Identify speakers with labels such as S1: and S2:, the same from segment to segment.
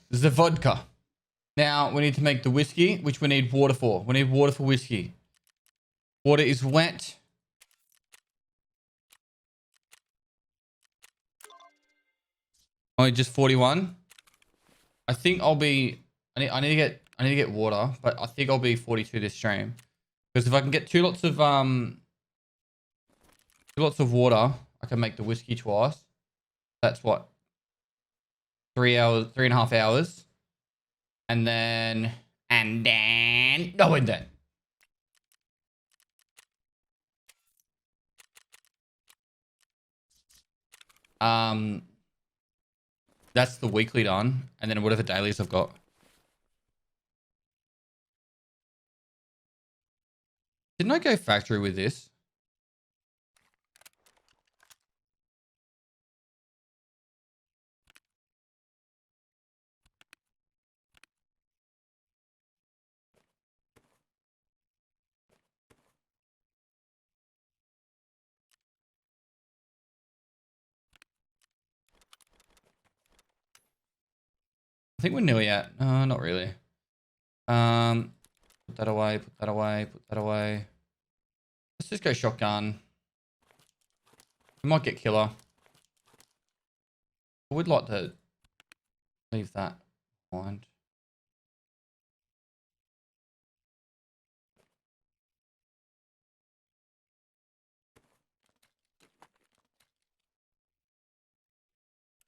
S1: This is the vodka. Now we need to make the whiskey, which we need water for. We need water for whiskey. Water is wet. Only just 41. I think I'll be. I need to get water, but I think I'll be 42 this stream. Because if I can get two lots of water, I can make the whiskey twice. That's what, 3.5 hours, and then that's the weekly done, and then whatever dailies I've got. Didn't I go factory with this? I think we're nearly at. No, not really. Put that away. Put that away. Put that away. Let's just go shotgun. We might get killer. I would like to leave that behind.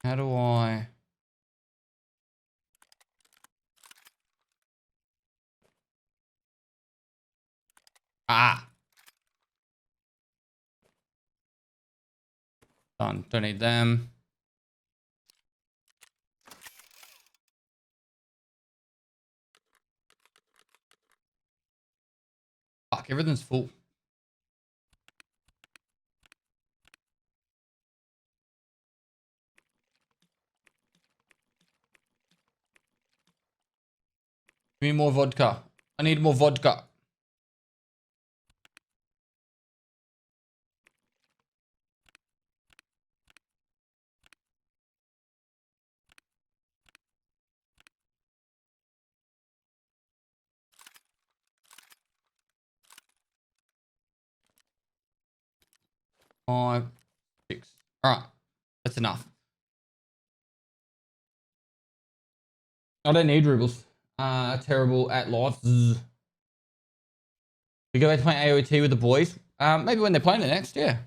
S1: How do I... Ah! Done. Don't need them. Fuck, everything's full. Give me more vodka. I need more vodka. Five, 6. All right. That's enough. I don't need rubles. Terrible at life. Zzz. We go back to playing AOT with the boys. Maybe when they're playing it next, yeah.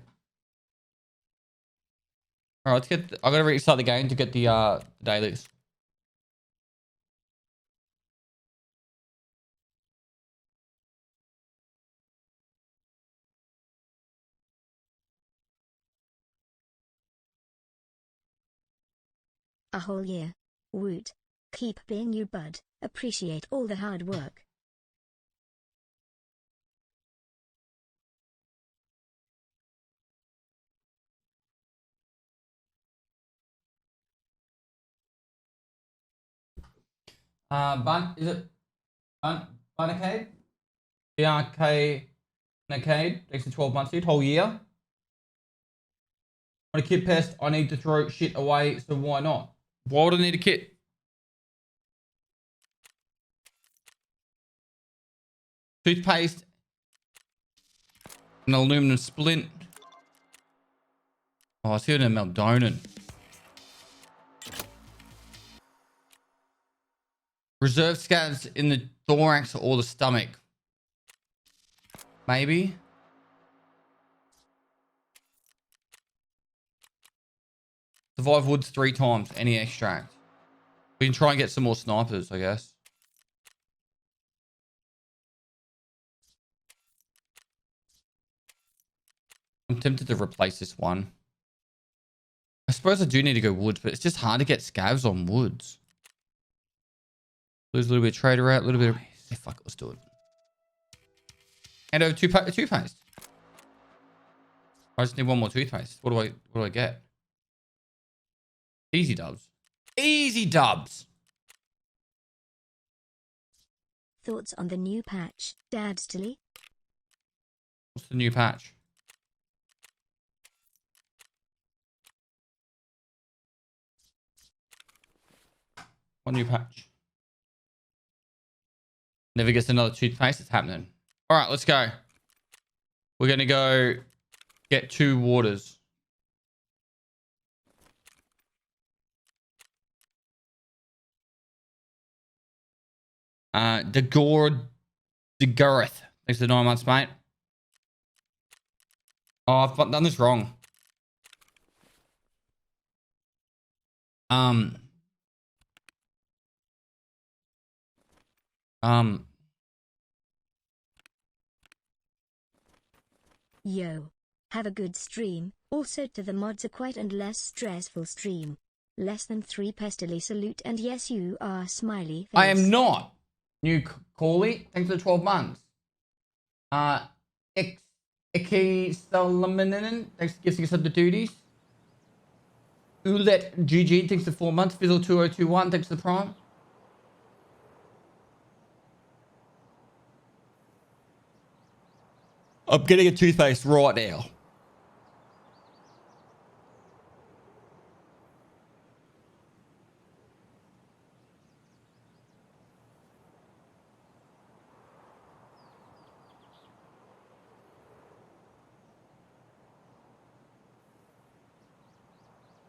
S1: All right, let's get. I gotta restart the game to get the dailies.
S2: A whole year. Woot. Keep being you, bud. Appreciate all the hard work.
S1: Is it Bunarcade? BRK Bunarcade. Takes 12 months, dude. Whole year. On a kit pest, I need to throw shit away, so why not? Why would I need a kit? Toothpaste. An aluminum splint. Oh, I see it in Meldonan. Reserve scabs in the thorax or the stomach. Maybe. Survive woods 3 times. Any extract. We can try and get some more snipers, I guess. I'm tempted to replace this one. I suppose I do need to go woods, but it's just hard to get scavs on woods. Lose a little bit of trader out, a little bit of... Hey, fuck it, let's do it. And over toothpaste. I just need one more toothpaste. What do I get? Easy dubs. Easy dubs!
S2: Thoughts on the new patch, Dad Stilly?
S1: What's the new patch? One new patch. Never gets another toothpaste. It's happening. All right, let's go. We're going to go get 2 waters. The Gareth. Thanks for the 9 months, mate. Oh, I've done this wrong. Um.
S2: Yo. Have a good stream. Also to the mods a quiet and less stressful stream. Less than 3 pestily salute and yes you are smiley face.
S1: I am not. New Corley. Thanks for the 12 months. Iki Solomon. Thanks for giving us up the duties. Ulet GG. Thanks for 4 months. Fizzle 2021. Thanks for the prime. I'm getting a toothpaste right now.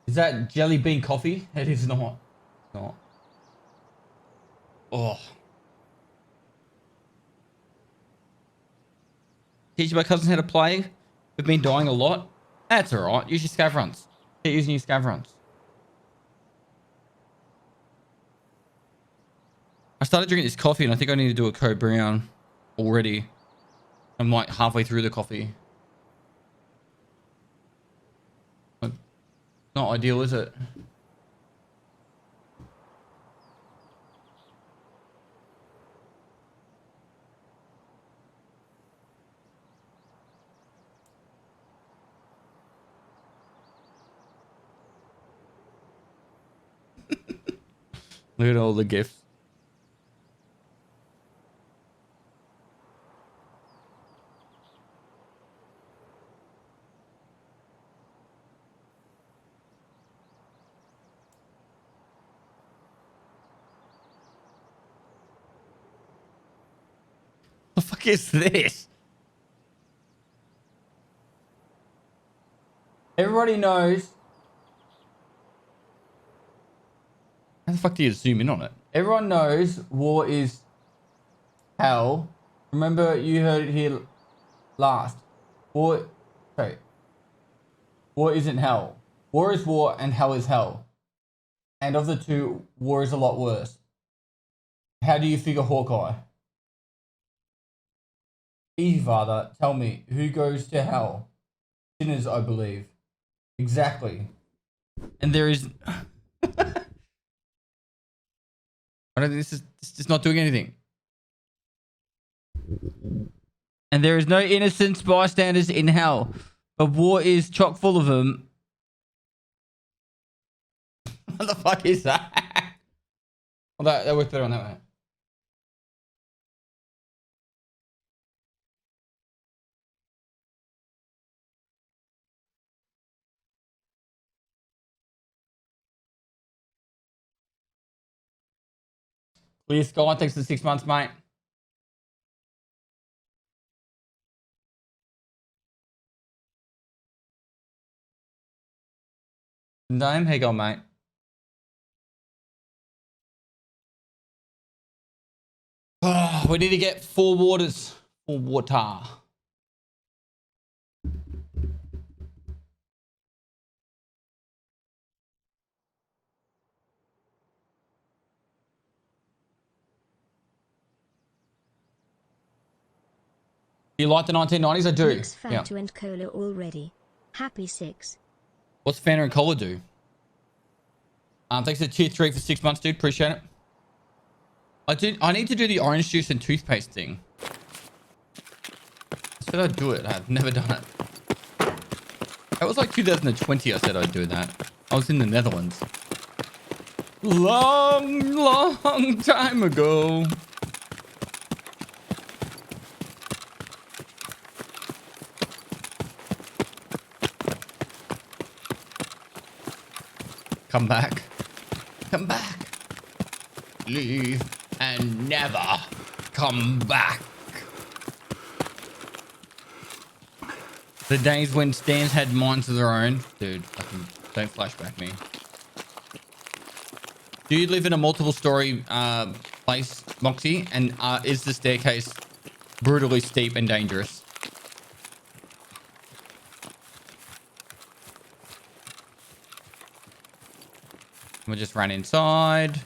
S1: Is that jelly bean coffee? It is not. Not. Oh. Teaching my cousins how to play. We've been dying a lot. That's alright. Use your scav runs. Keep using your scav runs. I started drinking this coffee and I think I need to do a code brown already. I'm like halfway through the coffee. Not ideal, is it? Look at all the gifts. The fuck is this? Everybody knows. How the fuck do you zoom in on it? Everyone knows war is hell. Remember you heard it here last. War, sorry. War isn't hell. War is war and hell is hell. And of the two, war is a lot worse. How do you figure Hawkeye? Easy, father. Tell me, who goes to hell? Sinners, I believe. Exactly. And there is... I don't think this is not doing anything. And there is no innocent bystanders in hell. But war is chock full of them. What the fuck is that? Well, that worked better on that one. Clear Sky, thanks for the 6 months, mate. Name, how you going, mate? Oh, we need to get 4 waters. 4 water. You like the 1990s? I do.
S2: Mix Fanta and cola already. Happy 6.
S1: What's Fanta and cola do? Thanks to tier 3 for 6 months, dude. Appreciate it. I need to do the orange juice and toothpaste thing. I said I'd do it. I've never done it. That was like 2020 I said I'd do that. I was in the Netherlands. Long time ago. Come back. Come back. leave and never come back. The days when stands had minds of their own. Dude, fucking don't flashback me. Do you live in a multiple story place, Moxie? And is the staircase brutally steep and dangerous? We just ran inside.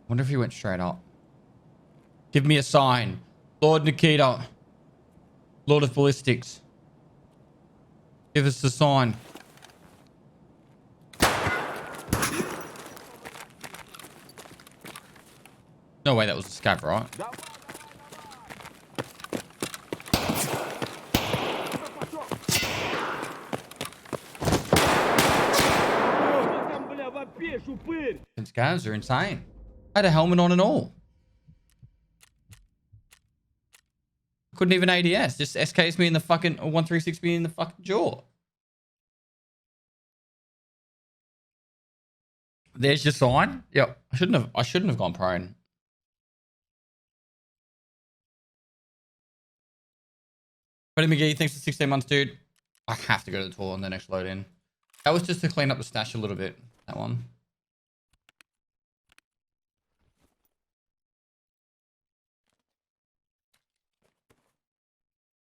S1: Wonder if he went straight up. Give me a sign. Lord Nikita. Lord of Ballistics. Give us the sign. No way that was a scav, right? And scavs are insane. I had a helmet on and all. Couldn't even ADS. Just SKs me in the fucking, or 136 me in the fucking jaw. There's your sign. Yep. I shouldn't have gone prone. Buddy McGee, thanks for 16 months, dude. I have to go to the toilet on the next load in. That was just to clean up the stash a little bit. That one.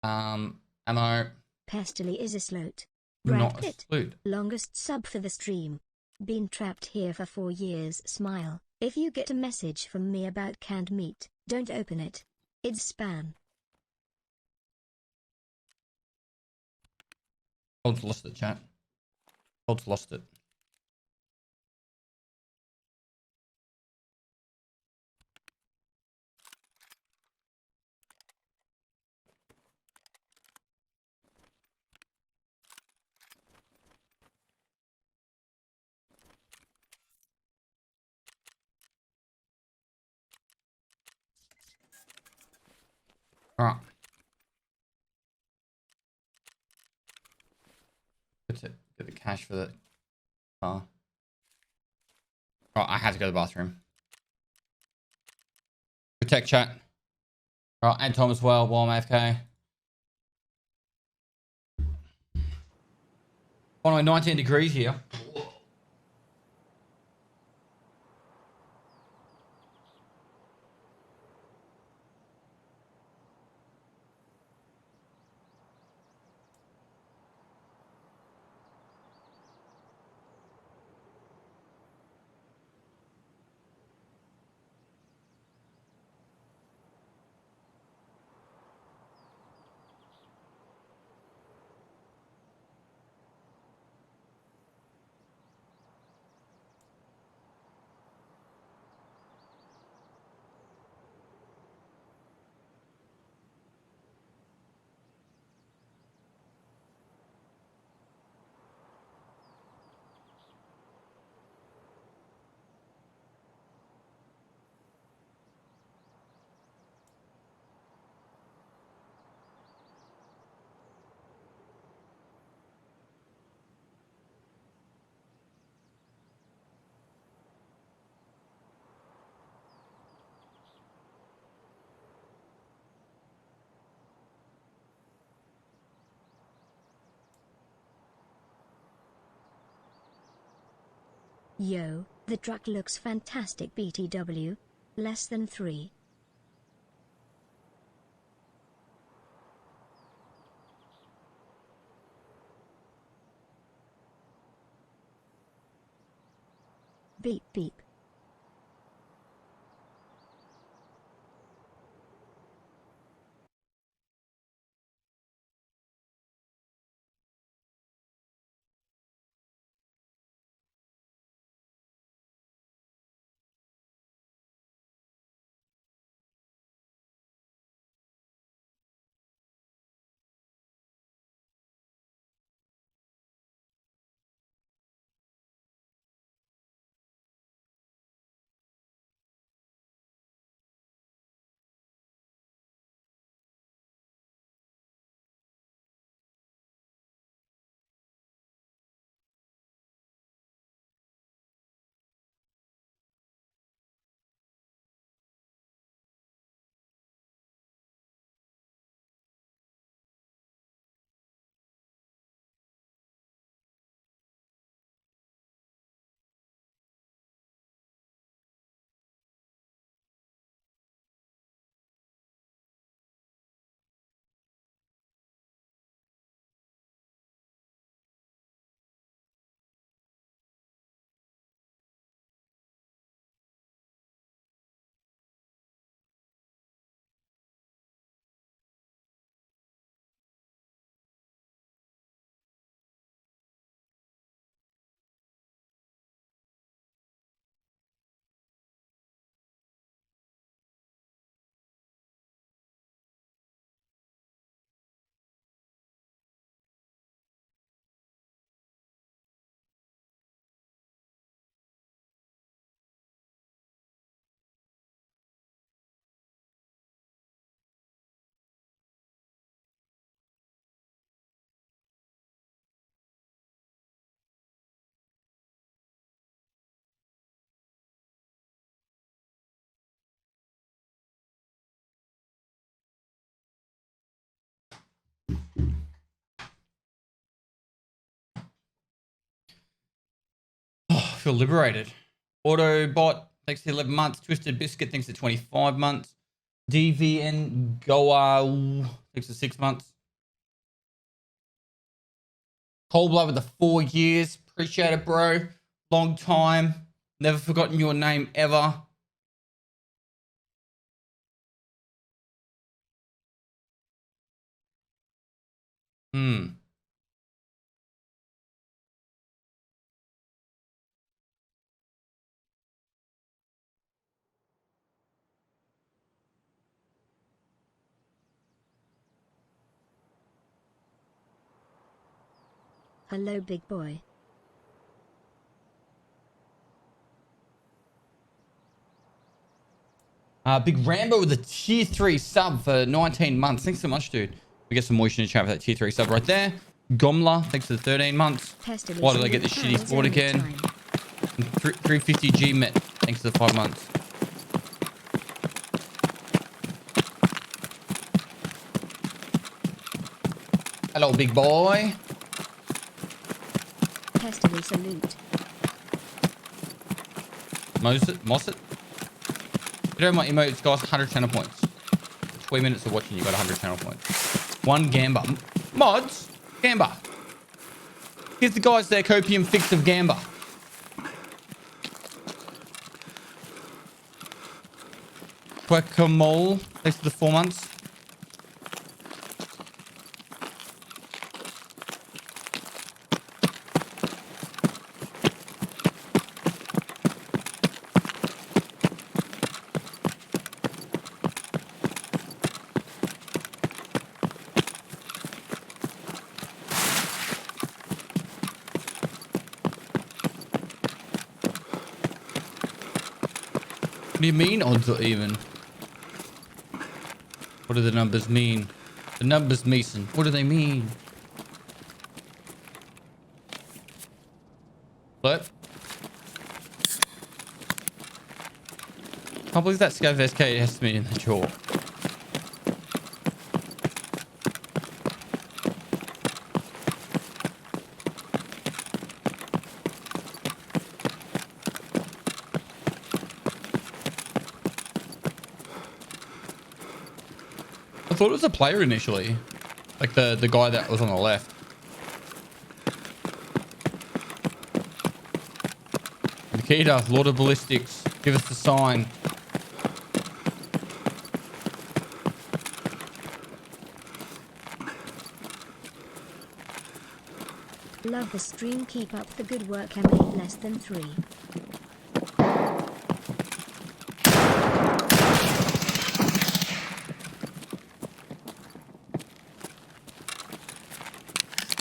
S1: Ammo.
S2: Pestily is a sloat.
S1: Not
S2: Brad
S1: a
S2: Pitt,
S1: salute.
S2: longest sub for the stream. Been trapped here for 4 years. Smile. If you get a message from me about canned meat, don't open it. It's spam.
S1: Hold's lost it, chat. Hold's lost it. Alright. Get the cash for the car. Alright, I have to go to the bathroom. Protect chat. Alright, and Tom as well, while I'm AFK. Oh no, 19 degrees here.
S2: Yo, the truck looks fantastic. BTW. Less than 3. Beep beep.
S1: feel liberated. Autobot, thanks to 11 months. Twisted Biscuit, thanks to 25 months. DVN Goa, thanks to 6 months. Cold Blood with the 4 years. Appreciate it, bro. Long time. Never forgotten your name ever.
S2: Hello, big boy.
S1: Big Rambo with a tier 3 sub for 19 months. Thanks so much, dude. We get some moisture in the chat for that tier 3 sub right there. Gomla, thanks for the 13 months. Why did I get this shitty sport again? 350 G Met, thanks for the 5 months. Hello, big boy.
S2: Pestily salute.
S1: Mosset. You know my emotes, guys, 100 channel points. 20 minutes of watching, you got 100 channel points. One Gamba. Mods, Gamba. Here's the guys their copium fix of Gamba. Quackamole, thanks for the 4 months. What do you mean odds or even? What do the numbers mean? The numbers, Mason. What do they mean? What? I can't believe that Scav SK has me in the jaw. I thought it was a player initially. Like the guy that was on the left. Nikita, Lord of Ballistics, give us the sign.
S2: Love the stream, keep up the good work. I made less than 3.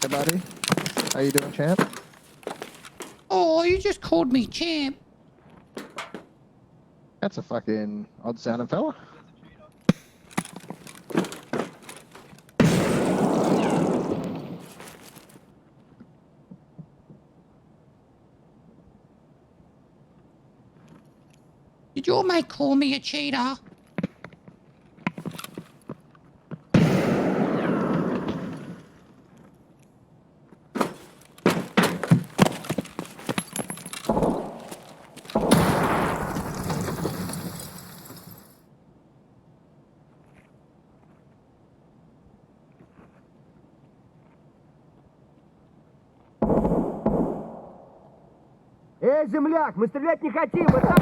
S3: Hey buddy, how you doing, champ?
S1: Oh, you just called me champ.
S3: That's a fucking odd sounding fella.
S1: Did your mate call me a cheater?
S4: Эй, земляк, мы стрелять не хотим, мы там...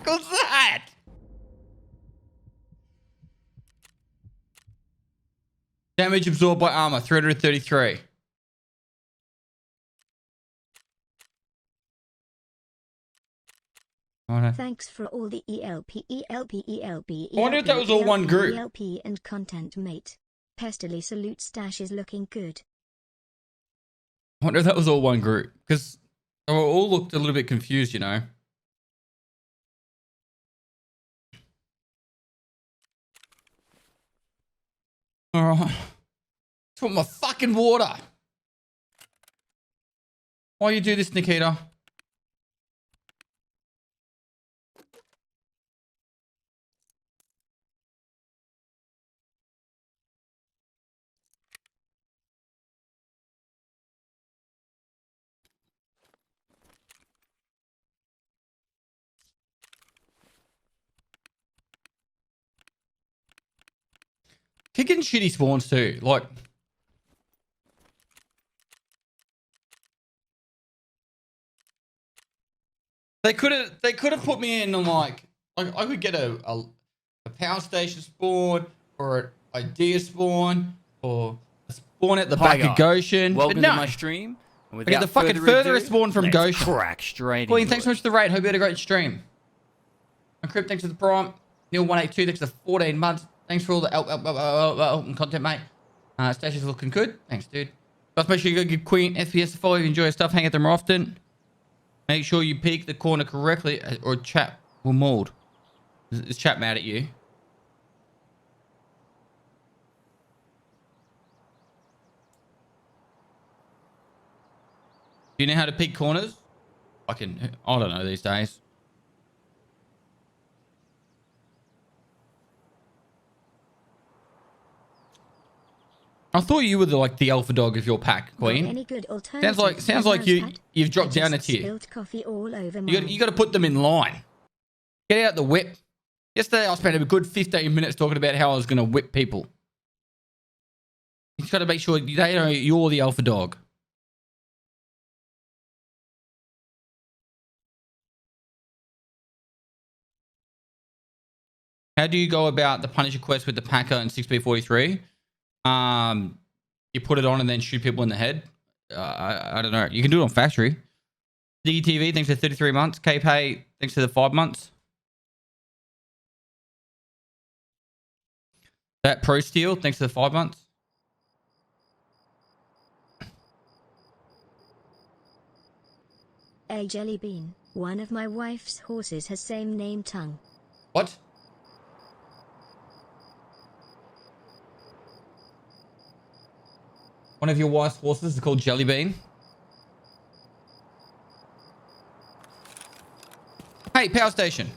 S1: What's that? Damage absorbed by armor, 333.
S2: Thanks for all the ELP.
S1: I wonder if that was all one group.
S2: ELP and content, mate. Pestily salute, stash is looking good.
S1: I wonder if that was all one group because they all looked a little bit confused, you know. All right. Just want my fucking water. Why you do this, Nikita? Kicking shitty spawns too. Like, they could have put me in on like I could get a power station spawn or an idea spawn or a spawn at the
S5: Hi
S1: back of
S5: guys.
S1: Goshen.
S5: Welcome
S1: but no,
S5: to my stream. And
S1: I get the fucking furthest spawn from
S5: let's
S1: Goshen.
S5: crack straight
S1: Queen,
S5: into
S1: thanks so
S5: it.
S1: much for the raid. Hope you had a great stream. Encrypt, thanks for the prompt. Neil182, thanks for the 14 months. Thanks for all the help and content, mate. Stash is looking good. Thanks, dude. Just make sure you go give Queen FPS a follow if you enjoy her stuff. Hang out there more often. Make sure you peek the corner correctly or chat will mold. Is chat mad at you? Do you know how to peek corners? I don't know these days. I thought you were the alpha dog of your pack, Queen.
S2: Any good
S1: Sounds like you've dropped down a tier.
S2: Spilled coffee all over
S1: You got to put them in line. Get out the whip. Yesterday I spent a good 15 minutes talking about how I was going to whip people. You got to make sure they know you're the alpha dog. How do you go about the Punisher quest with the Packer and 6B43? You put it on and then shoot people in the head. I don't know. You can do it on factory. DTV, thanks for 33 months. KPay, thanks for the 5 months. That Pro Steel, thanks for the 5 months.
S2: A jelly bean. One of my wife's horses has same name tongue.
S1: What? One of your wife's horses is called Jelly Bean. Hey, power station.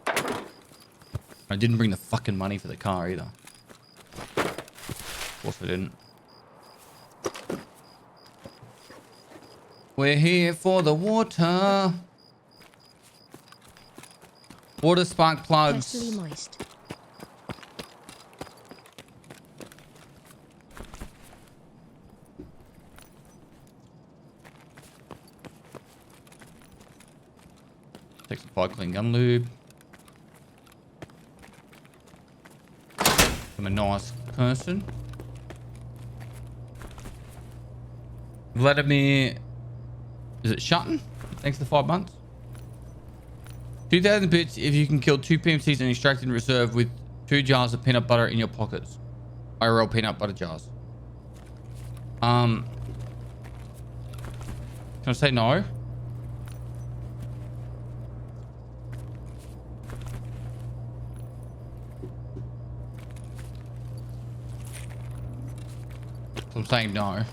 S1: I didn't bring the fucking money for the car either. Of course I didn't. We're here for the water. Water spark plugs.
S2: Pestily moist.
S1: Take some fire clean gun lube. I'm a nice person. Vladimir, is it Shutton? Thanks for the 5 months. 2,000 bits if you can kill 2 PMCs and extract in reserve with 2 jars of peanut butter in your pockets. IRL peanut butter jars. Can I say no? I'm saying no.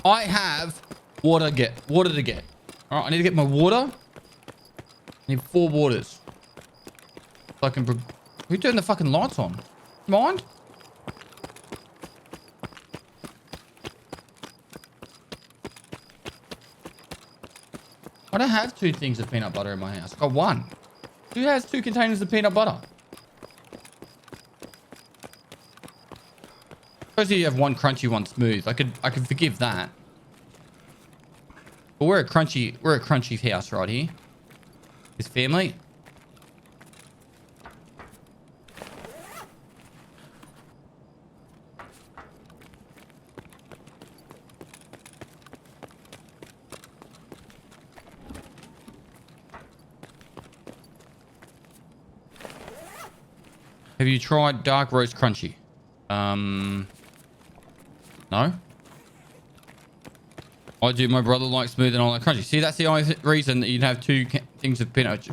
S1: I have water to get. All right, I need to get my water. I need 4 waters. So I can... Who turned the fucking lights on? Mind? I don't have 2 things of peanut butter in my house. I've got 1. Who has 2 containers of peanut butter? Suppose you have 1 crunchy, 1 smooth. I could forgive that. But we're a crunchy house right here. This family. Have you tried dark roast crunchy? No? I do. My brother likes smooth and I like crunchy. See, that's the only reason that you'd have two things of peanut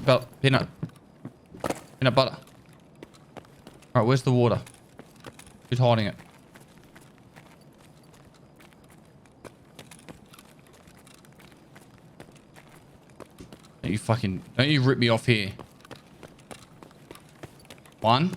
S1: butter. All right, where's the water? Who's hiding it? Don't you rip me off here. One.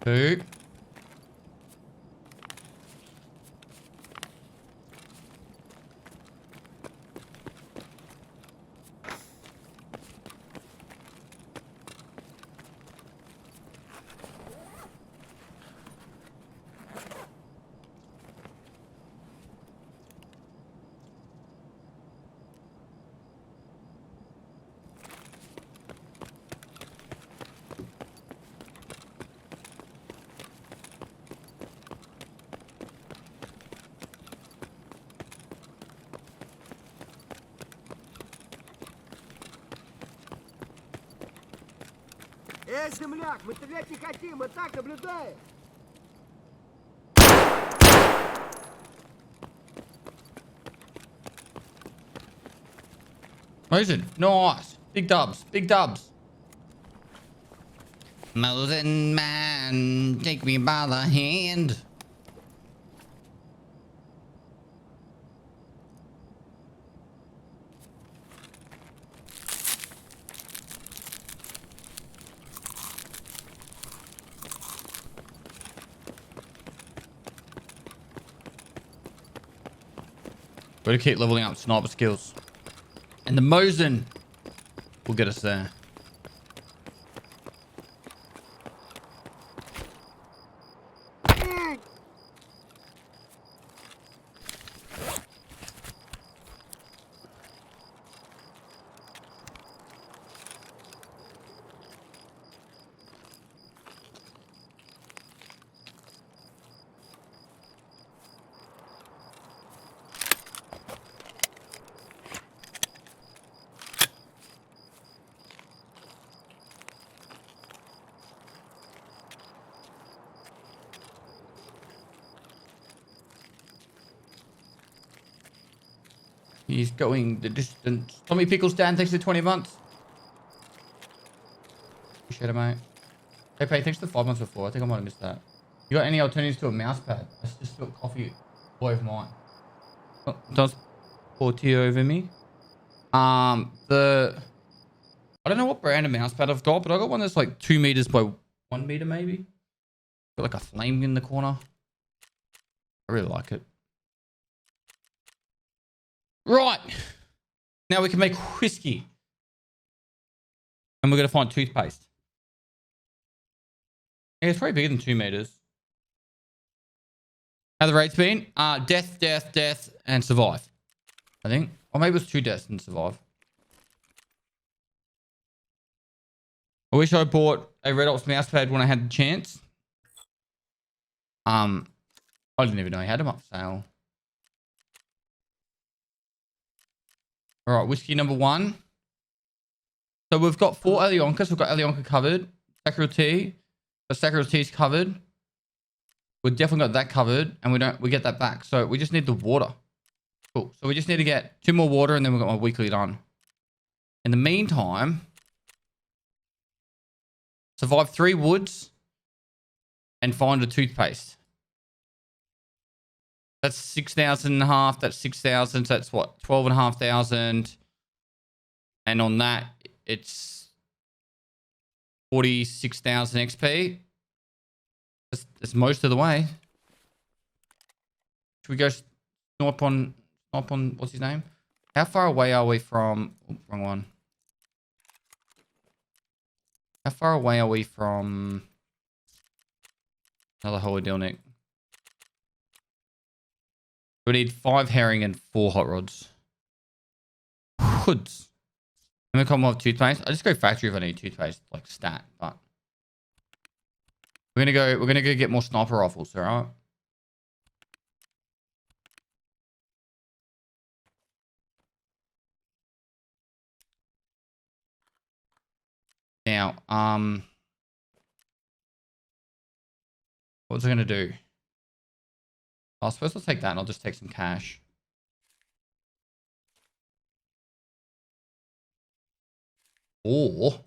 S1: Two.
S4: Эй, земляк, мы стрелять не хотим, мы так наблюдаем.
S1: Mosin, nice. Big dubs. Big dubs. Mosin, man, take me by the hand. Got to keep leveling up sniper skills. And the Mosin will get us there. He's going the distance. Tommy Pickles Dan, thanks for 20 months. Appreciate it, mate. Hey, Pay, thanks for the 5 months before. I think I might have missed that. You got any alternatives to a mouse pad? I just spilled coffee all over mine. Oh, does pour tea over me? I don't know what brand of mouse pad I've got, but I got one that's like 2 meters by 1 meter, maybe. Got like a flame in the corner. I really like it. Right. Now we can make whiskey. And we're going to find toothpaste. Yeah, it's probably bigger than 2 meters. How the rates been? Death, death, death, and survive. I think. Or maybe it was 2 deaths and survive. I wish I bought a Red Ops mousepad when I had the chance. I didn't even know I had them up for sale. All right, whiskey number 1. So we've got 4 Alyonkas. We've got Alyonka covered. Sakura tea. The Sakura tea's covered. We've definitely got that covered, and we get that back. So we just need the water. Cool. So we just need to get 2 more water, and then we've got my weekly done. In the meantime, survive 3 woods and find a toothpaste. That's 6,500. That's 6,000. So that's what? 12,500. And on that, it's 46,000 XP. That's most of the way. Should we go Snipe on, what's his name? How far away are we from, oh, wrong one. How far away are we from another Holadilnik? We need 5 herring and 4 hot rods. Hoods. I'm gonna come with toothpaste. I just go factory if I need toothpaste, like stat, but we're gonna go get more sniper rifles, alright? Now, what was I gonna do? I suppose I'll take that and I'll just take some cash. Or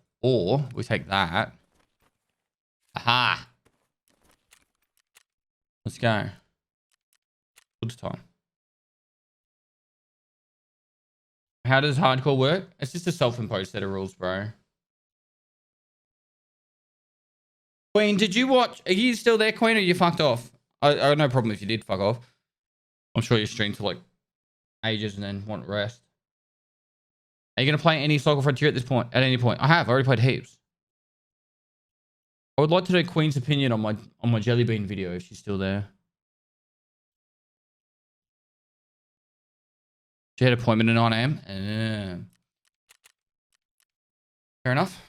S1: we take that. Aha! Let's go. Good time. How does hardcore work? It's just a self-imposed set of rules, bro. Queen, did you watch? Are you still there, Queen, or you fucked off? I have no problem if you did fuck off. I'm sure you streamed for like ages and then want rest. Are you going to play any Soccer Frontier at this point? At any point? I have. I already played heaps. I would like to know Queen's opinion on my Jelly Bean video if she's still there. She had an appointment at 9 AM. Fair enough.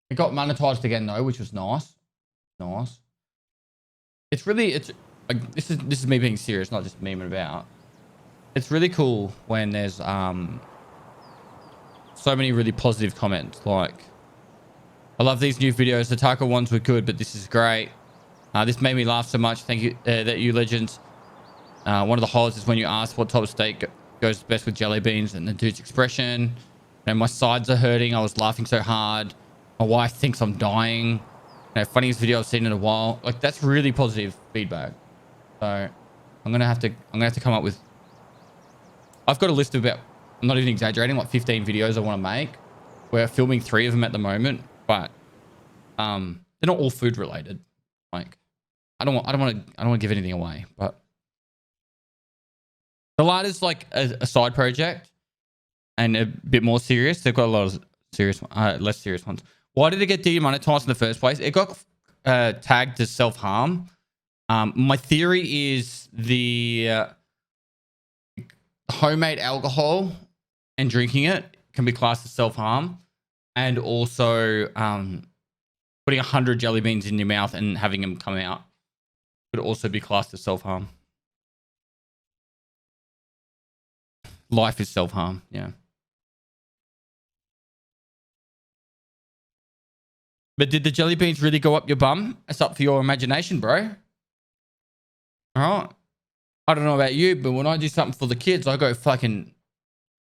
S1: It got monetized again though, which was nice. Nice. It's like, this is me being serious, not just memeing about. It's really cool when there's so many really positive comments. Like, I love these new videos. The Tarkov ones were good, but this is great. This made me laugh so much. Thank you, that you legends. One of the highlights is when you ask what type of steak goes best with jelly beans, and the dude's expression. My sides are hurting. I was laughing so hard. My wife thinks I'm dying. Funniest video I've seen in a while. Like, that's really positive feedback. So I'm gonna have to come up with. I've got a list of about, I'm not even exaggerating, like 15 videos I want to make. We're filming 3 of them at the moment, but they're not all food related. Like, I don't want to give anything away, but the light is like a side project and a bit more serious. They've got a lot of serious, less serious ones. Why did it get demonetized in the first place? It got tagged as self-harm. My theory is the homemade alcohol and drinking it can be classed as self-harm, and also putting 100 jelly beans in your mouth and having them come out could also be classed as self-harm. Life is self-harm, yeah. But did the jelly beans really go up your bum? It's up for your imagination, bro. All right. I don't know about you, but when I do something for the kids, I go fucking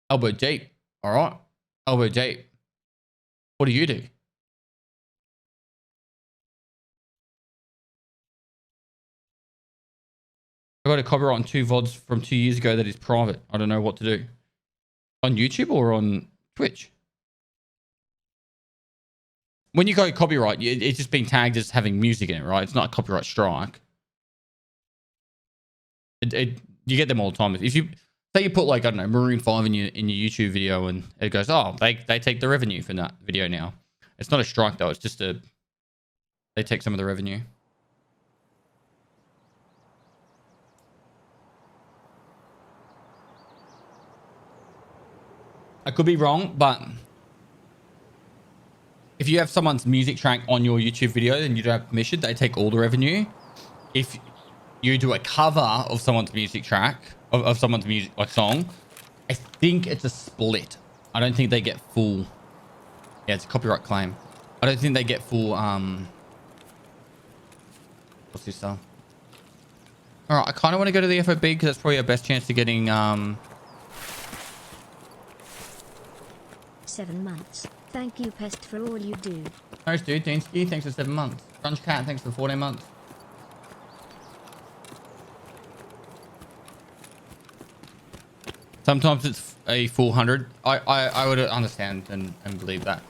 S1: elbow deep. All right? Elbow deep. What do you do? I got a copyright on 2 VODs from 2 years ago that is private. I don't know what to do. On YouTube or on Twitch? When you go copyright, it's just being tagged as having music in it, right? It's not a copyright strike. You get them all the time. If you say you put like, I don't know, Maroon 5 in your YouTube video and it goes, oh, they take the revenue from that video now. It's not a strike though. It's just they take some of the revenue. I could be wrong, but if you have someone's music track on your YouTube video and you don't have permission, they take all the revenue. If you do a cover of someone's music track, of someone's music, like song, I think it's a split. I don't think they get full. Yeah, it's a copyright claim. I don't think they get full, what's this stuff? All right, I kind of want to go to the FOB because that's probably our best chance to getting,
S2: 7 months. Thank you, Pest, for all you do.
S1: Nice, dude. Deansky, thanks for 7 months. Crunch Cat, thanks for 14 months. Sometimes it's a full 100. I would understand and believe that.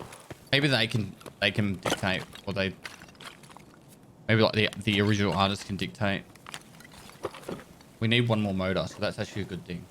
S1: Maybe they can dictate, or they Maybe like the original artist can dictate. We need one more motor, so that's actually a good thing.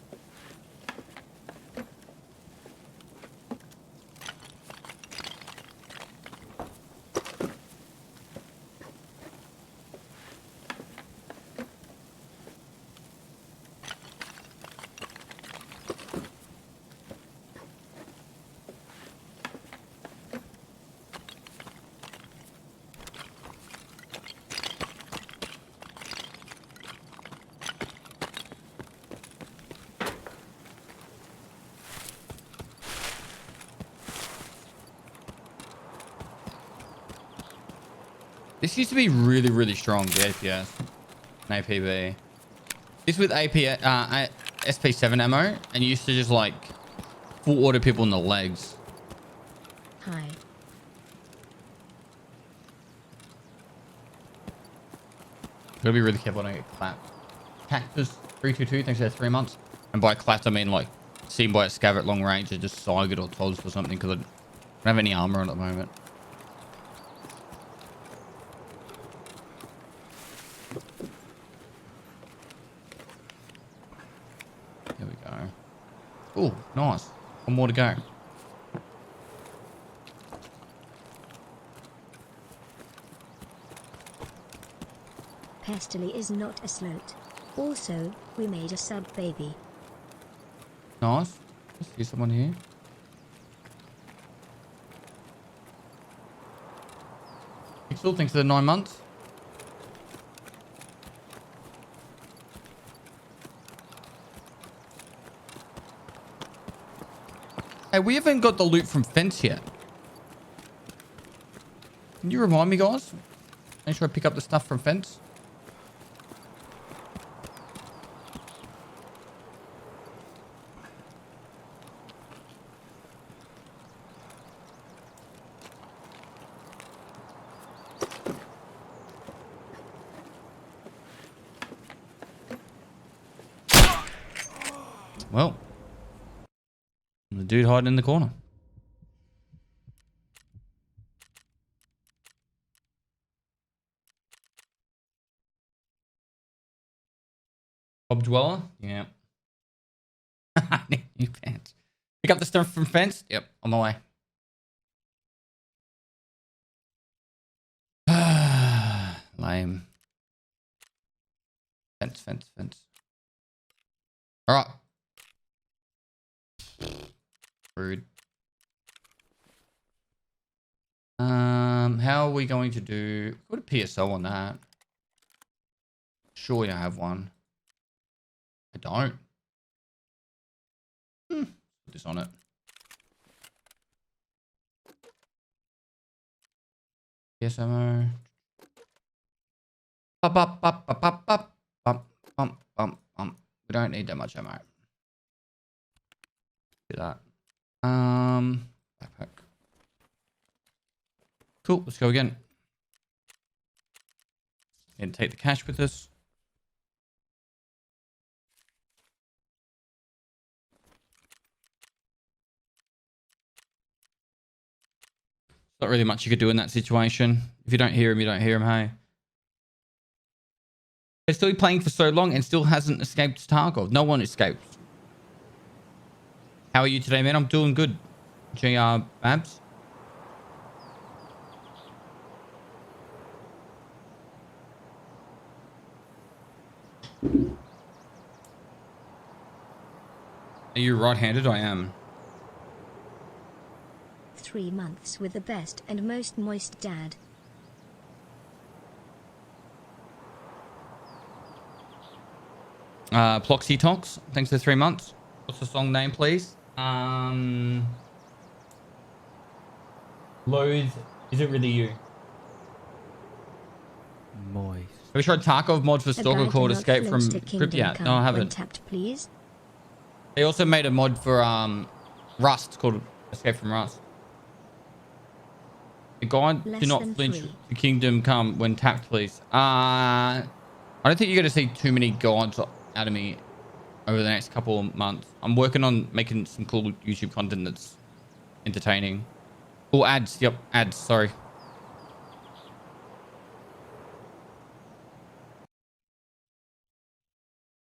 S1: This used to be really, really strong, the APS and APB. This with SP7 ammo, and you used to just like full auto people in the legs.
S2: Hi.
S1: Gotta be really careful I don't get clapped. Cactus 322, thanks for 3 months. And by clapped, I mean like seen by a scav at long range and just side it or toss or something because I don't have any armor on at the moment. Here we go. Oh, nice. One more to go.
S2: Pestily is not a sloat. Also, we made a sub baby.
S1: Nice. I see someone here. Pixel, thanks for the 9 months. Hey, we haven't got the loot from Fence yet. Can you remind me, guys? Make sure I pick up the stuff from Fence. Well, the dude hiding in the corner. Bob Dweller? Yeah. New pants. Pick up the stuff from Fence? Yep, on my way. Lame. Fence. All right. Rude. How are we going to do? Put a PSO on that. Surely I have one. I don't. Put this on it. PSO. We don't need that much ammo. Do that. Backpack. Cool, let's go again. And take the cash with us. Not really much you could do in that situation. If you don't hear him, you don't hear him, hey. They're still playing for so long and still hasn't escaped Tarkov. No one escapes. How are you today, man? I'm doing good. JR Babs. Are you right-handed? I am.
S2: 3 months with the best and most moist dad.
S1: Ploxy Tox, thanks for 3 months. What's the song name, please? Loathe, is it really you?
S5: Moist.
S1: Have you tried Tarkov mod for Stalker called Escape from Crypt? Yeah, no, I haven't.
S2: Tapped, please.
S1: They also made a mod for Rust called Escape from Rust. The guide, do not flinch.
S2: 3.
S1: The kingdom come when tapped, please. I don't think you're going to see too many guides out of me over the next couple of months. I'm working on making some cool YouTube content that's entertaining. Oh, ads. Yep, ads. Sorry.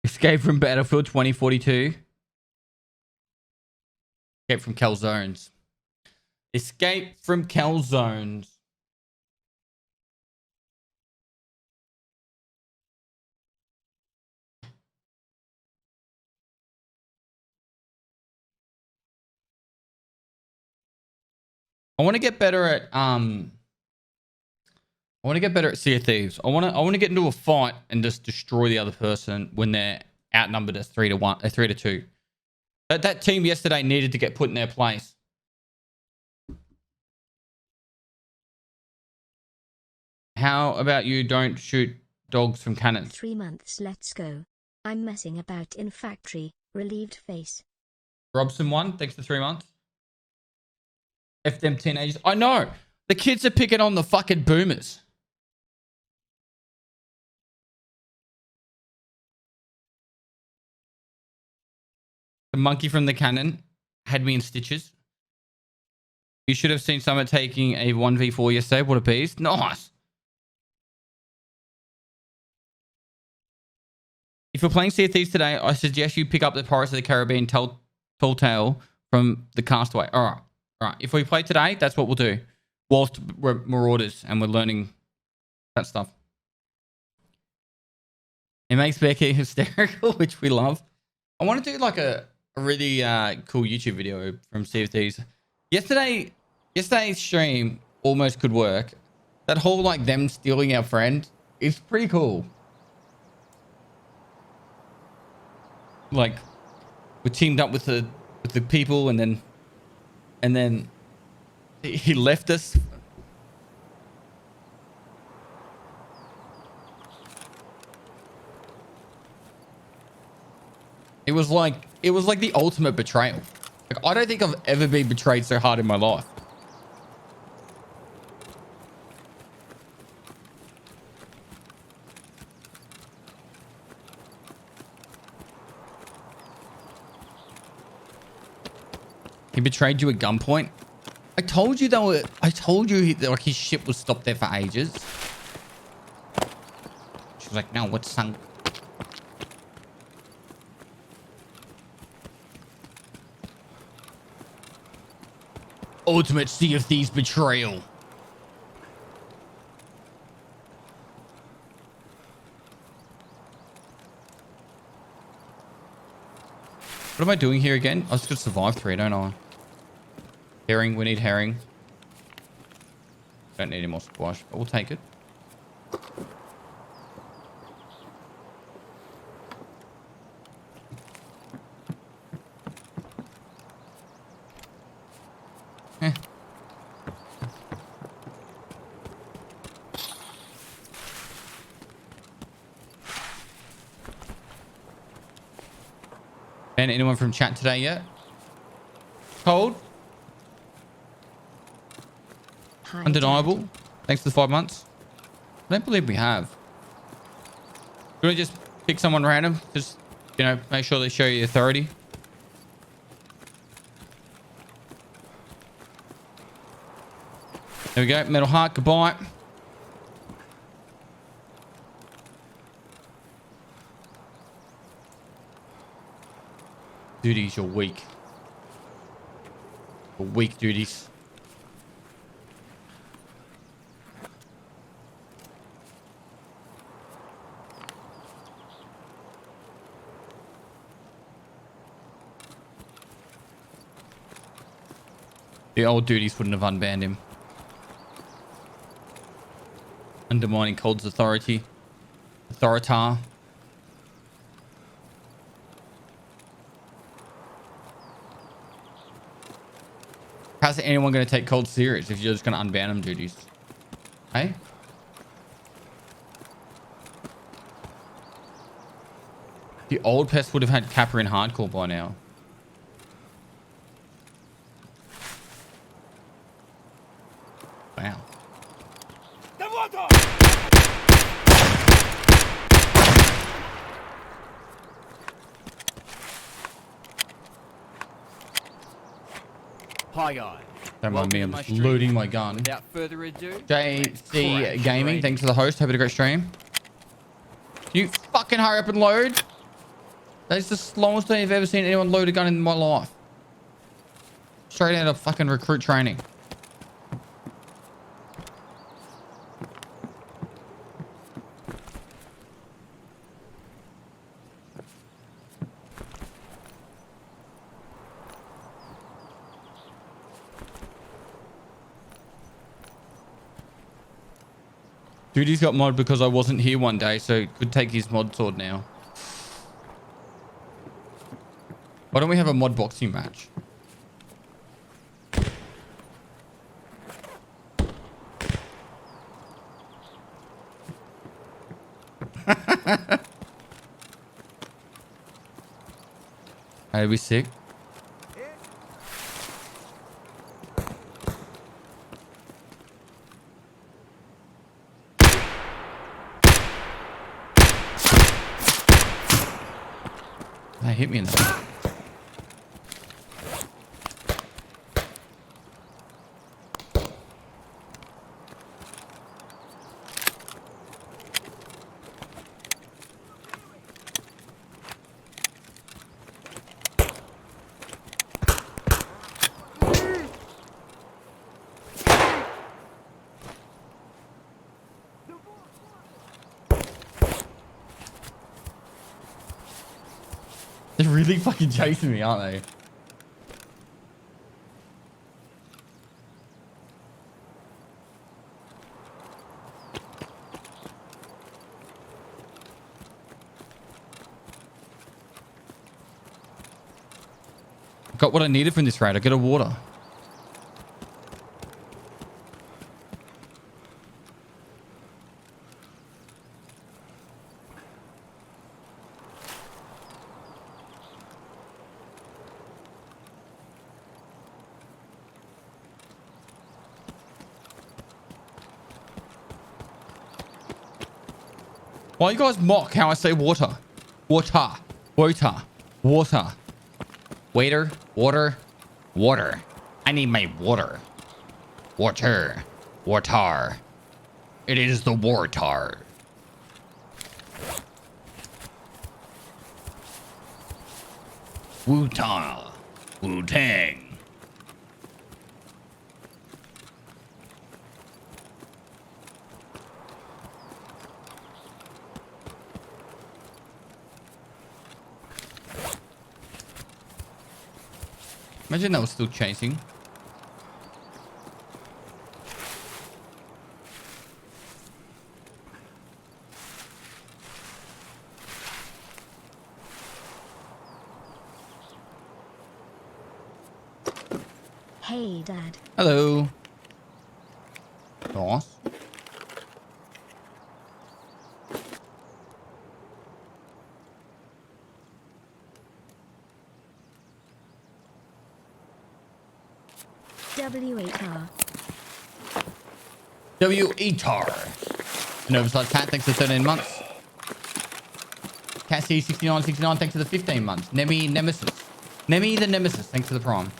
S1: Escape from Battlefield 2042. Escape from calzones. Escape from calzones. I want to get better at Sea of Thieves. I want to get into a fight and just destroy the other person when they're outnumbered as 3-1, 3-2. That team yesterday needed to get put in their place. How about you don't shoot dogs from cannons?
S2: 3 months, let's go. I'm messing about in factory, relieved face.
S1: Robson won, thanks for 3 months. F them teenagers. I know. The kids are picking on the fucking boomers. The monkey from the cannon had me in stitches. You should have seen someone taking a 1v4 yesterday. What a beast. Nice. If you're playing Sea of Thieves today, I suggest you pick up the Pirates of the Caribbean Tall Tale from the Castaway. All right. All right. If we play today, that's what we'll do. Whilst we're Marauders and we're learning that stuff. It makes Becky hysterical, which we love. I want to do like a really cool YouTube video from Sea of Thieves. Yesterday's stream almost could work. That whole like them stealing our friend is pretty cool. Like we teamed up with the people and then he left us. It was like the ultimate betrayal. Like, I don't think I've ever been betrayed so hard in my life. He betrayed you at gunpoint. I told you like his ship was stopped there for ages. She was like, no, what's sunk? Ultimate Sea of Thieves betrayal. What am I doing here again? I was going to survive 3, don't I? Herring, we need herring. Don't need any more squash, but we'll take it. And anyone from chat today yet? Cold?
S2: Hi,
S1: Undeniable.
S2: Daddy.
S1: Thanks for the 5 months. I don't believe we have. Do we just pick someone random? Just, you know, make sure they show you authority. There we go. Metal Heart, goodbye. Duties, you're weak. You're weak, duties. The old duties wouldn't have unbanned him. Undermining Cold's authority. Authoritar. How's anyone going to take Cold serious if you're just going to unban him, duties? Hey? The old pest would have had Kappa in hardcore by now. Wow.
S5: Hi guys.
S1: Don't mind me, I'm
S5: Welcome to
S1: just
S5: my stream.
S1: loading my gun.
S5: Without further ado,
S1: JC
S5: crash
S1: Gaming,
S5: straight
S1: thanks for the host. Hope you had a great stream. Can you fucking hurry up and load? That's the slowest thing I've ever seen anyone load a gun in my life. Straight out of fucking recruit training. Dude, he's got mod because I wasn't here one day, so could take his mod sword now. Why don't we have a mod boxing match? Are we sick? They hit me in the... They're really fucking chasing me, aren't they? Got what I needed from this raid. I got a water. Why you guys mock how I say water? Water. Water. Water. Waiter. Water. Water. I need my water. Water. Water. It is the water. Wu-ta. Wu-tang. Imagine that was still chasing.
S2: Hey, Dad.
S1: Hello. Boss.
S2: W8R.
S1: W-E-Tar. An oversized cat, thanks for 13 months. Cassie 6969, thanks for the 15 months. Nemi Nemesis. Nemi the Nemesis, thanks for the prime.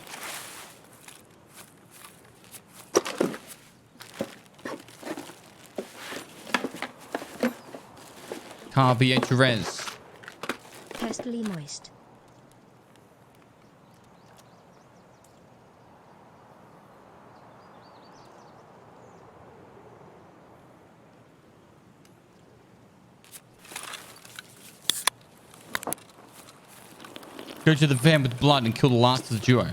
S1: Carvier Therese.
S2: Pestily moist.
S1: Go to the van with blood and kill the last of the duo.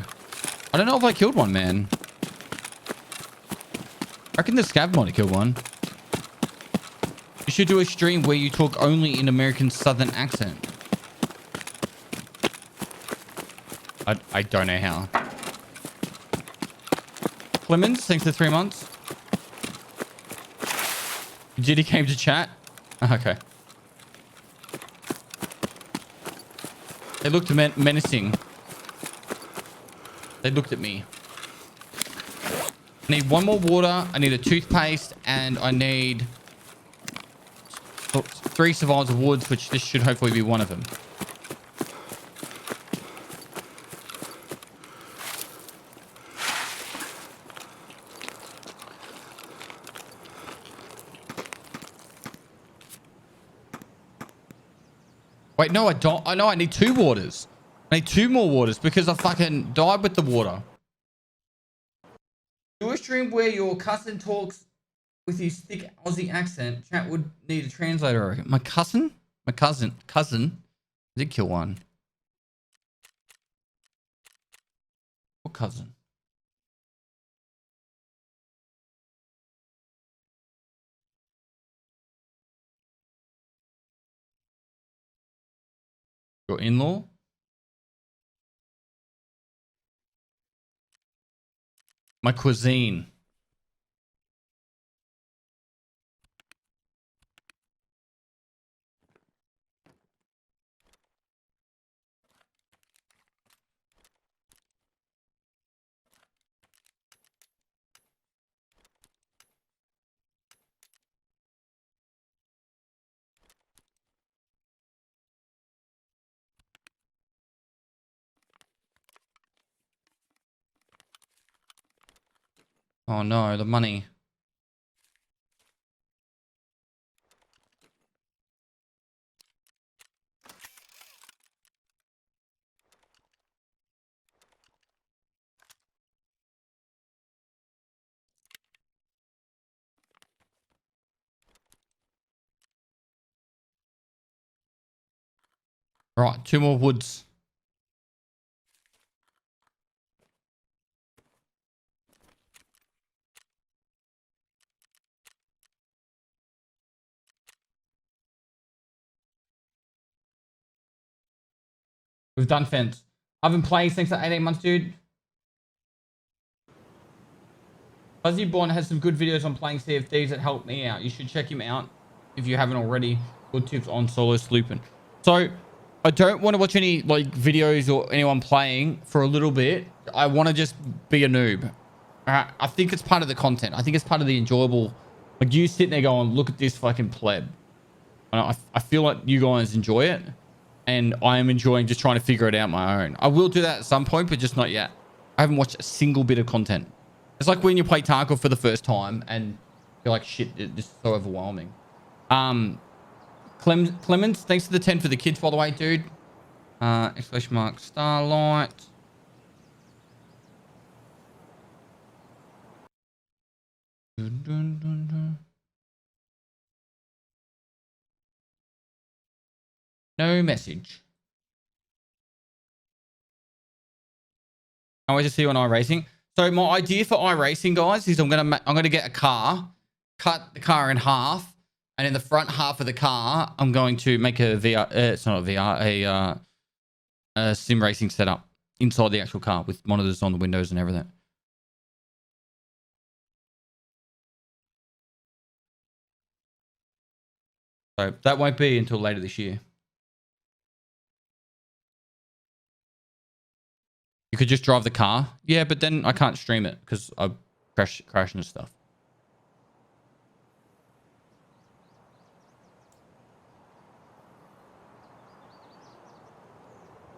S1: I don't know if I killed one, man. I reckon the scav might have killed one. You should do a stream where you talk only in American Southern accent. I don't know how. Clemens, thanks for 3 months. Jitty came to chat. Okay. They looked menacing. They looked at me. I need one more water. I need a toothpaste. And I need 3 survivors of woods, which this should hopefully be one of them. Wait, no, I don't. I know I need 2 waters. I need 2 more waters because I fucking died with the water. Do a stream where your cousin talks with his thick Aussie accent. Chat would need a translator, I reckon. My cousin? My cousin. Cousin? I did kill one. What cousin? Your in-law? My cuisine. Oh no, the money. Right, 2 more woods. We've done fence. I've been playing since for 18 months, dude. Fuzzy Born has some good videos on playing CFDs that help me out. You should check him out if you haven't already. Good tips on solo slooping. So I don't want to watch any like videos or anyone playing for a little bit. I want to just be a noob. I think it's part of the content. I think it's part of the enjoyable. Like you sitting there going, look at this fucking pleb. And I feel like you guys enjoy it. And I am enjoying just trying to figure it out my own. I will do that at some point, but just not yet. I haven't watched a single bit of content. It's like when you play Tarkov for the first time and you're like, shit, this is so overwhelming. Clemens, thanks to the 10 for the kids, by the way, dude. Exclamation mark, Starlight. Dun, dun, dun, dun. No message. I want to see you on iRacing. So my idea for iRacing, guys, is I'm gonna get a car, cut the car in half, and in the front half of the car, I'm going to make a VR. It's not a VR, a sim racing setup inside the actual car with monitors on the windows and everything. So that won't be until later this year. You could just drive the car. Yeah, but then I can't stream it because I crash and stuff.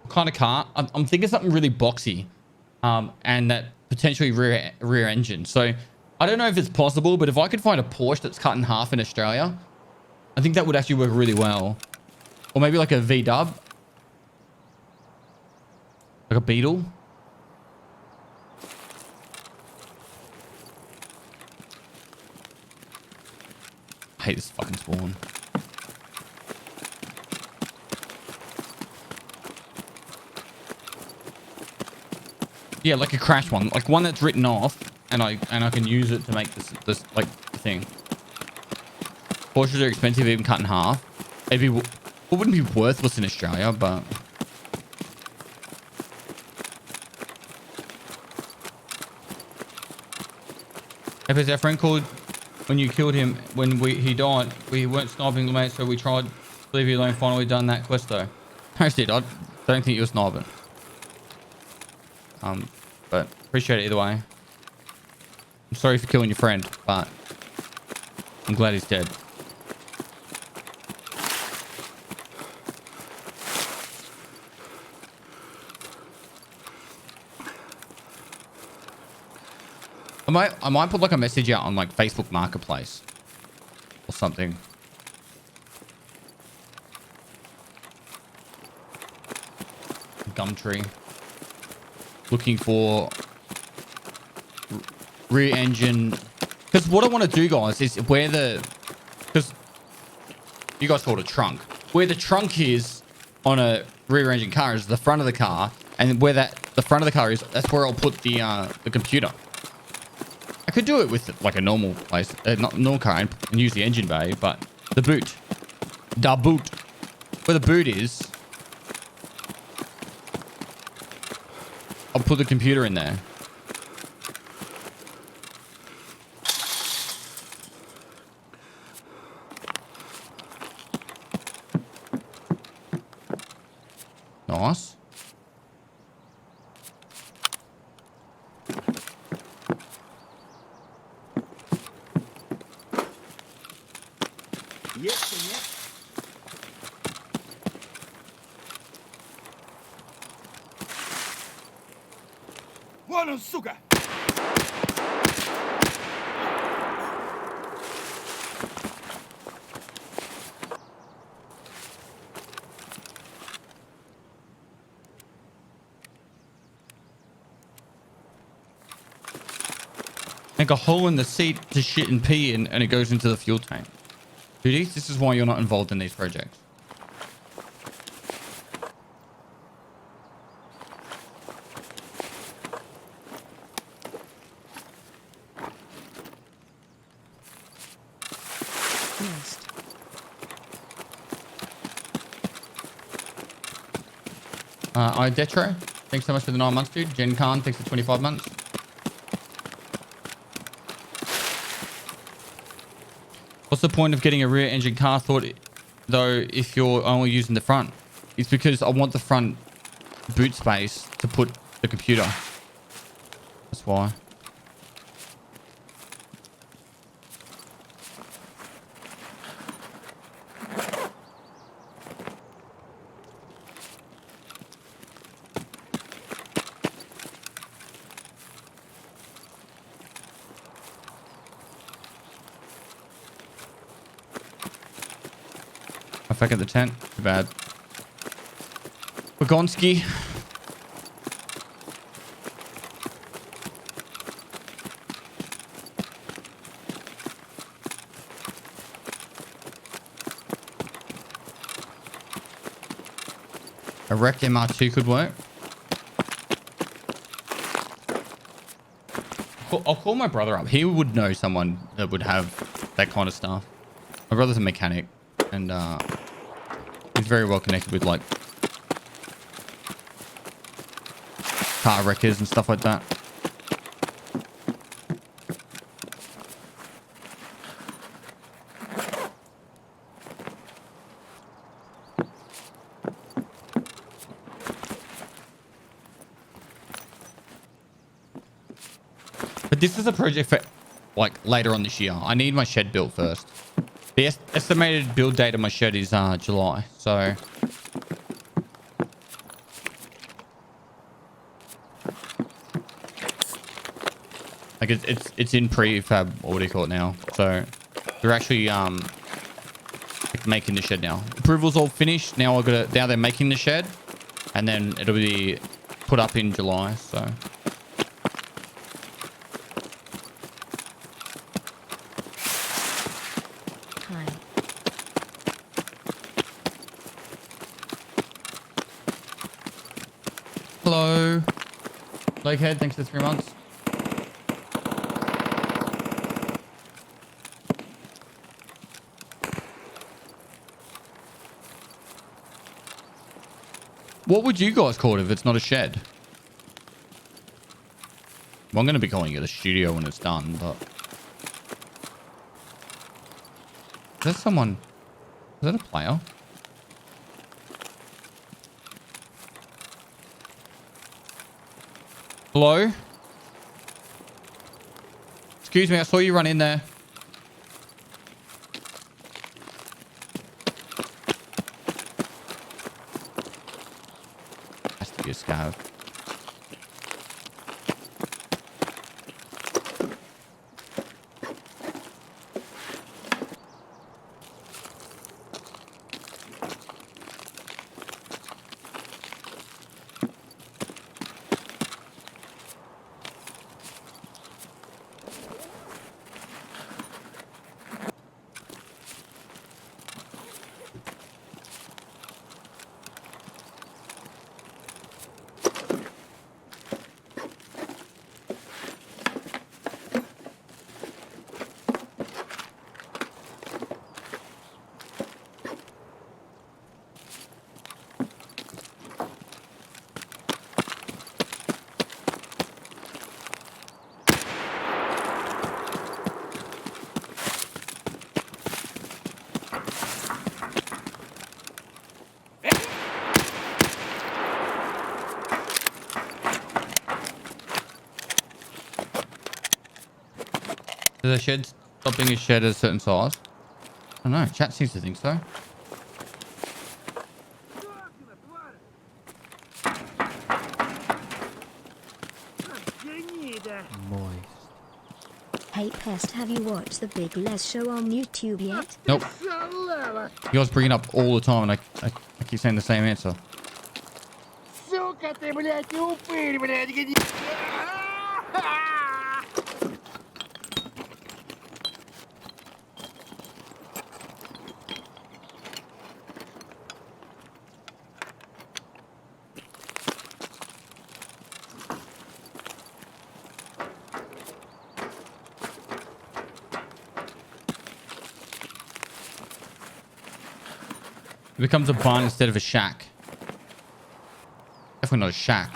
S1: What kind of car? I'm thinking something really boxy, and that potentially rear engine. So I don't know if it's possible, but if I could find a Porsche that's cut in half in Australia, I think that would actually work really well. Or maybe like a V-dub, like a Beetle. I hate this fucking spawn. Yeah, like a crash one, like one that's written off, and I can use it to make this like thing. Porsches are expensive, even cut in half. It wouldn't be worthless in Australia, but if our friend called when you killed him, when he died, we weren't sniping the mate, so we tried to leave you alone. Finally done that quest though. I did. I don't think you were sniping. But appreciate it either way. I'm sorry for killing your friend, but I'm glad he's dead. I might put like a message out on like Facebook Marketplace or something. Gumtree looking for rear engine. Because what I want to do, guys, is where because you guys call it a trunk. Where the trunk is on a rear engine car is the front of the car, and where the front of the car is, that's where I'll put the computer. I could do it with like a normal place, not normal car, and use the engine bay, but the boot, where the boot is, I'll put the computer in there. Nice.
S5: Вон он, сука!
S1: Make a hole in the seat to shit and pee in, and it goes into the fuel tank. Duty, this is why you're not involved in these projects.
S2: Nest.
S1: Detro, thanks so much for the 9 months, dude. Jen Khan, thanks for 25 months. What's the point of getting a rear engine car though if you're only using the front? It's because I want the front boot space to put the computer. That's why. Back at the tent. Too bad. Wagonski. A wrecked MR2 could work. I'll call my brother up. He would know someone that would have that kind of stuff. My brother's a mechanic, and he's very well connected with like car wreckers and stuff like that. But this is a project for like later on this year. I need my shed built first. The estimated build date of my shed is July, so like it's in prefab, or what do you call it now? So they're actually making the shed now. Approval's all finished. Now now they're making the shed, and then it'll be put up in July. So. Hello. Lakehead, thanks for 3 months. What would you guys call it if it's not a shed? Well, I'm going to be calling it a studio when it's done, but... Is that someone... Is that a player? Hello? Excuse me, I saw you run in there. Has to be a scav. Does a shed stop being a shed at a certain size? I don't know. Chat seems to think so.
S5: Moist.
S2: Hey Pest, have you watched the Big Les show on YouTube yet?
S1: Nope. You guys bring it up all the time, and I keep saying the same answer.
S4: Сука ты, блядь, и упырь, блядь, где?
S1: It becomes a barn instead of a shack. Definitely not a shack.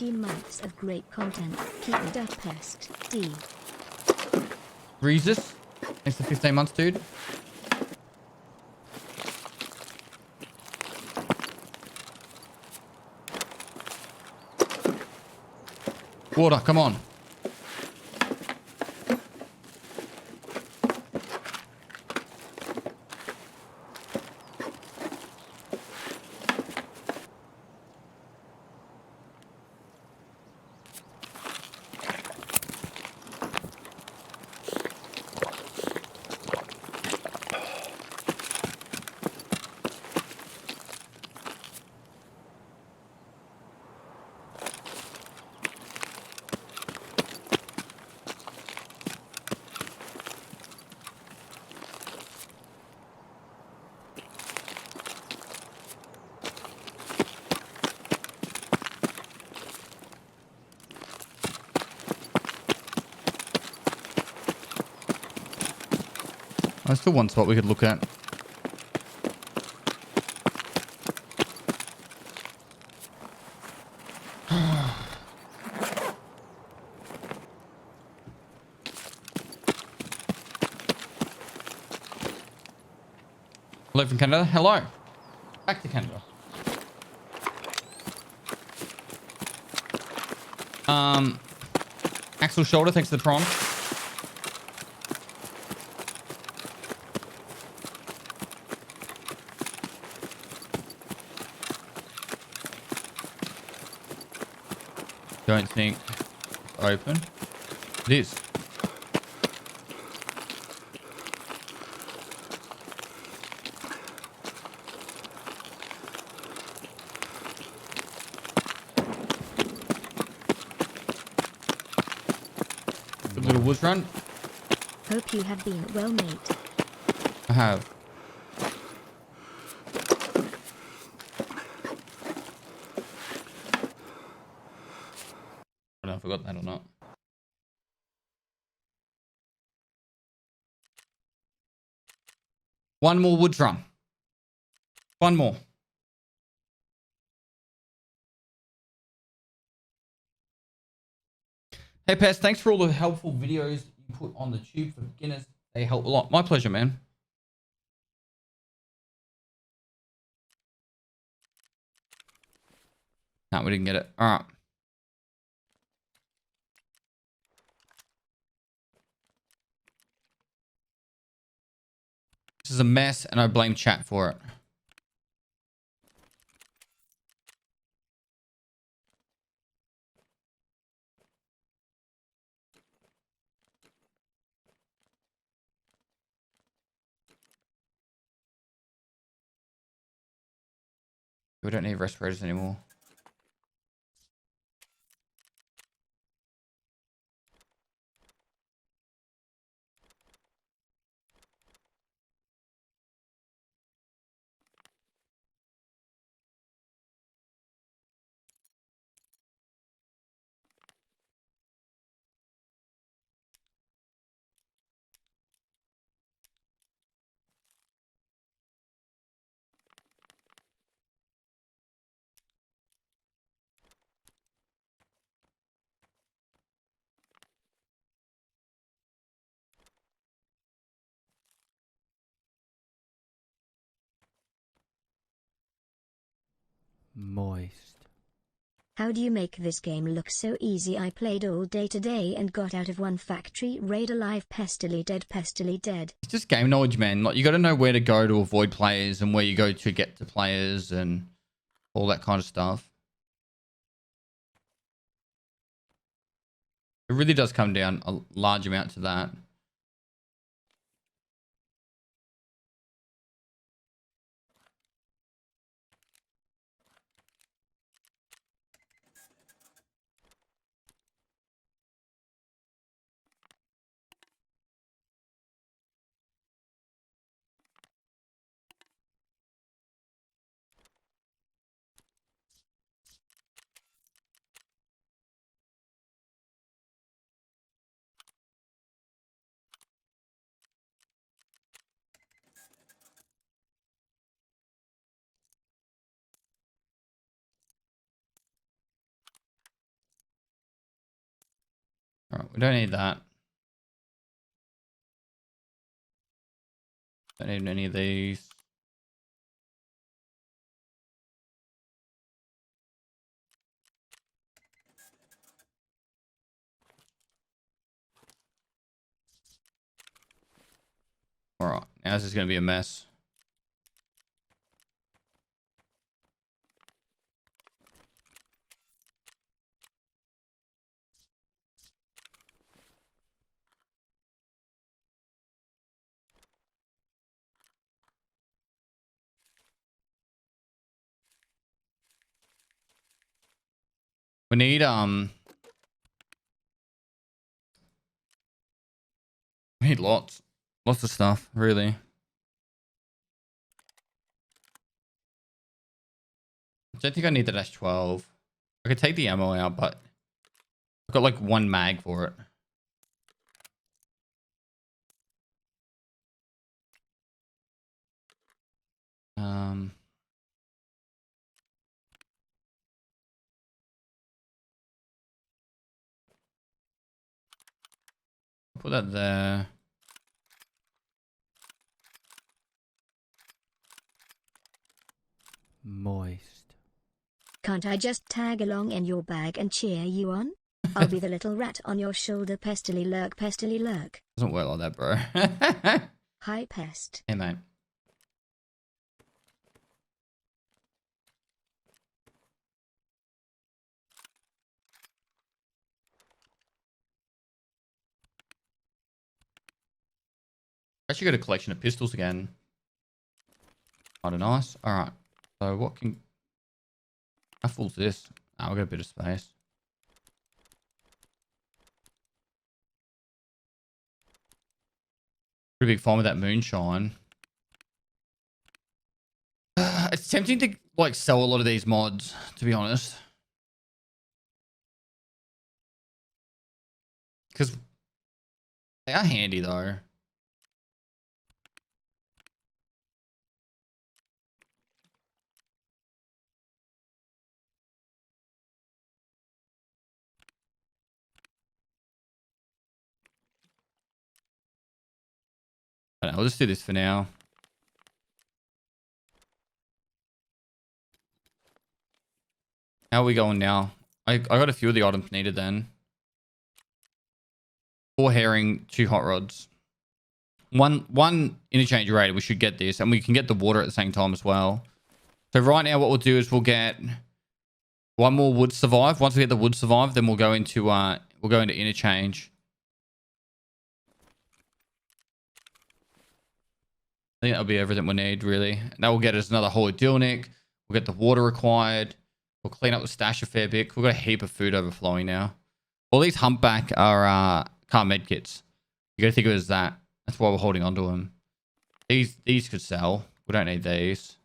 S2: Months of great content. Keep it up, Pest. D.
S1: Reezus. Thanks for 15 months, dude. Water, come on. That's still one spot we could look at. Hello from Canada. Hello. Back to Canada. Axel Shoulder, thanks for the prompt. Don't think it's open. It is. Good little woods run.
S2: Hope you have been well, mate.
S1: I have. I don't know if I got that or not. One more woods run. One more. Hey, Pest, thanks for all the helpful videos you put on the tube for beginners. They help a lot. My pleasure, man. No, we didn't get it. All right. This is a mess, and I blame chat for it. We don't need respirators anymore.
S5: Moist.
S2: How do you make this game look so easy? I played all day today and got out of one factory raid alive, pestily dead, pestily dead.
S1: It's just game knowledge, man. Like, you got to know where to go to avoid players and where you go to get to players and all that kind of stuff. It really does come down a large amount to that. All right, we don't need that. Don't need any of these. All right, now this is going to be a mess. We need we need lots of stuff, really. I don't think I need the dash 12. I could take the ammo out, but I've got like one mag for it. Put that there.
S5: Moist.
S2: Can't I just tag along in your bag and cheer you on? I'll be the little rat on your shoulder, pestily lurk, pestily lurk.
S1: Doesn't work like that, bro.
S2: Hi, pest.
S1: Hey, mate. Actually got a collection of pistols again. Kind of nice. All right. So what can... How full's this? Oh, we've got a bit of space. Pretty big fan with that moonshine. It's tempting to like sell a lot of these mods, to be honest. Because they are handy though. I'll just do this for now. How are we going now? I got a few of the items needed then. 4 herring, 2 hot rods. One interchange rate. We should get this, and we can get the water at the same time as well. So right now, what we'll do is we'll get 1 more wood survive. Once we get the wood survive, then we'll go into interchange. I think that'll be everything we need, really. And that will get us another holy Dilnik. We'll get the water required. We'll clean up the stash a fair bit. We've got a heap of food overflowing now. All these humpback are car med kits. You gotta think of it as that. That's why we're holding on to them. These could sell. We don't need these.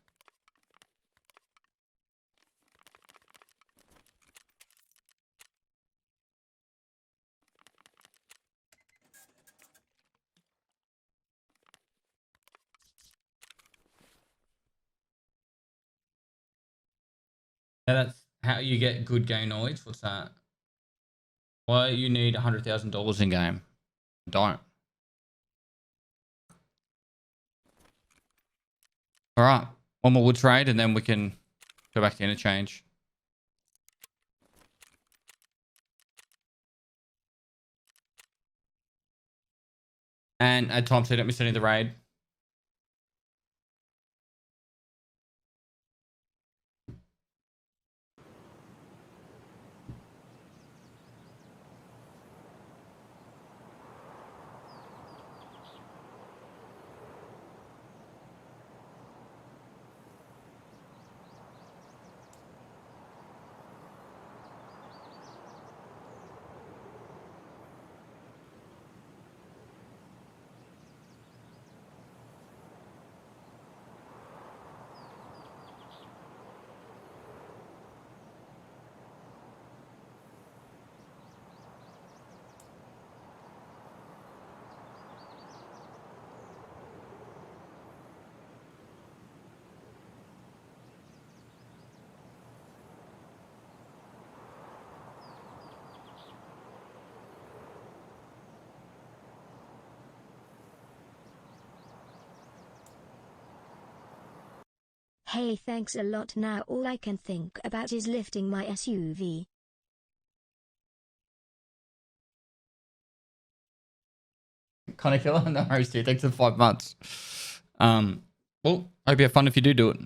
S1: Now that's how you get good game knowledge. What's that? Why you need $100,000 in game? Don't. All right, 1 more wood trade, and then we can Go back to interchange. And at Tom said, don't miss any of the raid.
S2: Hey, thanks a lot. Now all I can think about is lifting my SUV.
S1: Connor Killer, no worries, dude. Thanks for 5 months. Well, hope you have fun if you do it.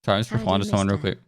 S1: Sorry, I'm just replying to someone real quick.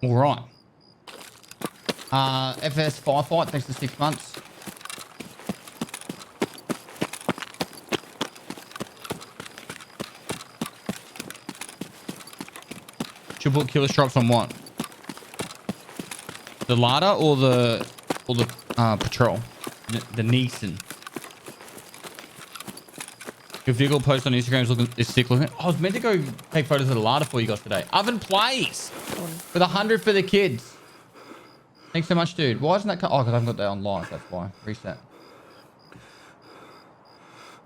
S1: All right. FS Firefight, thanks for 6 months. Should put killer stripes on what? The Lada or the patrol? The Nissan. Your vehicle post on Instagram is sick looking. I was meant to go take photos of the Lada for you guys today. Oven plays with 100 for the kids. Thanks so much, dude. Why isn't that? Oh, because I haven't got that on live. That's why. Reset.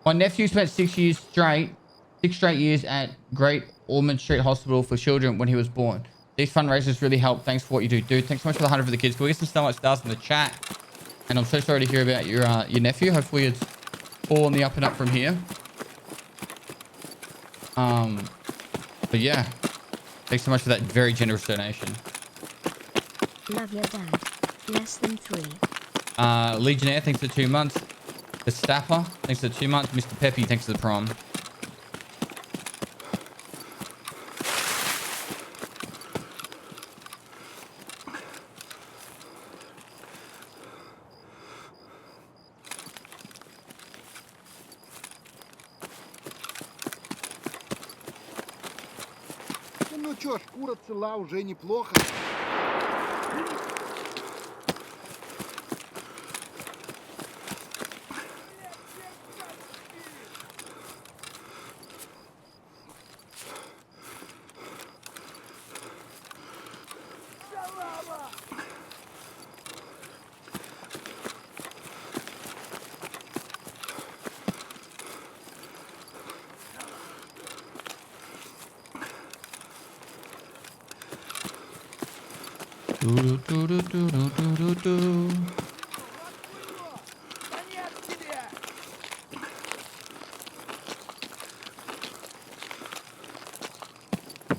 S1: My nephew spent 6 straight years at Great Ormond Street Hospital for Children when he was born. These fundraisers really help. Thanks for what you do, dude. Thanks so much for the 100 for the kids. Can we get some stomach stars in the chat? And I'm so sorry to hear about your nephew. Hopefully it's all on the up and up from here. But yeah, thanks so much for that very generous donation.
S2: Love your dad. Less than 3.
S1: Legionnaire, thanks for 2 months. The Stapper, thanks for 2 months. Mr. Peppy, thanks for the prom.
S6: Ну чё, шкура цела, уже неплохо.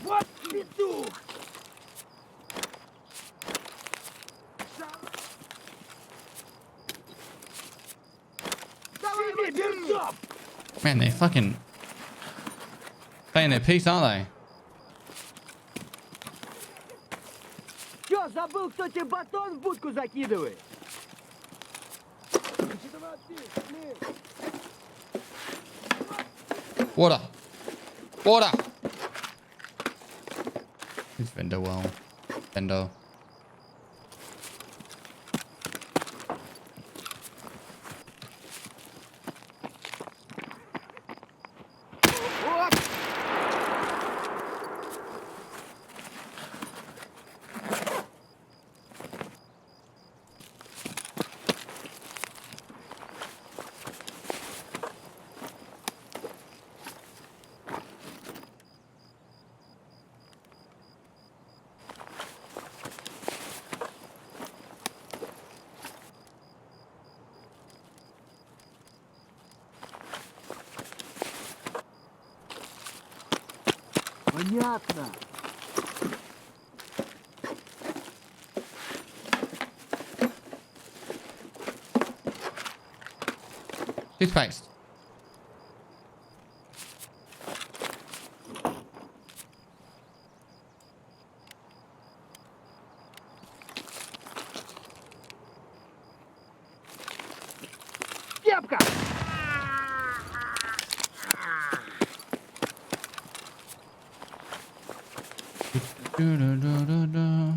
S4: Вот петух! Давай, берцов!
S1: Man, they're fucking playing their piece, aren't
S4: Чё, забыл, кто тебе батон в будку закидывает?
S1: they? Water. Water. Who's Vendo well? Vendo.
S4: Понятно.
S1: Toothpaste.
S4: Кепка!
S1: Do-do-do-do-do.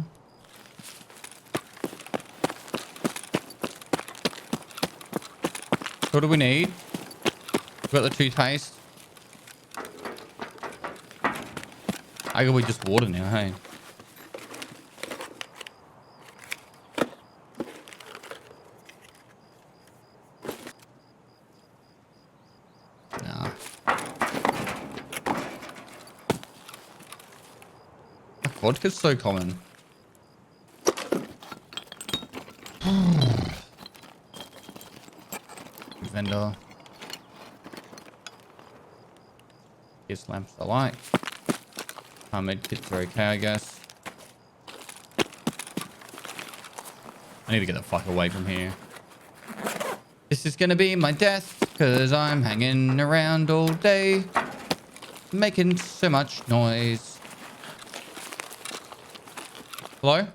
S1: What do we need? We've got the toothpaste. I guess we just water now, hey? Nah. Vodka's so common. Vendor. His lamps I like. Our med kits are okay, I guess. I need to get the fuck away from here. This is gonna be my death, cause I'm hanging around all day, making so much noise. Hello?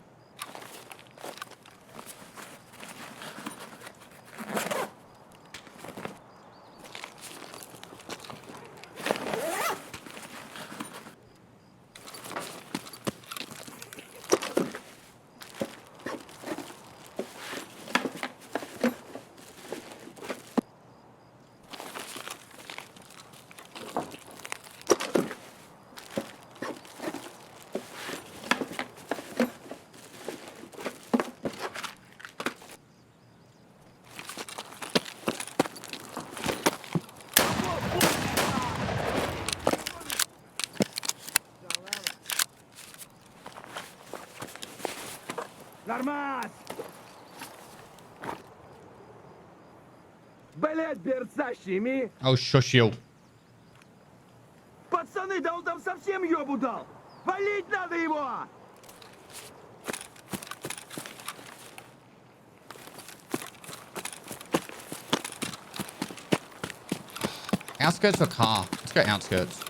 S4: Нормас! Блять, берца щеми!
S1: Oh, shush you.
S4: Пацаны, да он там совсем ёбу дал! Валить надо его!
S1: Outskirts or car? Let's go outskirts.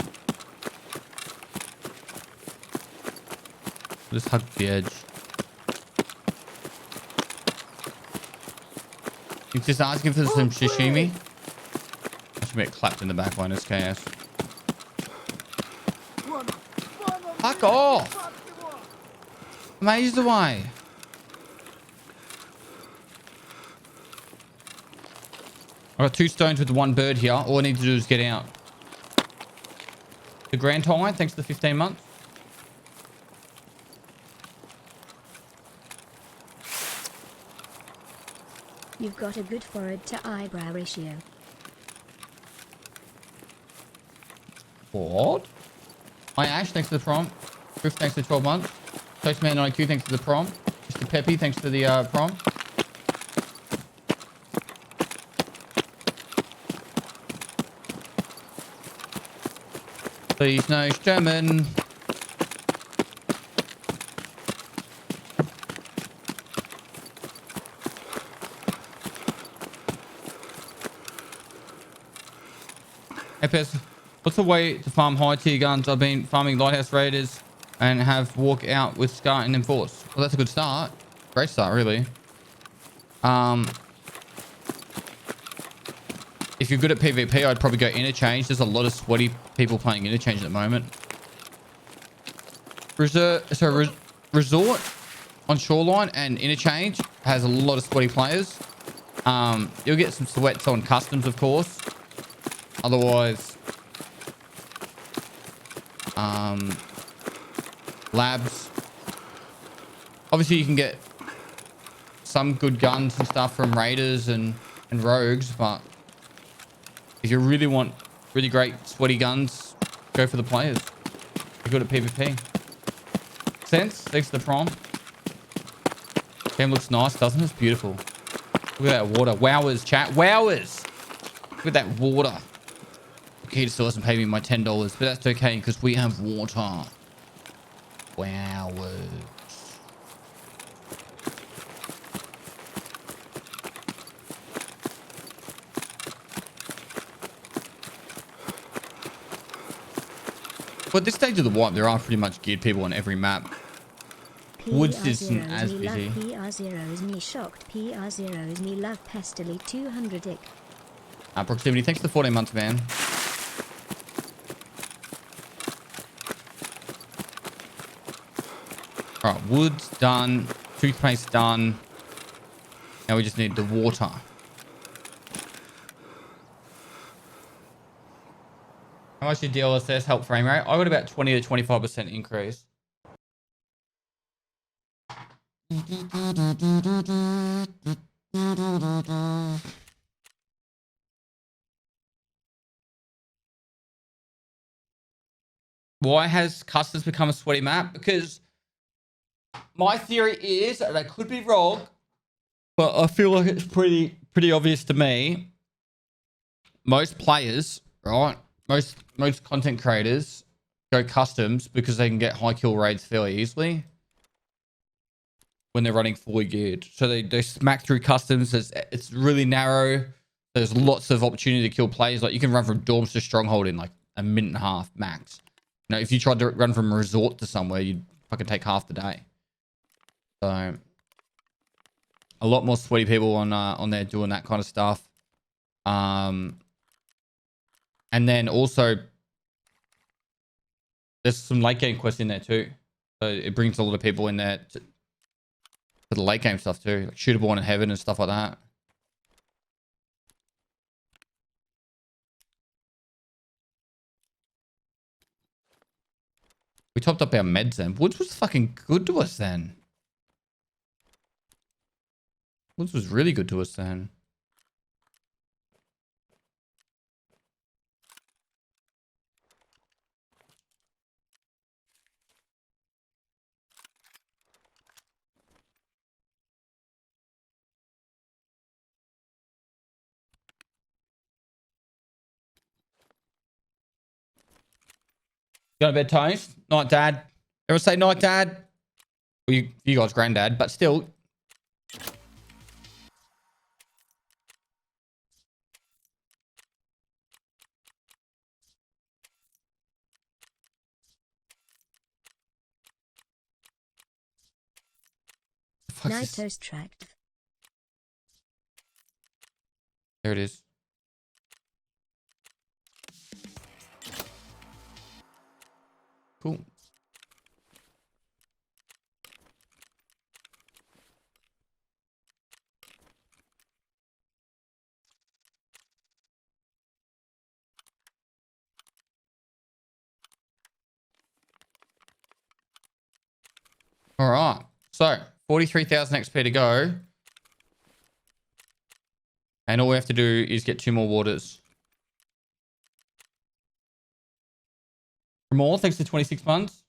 S1: Just hug the edge. He's just asking for some sashimi. I should get clapped in the back by this KS. Fuck off! Amaze away. I got 2 stones with 1 bird here. All I need to do is get out. The Grand High, thanks to the 15 months.
S2: You've got a good forehead to eyebrow ratio.
S1: What? Hi Ash, thanks to the prom. Griff, thanks to the 12 months. Toastman 92, thanks to the prom. Mr. Peppy, thanks to the prom. Please no German. Epis, what's the way to farm high tier guns? I've been farming Lighthouse Raiders and have walk out with Scar and Enforce. Well, that's a good start. Great start, really. If you're good at PvP, I'd probably go Interchange. There's a lot of sweaty people playing Interchange at the moment. Resort on Shoreline and Interchange has a lot of sweaty players. You'll get some sweats on Customs, of course. Otherwise, Labs. Obviously, you can get some good guns and stuff from Raiders and Rogues, but if you really want really great sweaty guns, go for the players. You're good at PvP. Sense? Thanks to the prom. Game looks nice, doesn't it? It's beautiful. Look at that water. Wowers, chat. Wowers! Look at that water. Look He still hasn't paid me my $10, but that's okay because we have water. Wow. But at this stage of the wipe, there are pretty much geared people on every map. Woods isn't as busy.
S2: PR0 is me shocked. PR0 is me love pestily 200 ick.
S1: Proximity, thanks for the 14 months, man. Alright, wood's done. Toothpaste done. Now we just need the water. How much did DLSS help frame rate? I got about 20 to 25% increase. Why has Customs become a sweaty map? Because my theory is, and I could be wrong, but I feel like it's pretty obvious to me. Most players, right? Most content creators go customs because they can get high kill rates fairly easily when they're running fully geared. So they smack through customs. It's really narrow. There's lots of opportunity to kill players. Like you can run from dorms to stronghold in like a minute and a half max. You know, if you tried to run from a resort to somewhere, you'd fucking take half the day. So a lot more sweaty people on there doing that kind of stuff. And then also, there's some late game quests in there too. So it brings a lot of people in there to the late game stuff too. Like Shooterborn in Heaven and stuff like that. We topped up our meds then. Woods was fucking good to us then. Woods was really good to us then. Got a bed toast? Night, Dad. Everyone say night, Dad. Well, you guys, granddad, but still.
S2: Night toast tracked.
S1: There it is. Cool. All right. So 43,000 XP to go. And all we have to do is get 2 more waters. More, thanks to 26 months.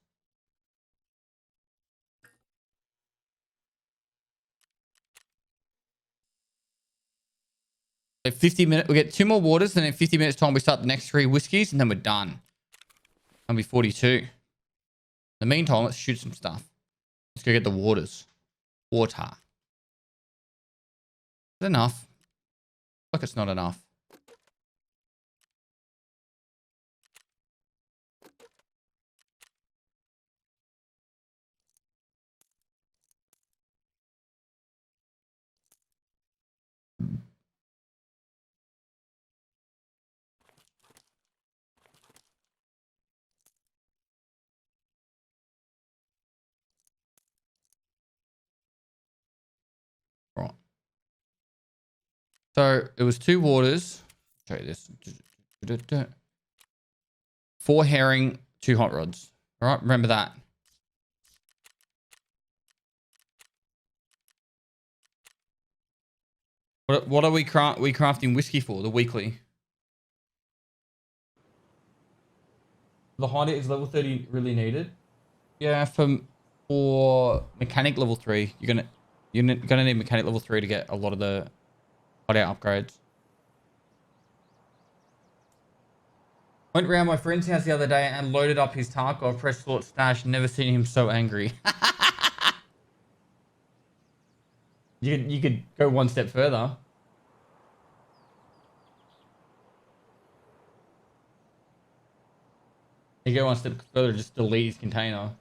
S1: So 50 minutes, we get 2 more waters, and in 50 minutes time we start the next 3 whiskeys, and then we're done. That'll be 42. In the meantime, let's shoot some stuff. Let's go get the waters. Water. Is that enough? Look, it's not enough. Right. So it was 2 waters. Show you this. 4 herring, 2 hot rods. All right, remember that. What are we crafting whiskey for? The weekly. The hider is level 30 really needed. Yeah, for mechanic level 3, you're gonna need mechanic level 3 to get a lot of the hideout upgrades. Went round my friend's house the other day and loaded up his Tarkov, press thought stash. Never seen him so angry. You could go one step further. You go one step further, just delete his container.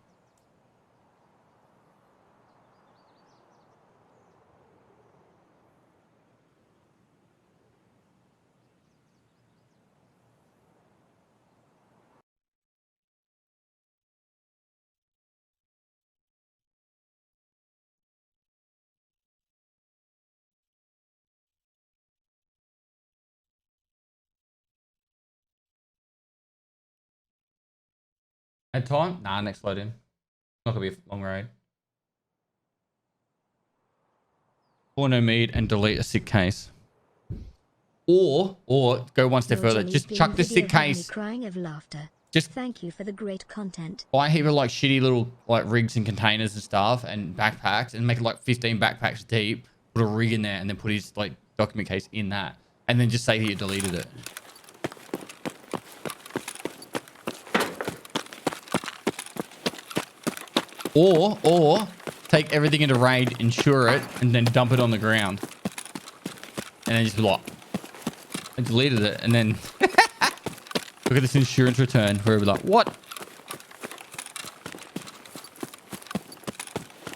S1: At time? Nah, next load in. Not gonna be a long raid. Or no meat and delete a sick case. Or go one step
S2: Your
S1: further.
S2: Johnny's
S1: Just
S2: being
S1: chuck the
S2: video
S1: sick
S2: had me
S1: case.
S2: crying of laughter.
S1: Just
S2: Thank you for the great content.
S1: buy a heap of like shitty little like rigs and containers and stuff and backpacks and make it like 15 backpacks deep. Put a rig in there and then put his like document case in that. And then just say that you deleted it. Or take everything into raid, insure it, and then dump it on the ground. And then just be like, I deleted it. And then look at this insurance return where we're like, what?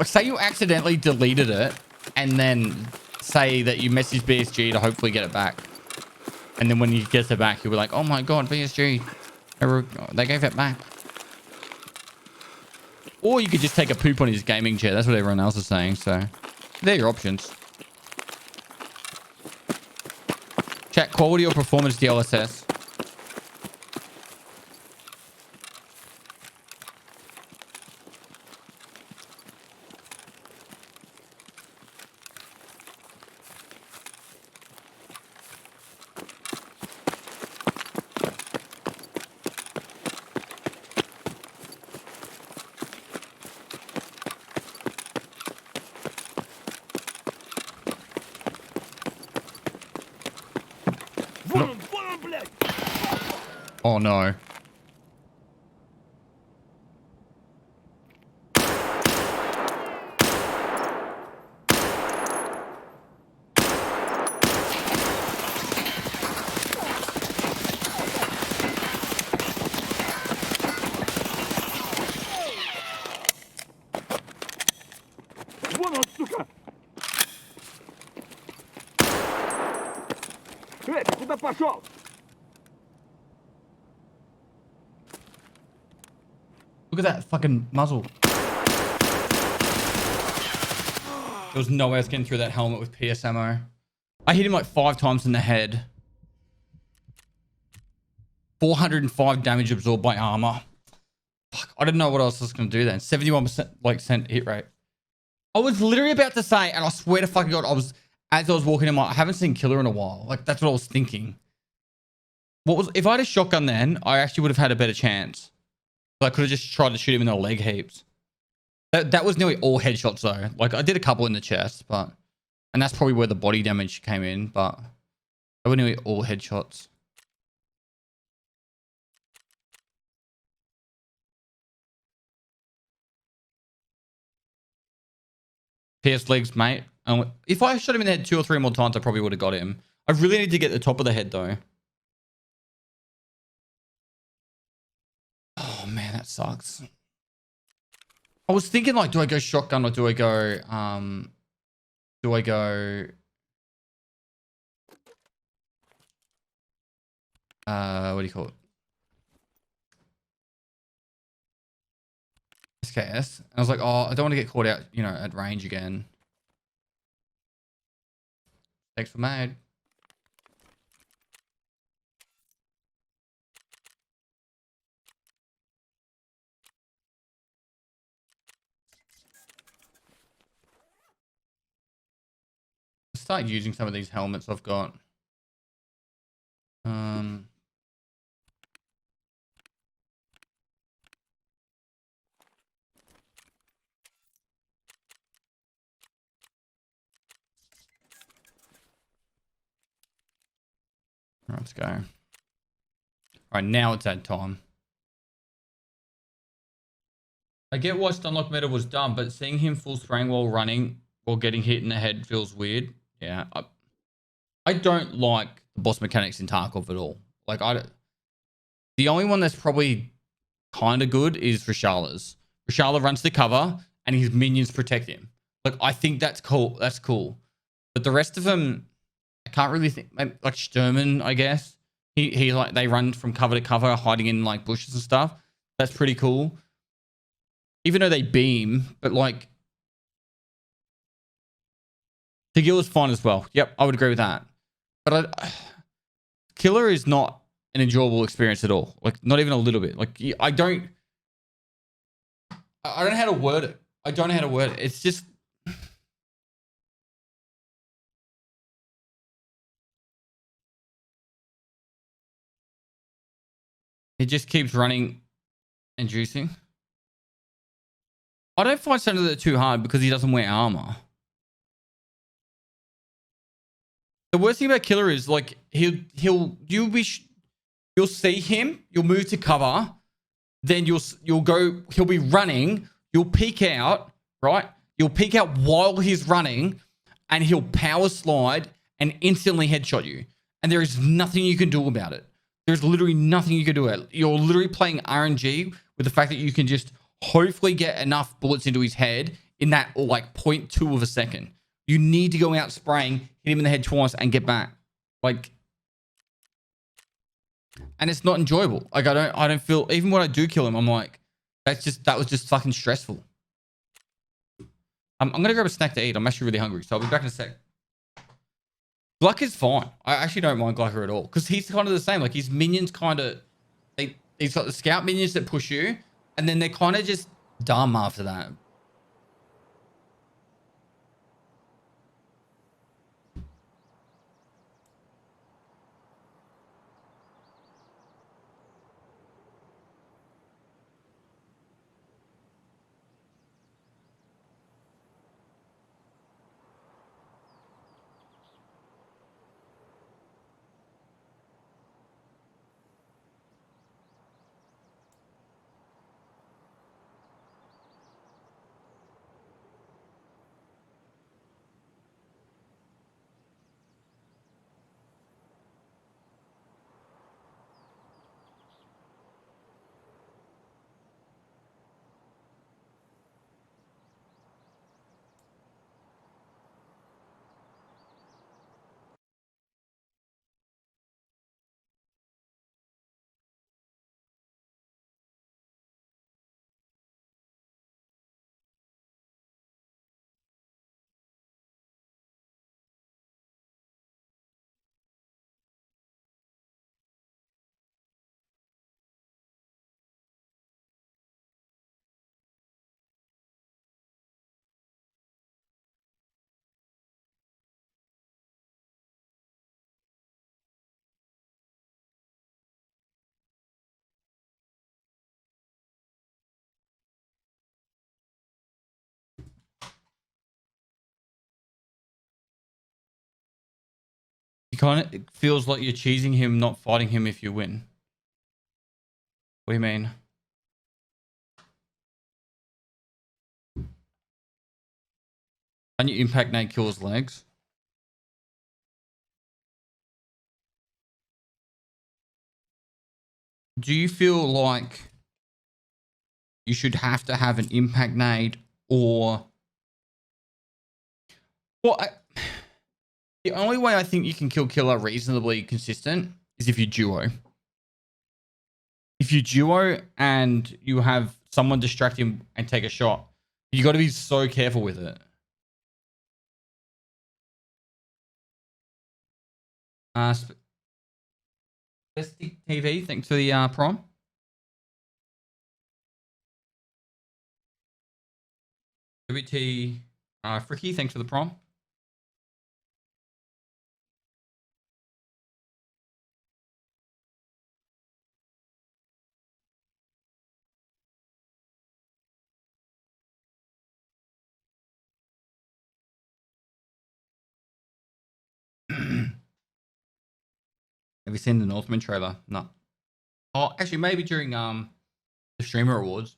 S1: Like, say you accidentally deleted it and then say that you messaged BSG to hopefully get it back. And then when you get it back, you'll be like, oh my God, BSG, they gave it back. Or you could just take a poop on his gaming chair. That's what everyone else is saying. So they're your options. Chat, quality or performance DLSS? Oh no.
S4: Вон он, сука! Ты куда пошел?
S1: Look at that fucking muzzle. There was no way I was getting through that helmet with PS ammo. I hit him like 5 times in the head. 405 damage absorbed by armor. Fuck, I didn't know what else I was going to do then. 71% like cent hit rate. I was literally about to say, and I swear to fucking God, as I was walking in, I haven't seen Killer in a while. Like, that's what I was thinking. If I had a shotgun then, I actually would have had a better chance. I could have just tried to shoot him in the leg heaps. That was nearly all headshots though. Like, I did a couple in the chest, and that's probably where the body damage came in, but they were nearly all headshots. PS legs, mate. If I shot him in the head 2 or 3 more times, I probably would have got him. I really need to get the top of the head though. Oh man, that sucks. I was thinking like, do I go shotgun or do I go what do you call it? SKS. I was like, oh, I don't want to get caught out, you know, at range again. Thanks for made. Start using some of these helmets I've got. Let's go. Right, now it's that time. I get why Stunlock meta was done, but seeing him full spraying while running or getting hit in the head feels weird. Yeah, I don't like the boss mechanics in Tarkov at all. Like, the only one that's probably kind of good is Rashala's. Rashala runs the cover and his minions protect him. Like, I think that's cool. That's cool. But the rest of them, I can't really think. Like Sturman, I guess. He like, they run from cover to cover, hiding in like bushes and stuff. That's pretty cool. Even though they beam, but like Tagil is fine as well. Yep, I would agree with that. But Killer is not an enjoyable experience at all. Like, not even a little bit. Like, I don't know how to word it. I don't know how to word it. It's just it just keeps running and juicing. I don't find Senator too hard because he doesn't wear armor. The worst thing about Killer is like you'll see him, you'll move to cover, then you'll go, he'll be running, you'll peek out, right? You'll peek out while he's running, and he'll power slide and instantly headshot you. And there is nothing you can do about it. There's literally nothing you can do about it. You're literally playing RNG with the fact that you can just hopefully get enough bullets into his head in that like 0.2 of a second. You need to go out spraying, hit him in the head twice, and get back. Like, and it's not enjoyable. Like, I don't feel, even when I do kill him, I'm like, that was just fucking stressful. I'm gonna grab a snack to eat. I'm actually really hungry, so I'll be back in a sec. Gluck is fine. I actually don't mind Glucker at all because he's kind of the same. Like, his minions kind of, he's got the scout minions that push you, and then they're kind of just dumb after that. It feels like you're cheesing him, not fighting him if you win. What do you mean? Can you impact nade kill his legs? Do you feel like you should have to have an impact nade or... Well, the only way I think you can kill Killer reasonably consistent is if you duo. If you duo and you have someone distract him and take a shot, you got to be so careful with it. Spestic TV, thanks for the prom. WT Fricky, thanks for the prom. Have you seen the Northman trailer? No. Oh, actually, maybe during the streamer awards.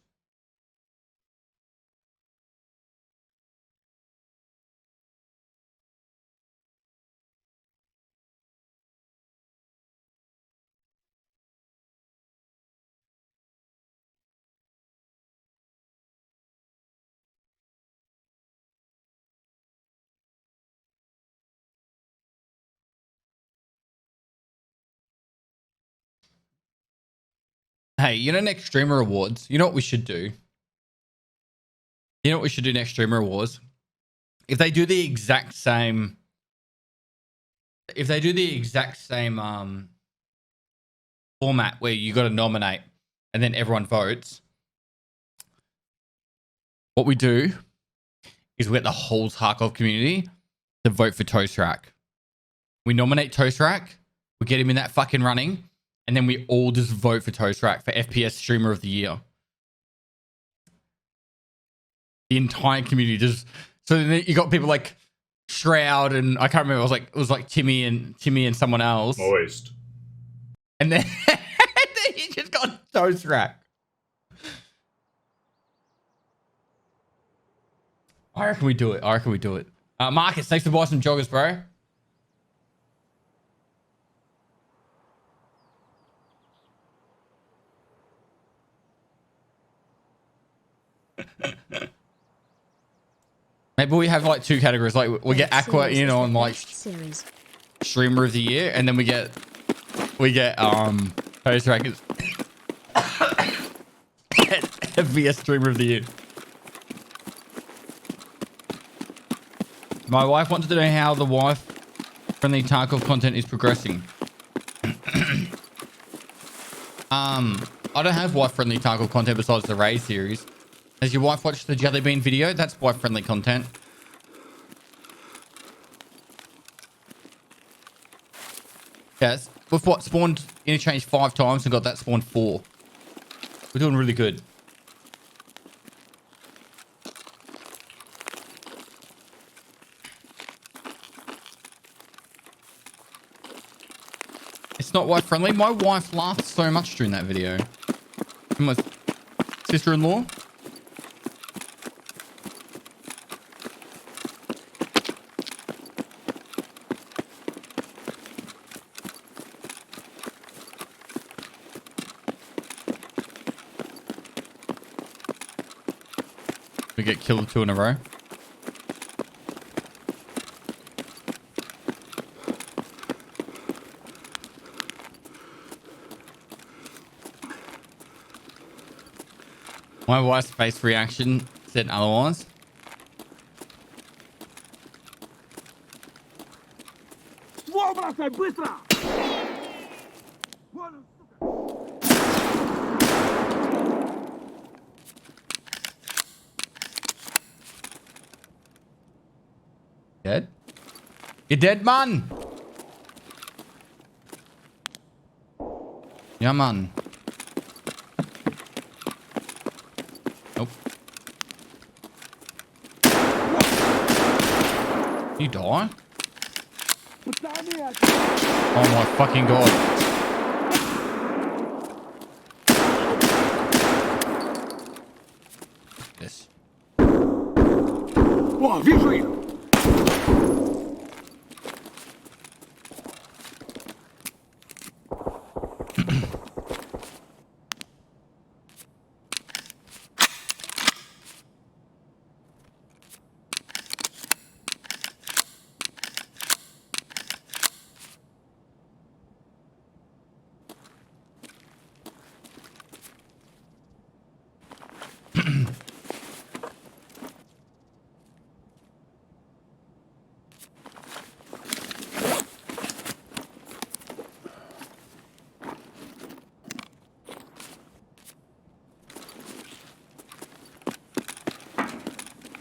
S1: Hey, you know, next streamer awards, you know what we should do? You know what we should do next streamer awards? If they do the exact same, format where you got to nominate and then everyone votes, what we do is we get the whole Tarkov community to vote for Toast Rack. We nominate Toast Rack, we get him in that fucking running, and then we all just vote for Toast Rack for FPS Streamer of the Year. The entire community just. So then you got people like Shroud and I can't remember. It was like Timmy and someone else.
S7: Moist.
S1: And then, you just got Toast Rack. I reckon we do it. Marcus, thanks for buying some joggers, bro. Maybe we have like two categories. Like we get Aqua in on like Streamer of the Year, and then we get Toast Rack as FPS Streamer of the Year. My wife wants to know how the wife-friendly Tarkov content is progressing. I don't have wife-friendly Tarkov content besides the Raid series. Has your wife watched the Jelly Bean video? That's wife-friendly content. Yes. We've what, spawned interchange 5 times and got that spawned 4. We're doing really good. It's not wife-friendly. My wife laughed so much during that video. And my sister-in-law. We get killed 2 in a row. My wife's face reaction said otherwise.
S4: Ствол бросай, быстро! Вон он, сука!
S1: Dead? You're dead, man! Yeah, man. Nope. You die? Oh my fucking god. This.
S4: О, вижу их!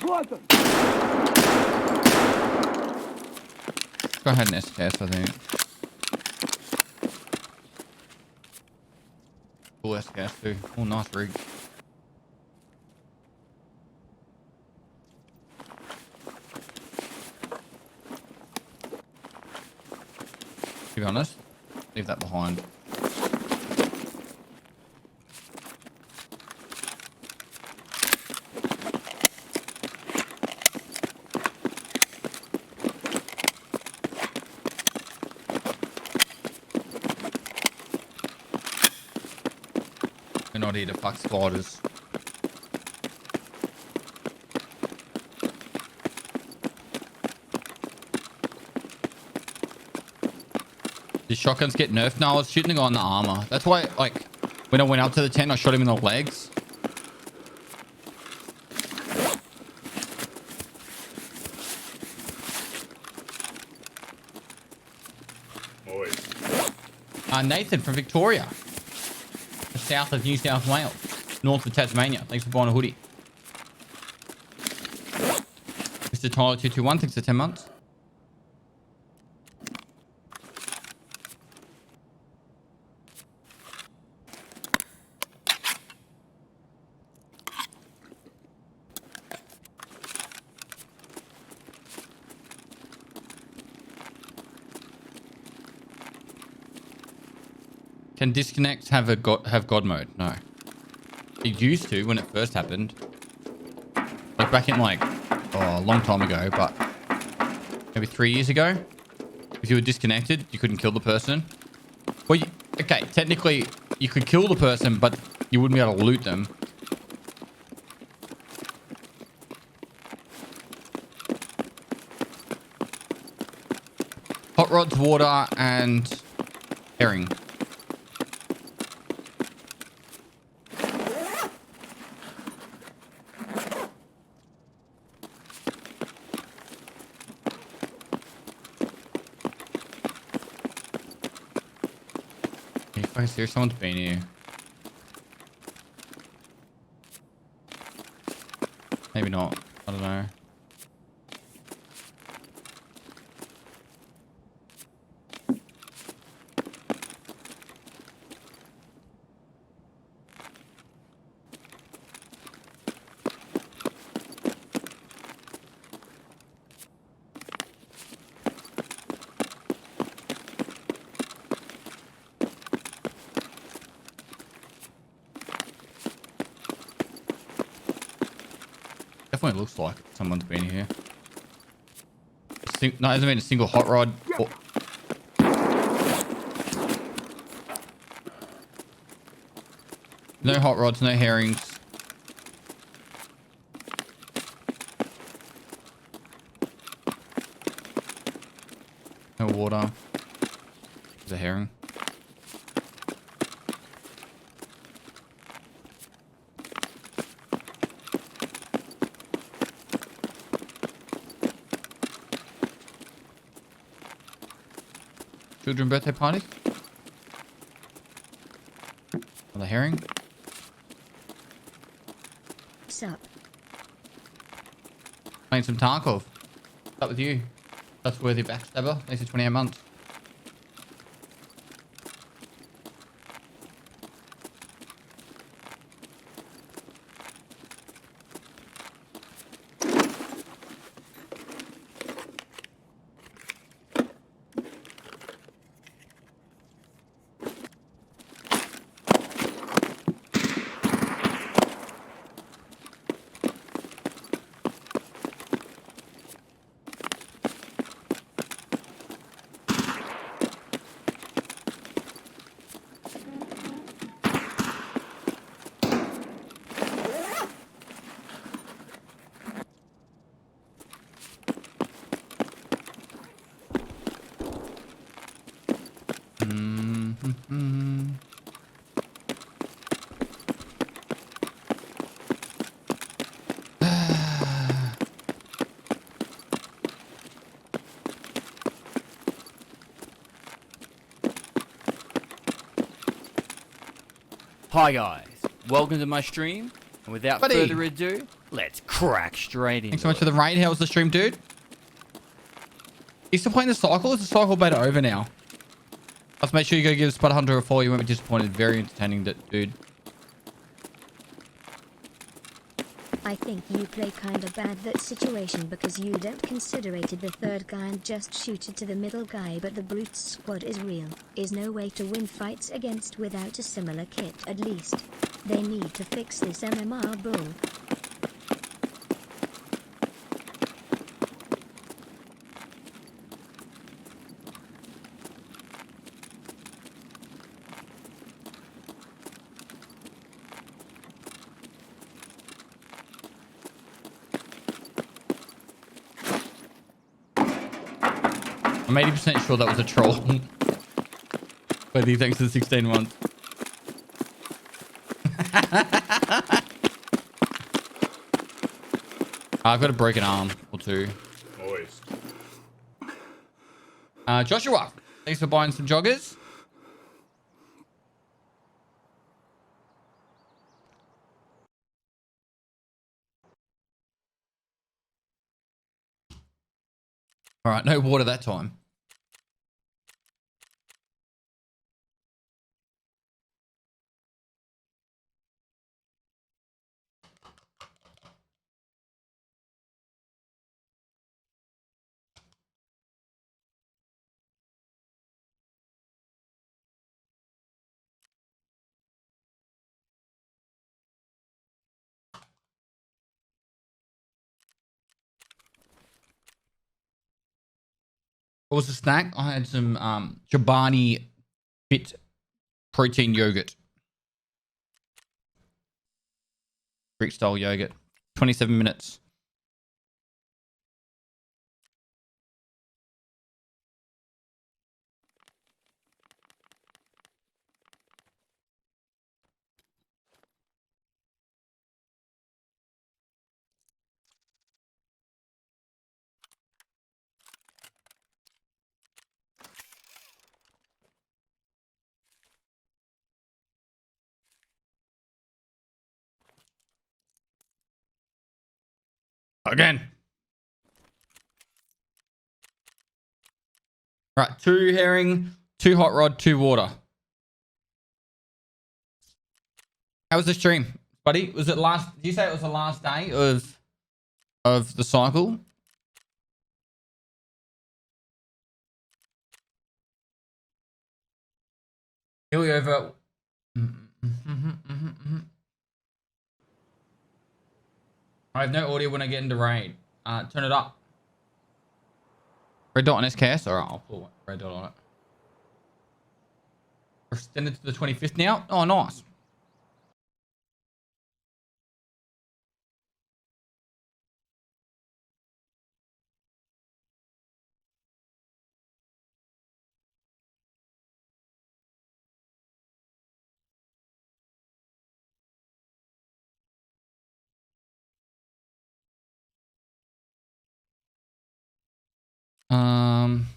S4: Вот он!
S1: Go ahead and SKS, I think. Cool SKS too. Oh, nice rig. To be honest, leave that behind. We're not here to fuck spiders. Did shotguns get nerfed? No, I was shooting the guy in the armor. That's why, like, when I went up to the tent, I shot him in the legs. Nathan from Victoria, the south of New South Wales, north of Tasmania. Thanks for buying a hoodie. Mr. Tyler 221, thanks for 10 months. Can disconnects have God mode? No. It used to when it first happened. Like back in like, a long time ago, but maybe 3 years ago. If you were disconnected, you couldn't kill the person. Well, okay, technically you could kill the person, but you wouldn't be able to loot them. Hot rods, water, and herring. Are you serious? Someone's been here. Maybe not. I don't know. Definitely looks like someone's been here. No, hasn't been a single hot rod. Or... No hot rods, no herrings. No water. There's a herring. Children birthday party? Another herring?
S2: Sup?
S1: Playing some Tarkov. What's up with you? That's worthy backstabber. Thanks for 28 months.
S5: Hi guys, welcome to my stream, and without
S1: Buddy.
S5: further ado, let's crack straight in.
S1: Thanks so much for the raid. How was the stream, dude? You still playing the cycle? Is the cycle beta over now? Let's make sure you go give Spud Hunter a follow. You won't be disappointed. Very entertaining, dude.
S2: I think you play kinda bad that situation because you don't considerated the third guy and just shooted to the middle guy, but the brute squad is real. Is no way to win fights against without a similar kit at least. They need to fix this MMR bull.
S1: I'm 80% sure that was a troll. But thanks to the 16 months. I've got a broken arm or two.
S7: Moist.
S1: Joshua, thanks for buying some joggers. All right, no water that time. What was the snack? I had some Chobani Fit protein yogurt. Greek style yogurt. 27 minutes. Again. All right, 2 herring, 2 hot rod, 2 water. How was the stream, buddy? Was it last? Did you say it was the last day of the cycle? Here we over. I have no audio when I get into raid. Turn it up. Red dot on SKS? Alright, I'll put red dot on it. We're extended to the 25th now. Oh, nice. Um,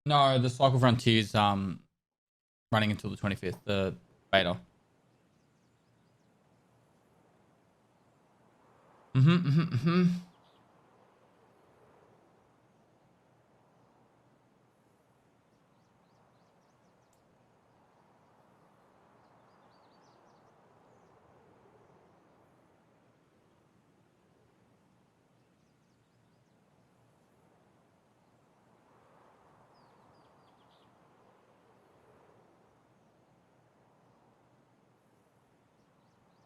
S1: no, the Cycle Frontiers running until the 25th, the beta.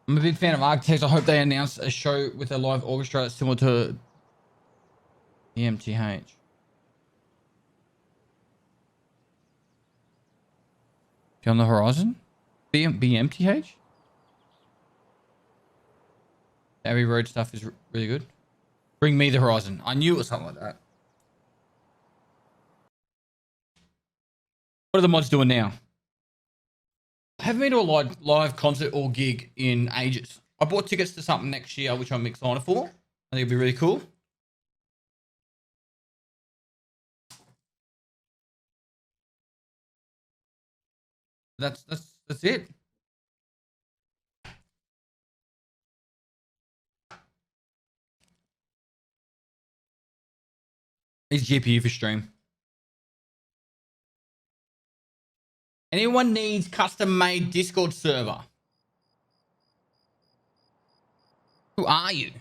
S1: I'm a big fan of Architects. I hope they announce a show with a live orchestra that's similar to EMTH. On the horizon? BMTH? Abbey Road stuff is really good. Bring me the horizon. I knew it was something like that. What are the mods doing now? I haven't been to a live concert or gig in ages. I bought tickets to something next year, which I'm excited for. I think it'll be really cool. That's it. It's GPU for stream. Anyone needs custom-made Discord server? Who are you?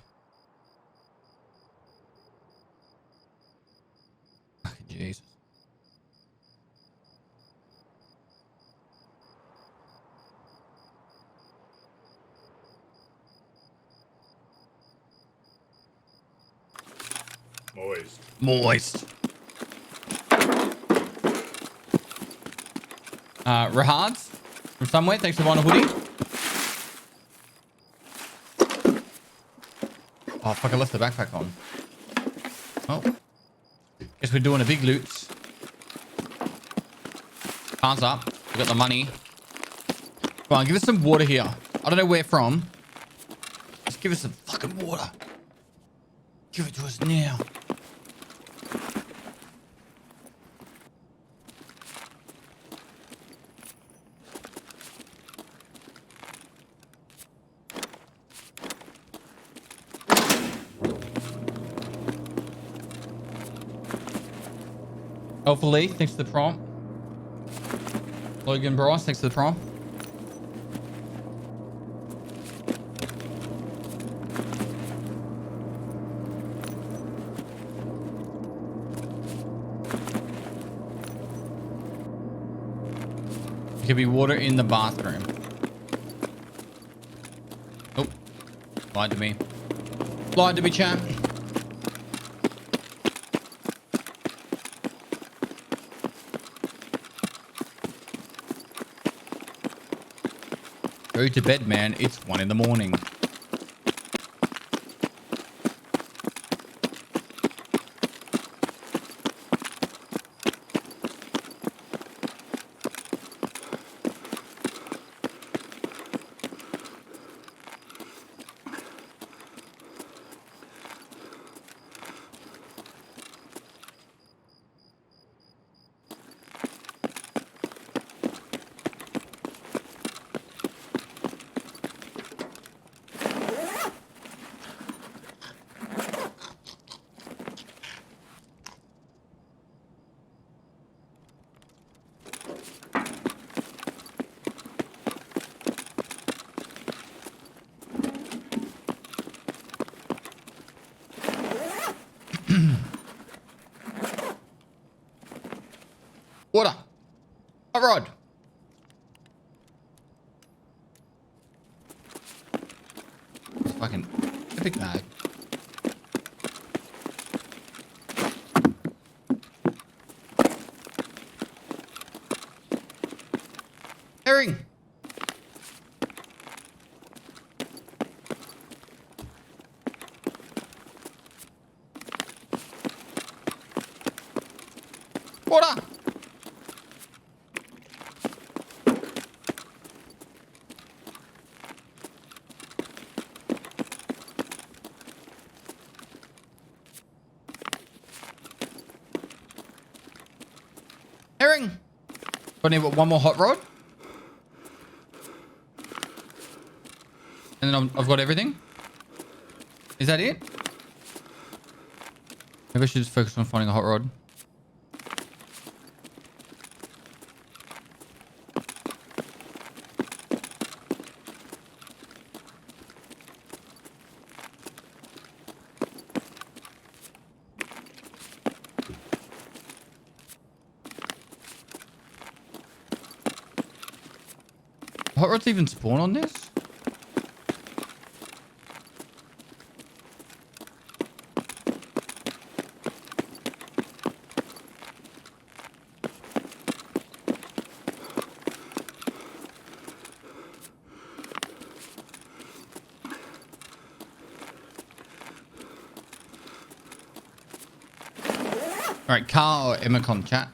S6: Moist.
S1: Moist. Rahads from somewhere. Thanks for buying a hoodie. Oh, fuck, I left the backpack on. Oh. Guess we're doing a big loot. Hands up. We got the money. Come on, give us some water here. I don't know where from. Just give us some fucking water. Give it to us now. Alpha Lee, thanks for the prompt. Logan Bryce, thanks for the prompt. There could be water in the bathroom. Oh, lied to me. Lied to me, champ. Go to bed, man. It's 1 in the morning. Water. Hot rod. It's fucking epic bag. Herring. Water. Herring. I need one more hot rod. And then I've got everything. Is that it? Maybe I should just focus on finding a hot rod. Hot rods even spawn on this? All right, Carl or Emicon chat.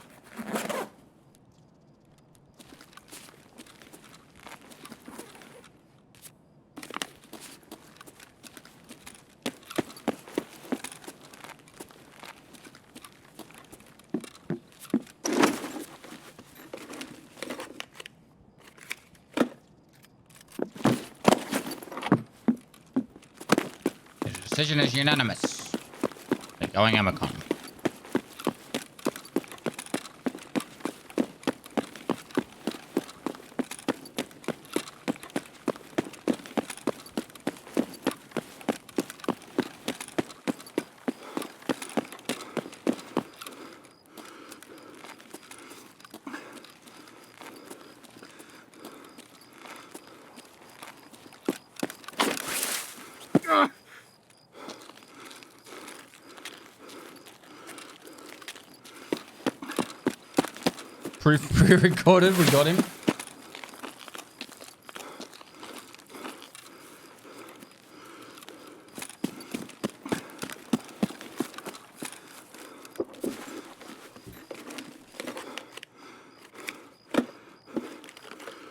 S1: The decision is unanimous. They're going Emicon. Proof pre-recorded. We got him.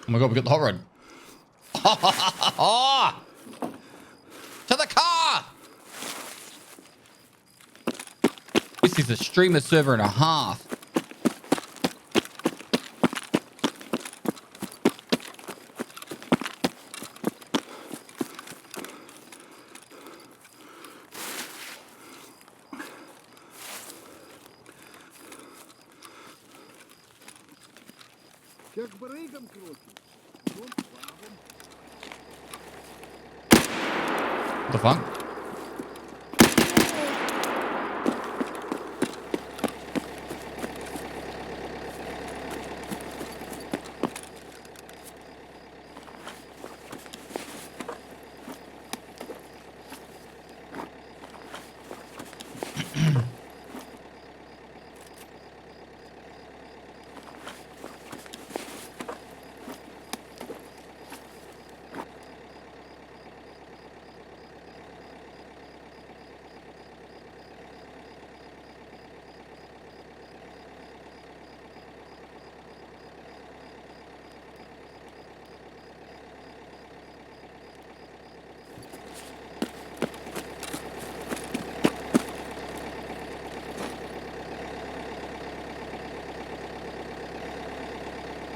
S1: Oh my god, we got the hot rod. Oh! To the car! This is a streamer server and a half.
S6: Как брейгом крутит. Вон плавом.
S1: What the fuck?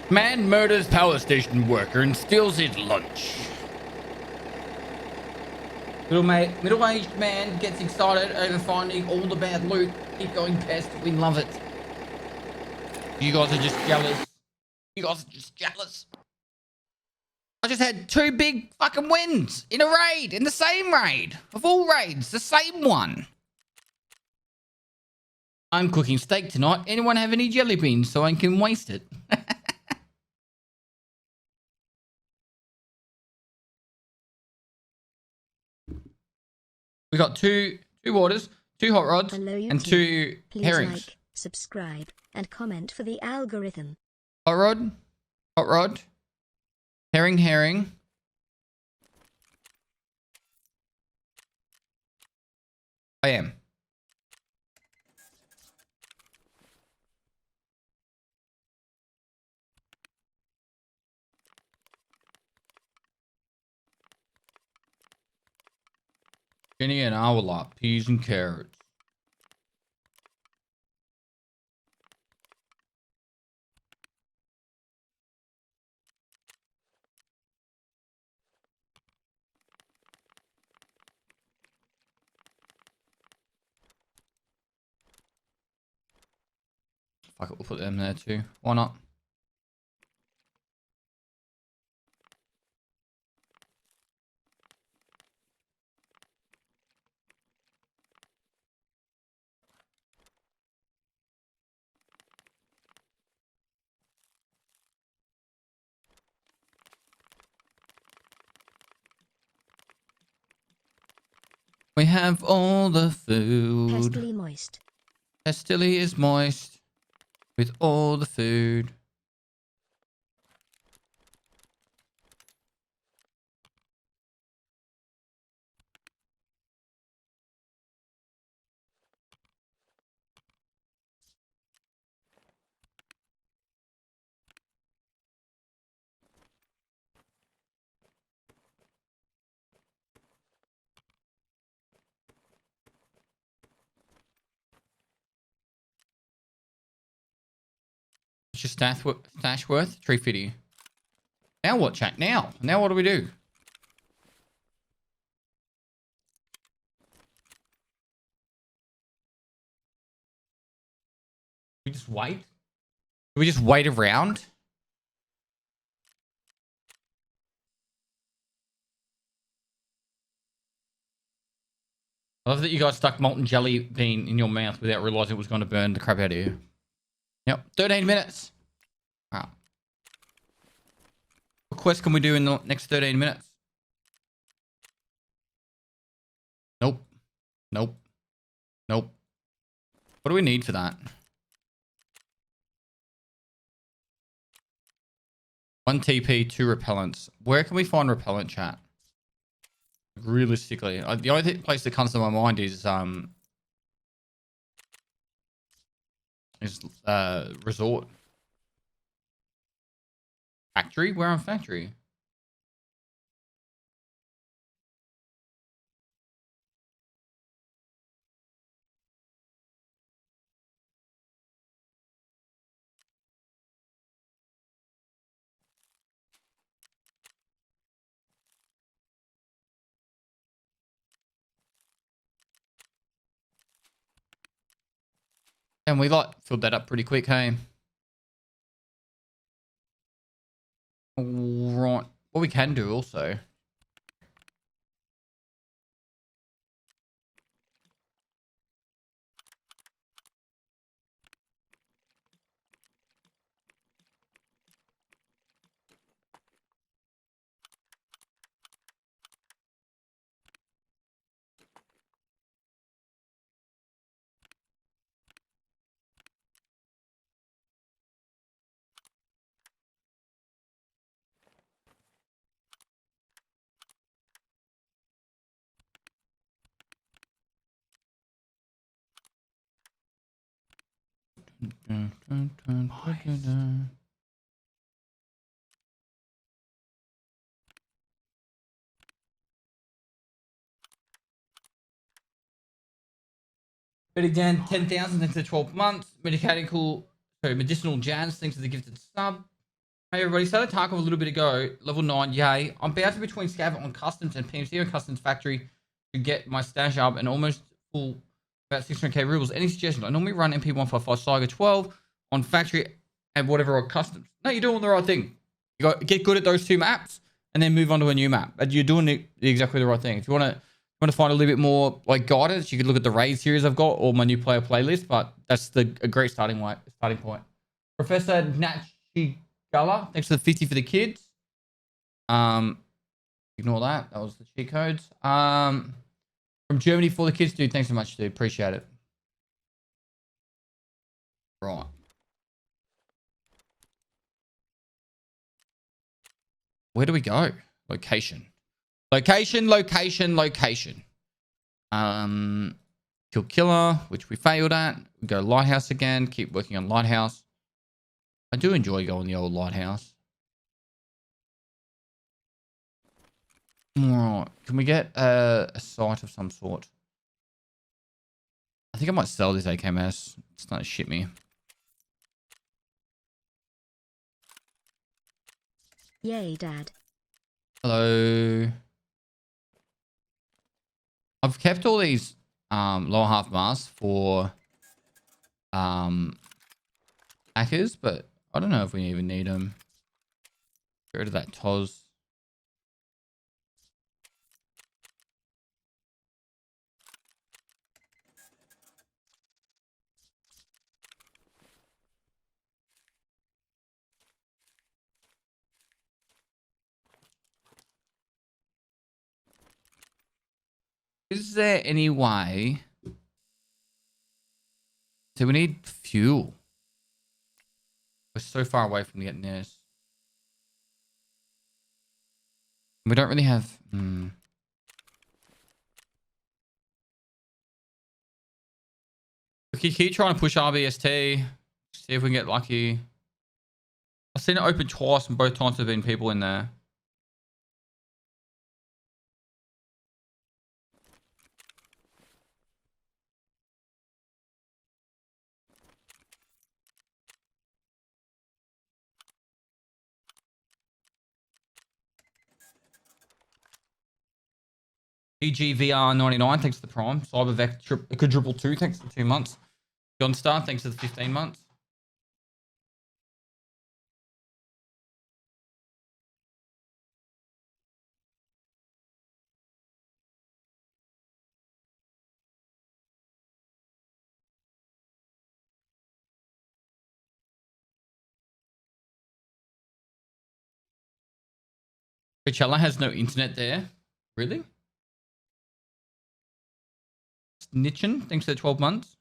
S1: Man murders power station worker and steals his lunch. Middle-aged man gets excited over finding all the bad loot. Keep going, pest. We love it. You guys are just jealous. You guys are just jealous. I just had 2 big fucking wins in a raid, in the same raid. Of all raids, the same one. I'm cooking steak tonight. Anyone have any jelly beans so I can waste it? We got two waters, 2 hot rods,
S2: Hello,
S1: and
S2: YouTube.
S1: 2
S2: Please
S1: herrings.
S2: like, subscribe, and comment for the algorithm.
S1: Hot rod, herring. I am. Jenny and I will like peas and carrots. Fuck it, we'll put them there too. Why not? We have all the food.
S2: Pestily moist.
S1: Pestily is moist with all the food. What's your stash worth? 350. Now what, chat? Now what do we do? We just wait? Do we just wait around? I love that you guys stuck molten jelly bean in your mouth without realizing it was going to burn the crap out of you. Yep, 13 minutes. Wow. What quest can we do in the next 13 minutes? Nope. What do we need for that? 1 TP, 2 repellents. Where can we find repellent, chat? Realistically, the only place that comes to my mind is resort. Factory? Where on factory? And we like filled that up pretty quick, hey? Right. What we can do also. Betty Dan, 10,000 thanks to 12 months. Medicinal Jans, thanks to the gifted sub. Hey everybody, started Tarkov a little bit ago. Level 9, yay. I'm bouncing between Scav on Customs and PMC on Customs Factory to get my stash up and almost full about 600k rubles. Any suggestions? I normally run MP155 Saiga 12 on Factory and whatever on Customs. No, you're doing the right thing. You got get good at those 2 maps and then move on to a new map. And you're doing exactly the right thing. If you want to find a little bit more like guidance, you could look at the raid series I've got or my new player playlist, but that's a great starting point. Professor Natchigala, thanks for the 50 for the kids. Ignore that. That was the cheat codes. From Germany for the kids, dude. Thanks so much, dude. Appreciate it. Right. Where do we go? Location. Location. Kill Killer, which we failed at. We go Lighthouse again. Keep working on Lighthouse. I do enjoy going the old Lighthouse. Alright. Can we get a site of some sort? I think I might sell this AKMS. It's not shit me.
S2: Yay, Dad.
S1: Hello. I've kept all these lower half masks for hackers, but I don't know if we even need them. Get rid of that Toz. Is there any way? So we need fuel. We're so far away from getting this. We don't really have... We can keep trying to push RBST. See if we can get lucky. I've seen it open twice and both times there have been people in there. EGVR99, thanks to the Prime. Cybervec quadruple 2, thanks for 2 months. John Star, thanks for the 15 months. Coachella has no internet there. Really? Snitchin, thanks for the 12 months.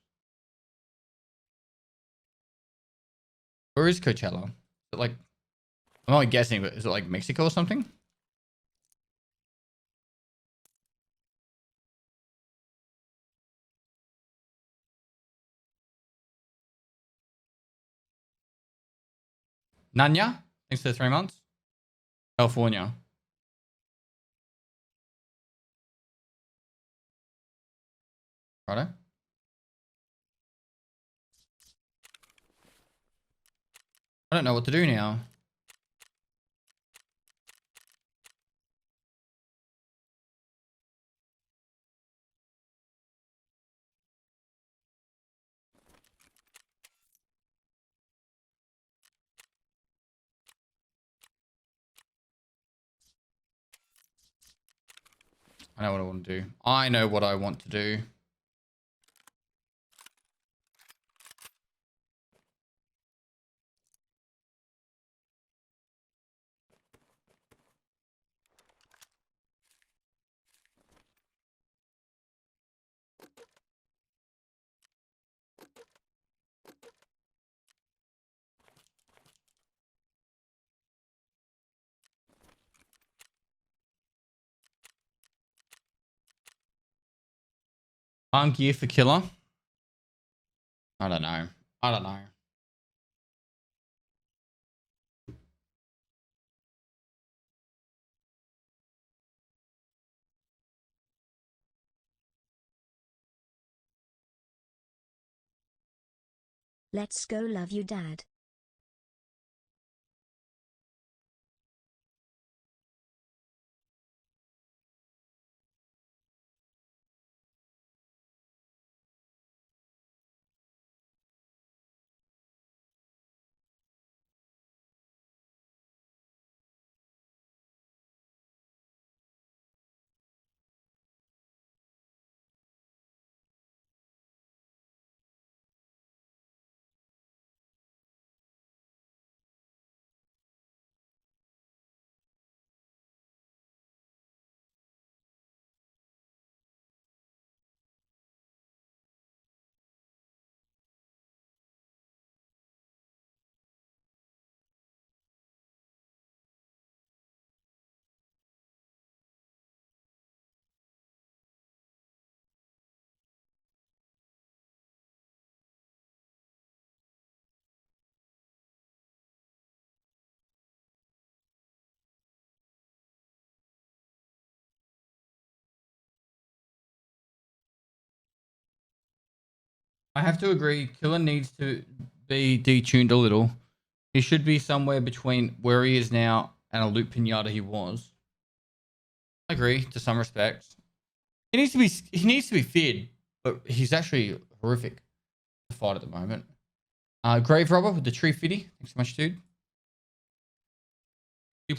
S1: Where is Coachella? Is it like I'm only guessing, but is it like Mexico or something? Nanya, thanks for the 3 months. California. Righto. I don't know what to do now. I know what I want to do. I know what I want to do. Arm gear for killer. I don't know. I don't know.
S2: Let's go, love you, Dad.
S1: I have to agree. Killer needs to be detuned a little. He should be somewhere between where he is now and a loot pinata he was. I agree to some respects. He needs to be feared, but he's actually horrific to fight at the moment. Grave Robber with the Tree Fitty. Thanks so much, dude. Do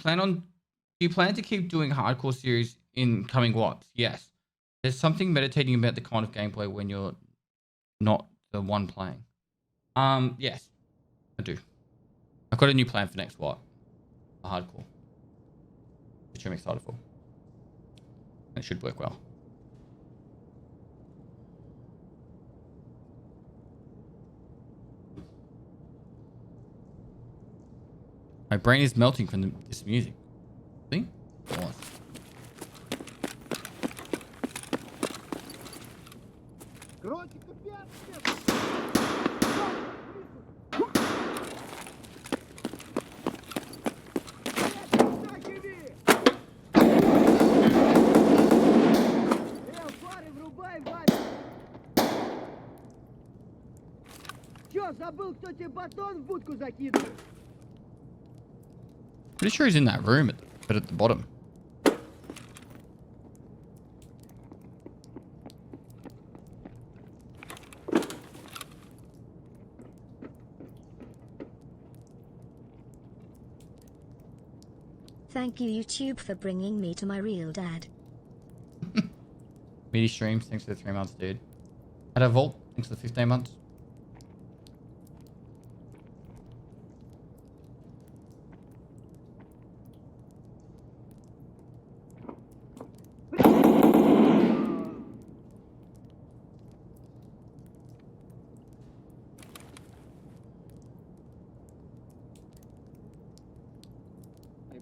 S1: you plan to keep doing hardcore series in coming Wods? Yes. There's something meditating about the kind of gameplay when you're not the one playing. Yes, I do. I've got a new plan for next what? A hardcore. Which I'm excited for. It should work well. My brain is melting from this music. See? What?
S4: Кротика пятки! Фары врубай, Ваня! Чё, забыл, кто тебе батон в будку закидывает?
S1: Pretty sure he's in that room, but at the bottom.
S2: Thank you, YouTube, for bringing me to my real dad.
S1: Meaty streams, thanks for the 3 months, dude. Had a vault, thanks for the 15 months.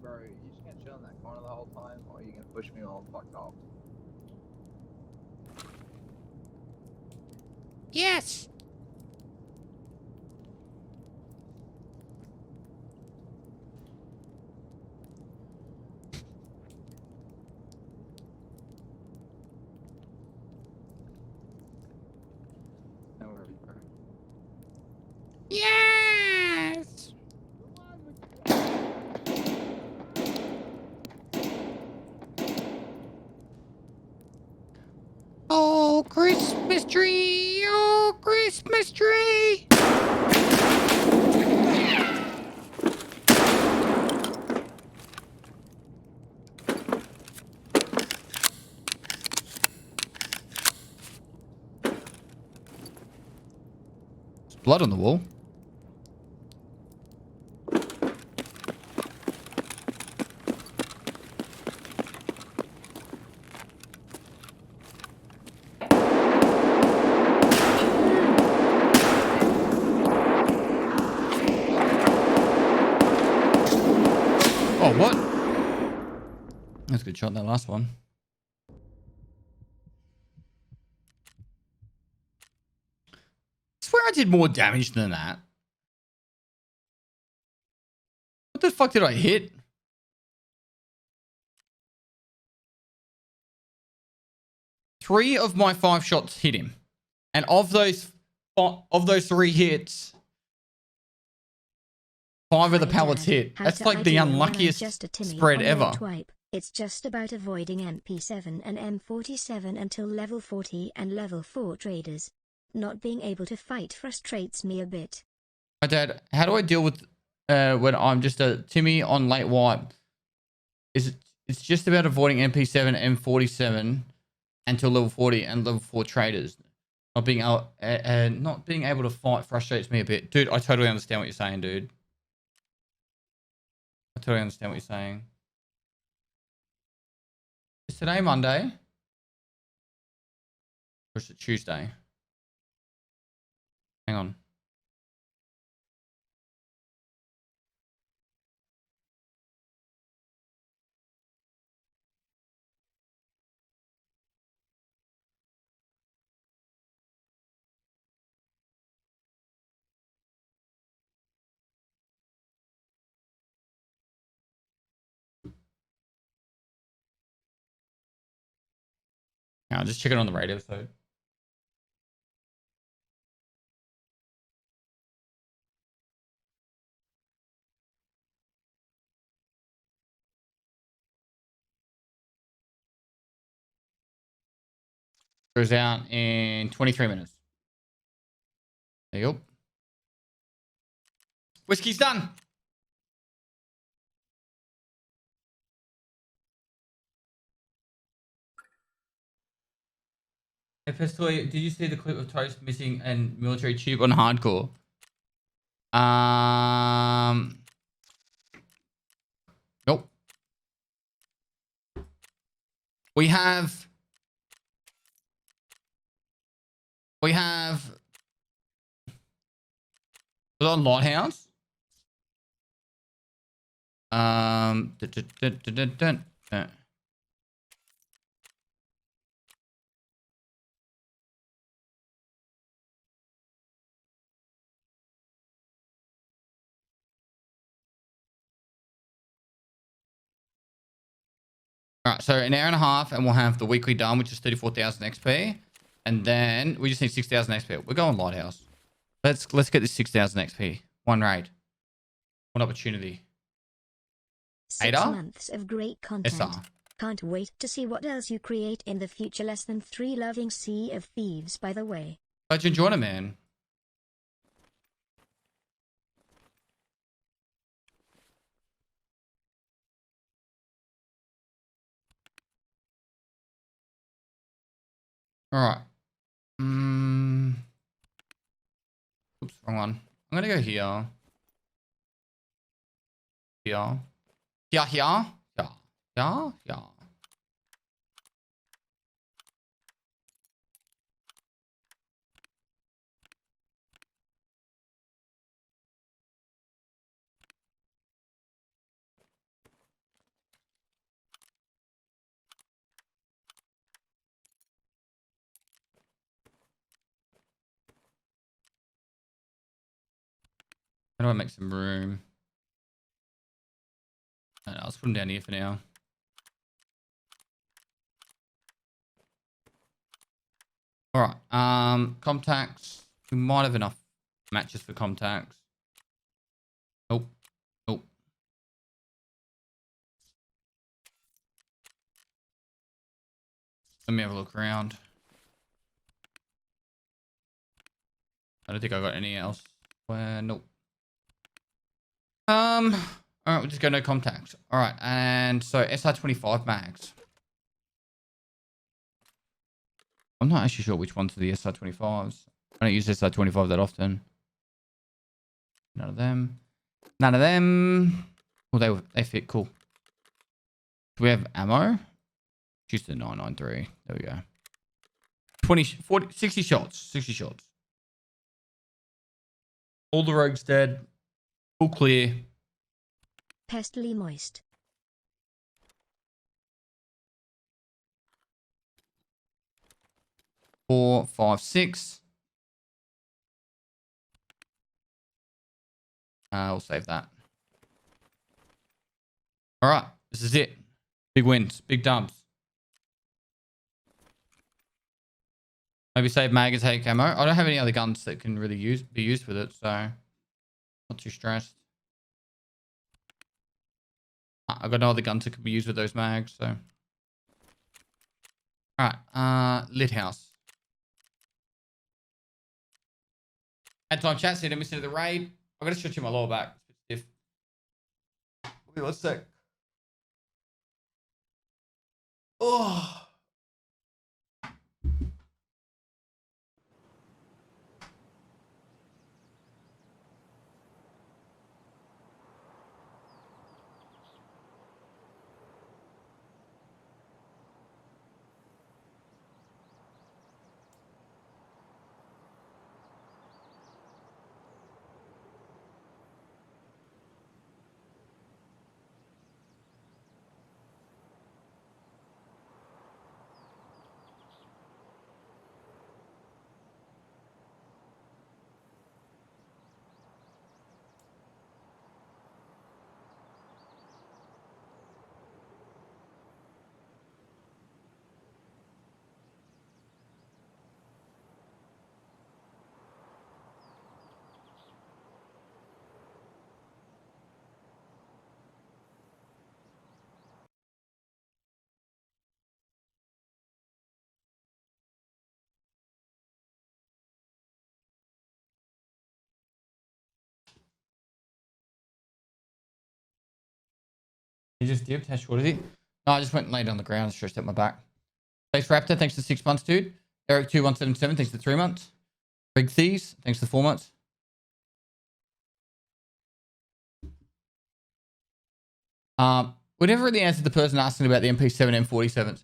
S3: Bro, you just gonna chill in that corner the whole time, or are you gonna push me all fucked off?
S5: Yes.
S3: No worries, bro.
S5: Yes. Oh, Christmas tree! Oh, Christmas tree! There's blood on the wall. Oh, what? That's a good shot, that last one. I swear I did more damage than that. What the fuck did I hit? Three of my 5 shots hit him. And of those 3 hits, 5 of the
S2: Hi,
S3: Oh,
S2: Dad.
S3: pallets
S2: hit.
S3: hit.
S2: How
S3: That's
S2: to
S3: like the
S2: ideal when I'm
S3: unluckiest
S2: just a Timmy
S3: spread
S2: on your
S3: ever.
S2: twipe. It's just about avoiding MP7 and M47 until level 40 and level 4 traders. Not being able to fight frustrates me a bit.
S1: My dad, how do I deal with when I'm just a Timmy on late wipe? It's just about avoiding MP7, M47 until level 40 and level 4 traders. Not being able to fight frustrates me a bit. Dude, I totally understand what you're saying, dude. I totally understand what you're saying. Is today Monday? Or is it Tuesday? Hang on. I'll just check it on the radio, so. Goes out in 23 minutes. There you go. Whiskey's done. Hey, Pestoy, did you see the clip of Toast missing and military tube on hardcore? Nope. We have was it on Lighthouse? Dun, dun, dun, dun, dun, dun. All right, so an hour and a half, and we'll have the weekly done, which is 34,000 XP, and then we just need 6,000 XP. We're going Lighthouse. Let's get this 6,000 XP. One raid. One opportunity.
S2: 6
S1: Ada?
S2: months of great content.
S1: SR.
S2: Can't wait to see what else you create in the future. Less than 3 loving Sea of Thieves, by the way.
S1: Glad you enjoyed it, man. All right. Oops, wrong one. I'm gonna go here. Here. Here, here. Yeah. Yeah, yeah.
S5: How do I make some room? I don't know, let's put them down here for now. All right. Contacts. We might have enough matches for contacts. Nope. Nope. Let me have a look around. I don't think I got any else. Nope. All right, we'll just go no contacts. All right, and so SR25 mags. I'm not actually sure which ones are the SR25s. I don't use SR25 that often. None of them. None of them. Oh, they fit cool. Do we have ammo? Just the 993. There we go. 20, 40, 60 shots. 60 shots. All the rogues dead. All clear.
S2: Pestily moist.
S5: 4, 5, 6. We'll save that. All right, this is it. Big wins, big dubs. Maybe save mag and take ammo. I don't have any other guns that can really be used with it, so not too stressed. I've got no other guns that could be used with those mags, so. All right, Lit House. Ad time chat said, let me send the raid. I'm going to stretch you my lower back. It's a bit stiff. Wait, one sec. Oh. You just dipped? How short is he? No, I just went and laid on the ground and stretched out my back. Thanks, Raptor. Thanks for 6 months, dude. Eric2177, thanks for 3 months. Big Thieves, thanks for 4 months. Whenever the answer to the person asking about the MP7 M47s,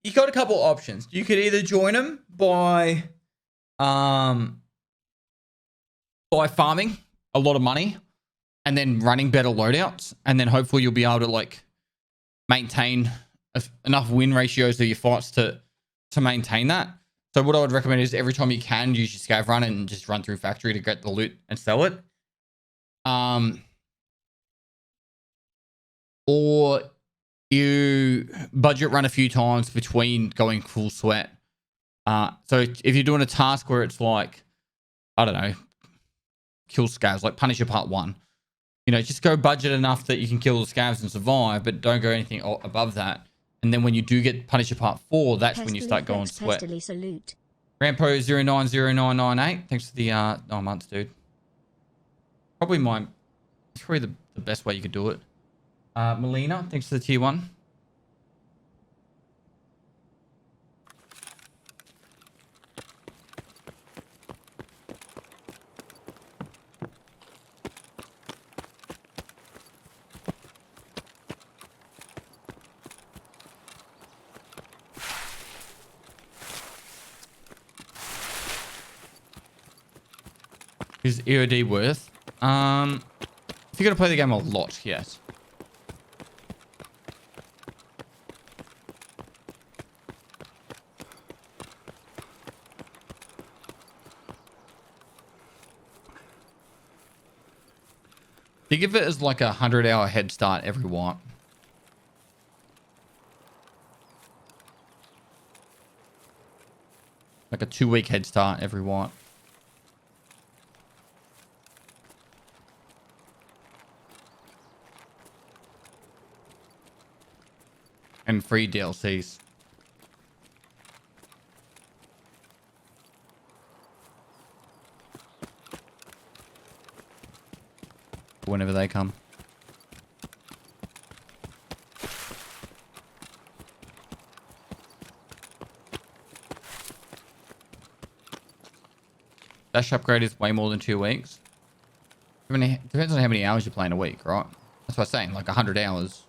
S5: you got a couple options. You could either join them by farming a lot of money and then running better loadouts, and then hopefully you'll be able to like maintain enough win ratios of your fights to maintain that. So what I would recommend is every time you can, use your scav run and just run through factory to get the loot and sell it. Or you budget run a few times between going full sweat. So if you're doing a task where it's like, I don't know, kill scavs, like Punisher Part 1, you know, just go budget enough that you can kill the scavs and survive, but don't go anything above that. And then when you do get Punisher Part 4, that's when you start going sweat.
S2: Salute.
S5: Rampo 090998, thanks for the 9 months, dude. Probably it's probably the best way you could do it. Melina, thanks for the tier 1. Is EOD worth? If you're gonna play the game a lot, yes. Think of it as like 100-hour head start every wipe. Like a 2-week head start every wipe. And free DLCs. Whenever they come. Dash upgrade is way more than 2 weeks. Depends on how many hours you play in a week, right? That's what I'm saying, like 100 hours.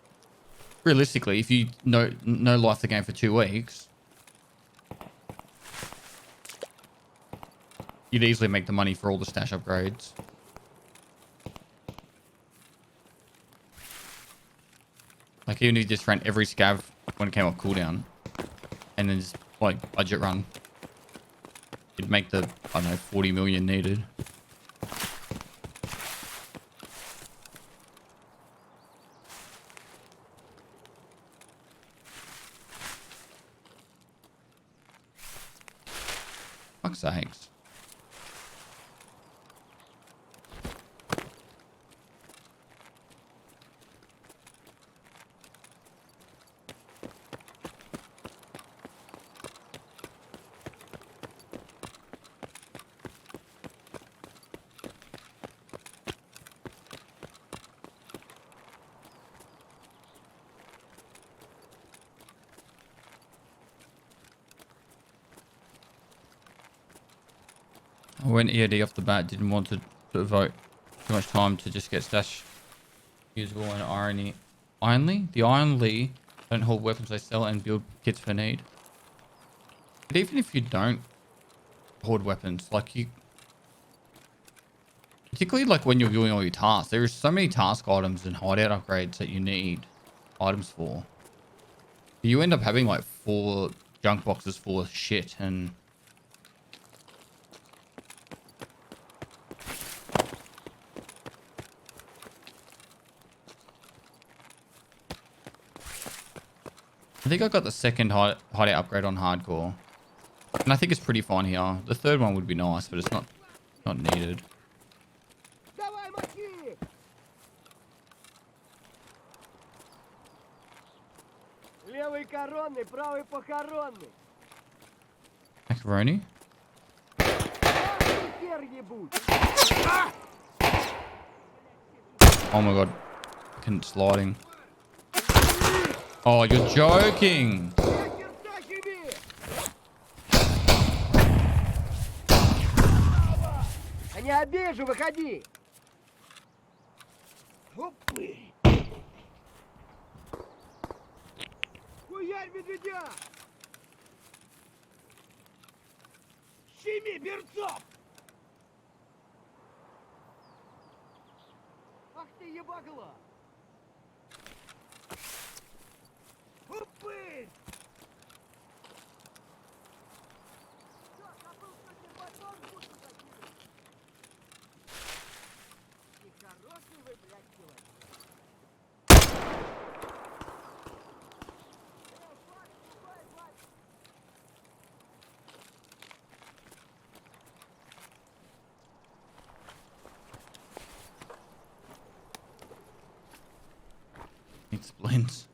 S5: Realistically, if you no life the game for 2 weeks, you'd easily make the money for all the stash upgrades. Like even if you just ran every scav when it came off cooldown, and then just like budget run, you'd make the, I don't know, 40 million needed. Fuck's sakes. I went EAD off the bat, didn't want to devote too much time to just get stash usable and ironly. The ironly don't hold weapons they sell and build kits for need. But even if you don't hoard weapons, like you, particularly like when you're doing all your tasks, there are so many task items and hideout upgrades that you need items for. You end up having like 4 junk boxes full of shit, and I think I got the second hideout upgrade on hardcore, and I think it's pretty fine here. The third one would be nice, but it's not needed.
S4: Давай, мочи! Левый коронный, правый похоронный.
S5: Macaroni?
S4: Ах ты хер ебуть!
S5: Oh my god. Fucking sliding. Oh, you're joking.
S4: Херта себе! А не обижу, выходи! Опы! Хуярь медведя! Щеми берцов! Ах ты ебагла! Опы! Чё, забыл, что тебе батон будет закинуть? И хороший вы, блядь, человек. Флаг, снимай, флаг!
S5: Explains.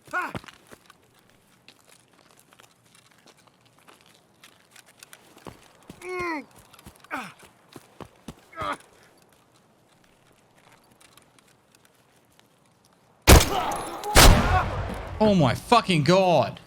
S4: Ха!
S5: Oh my fucking god.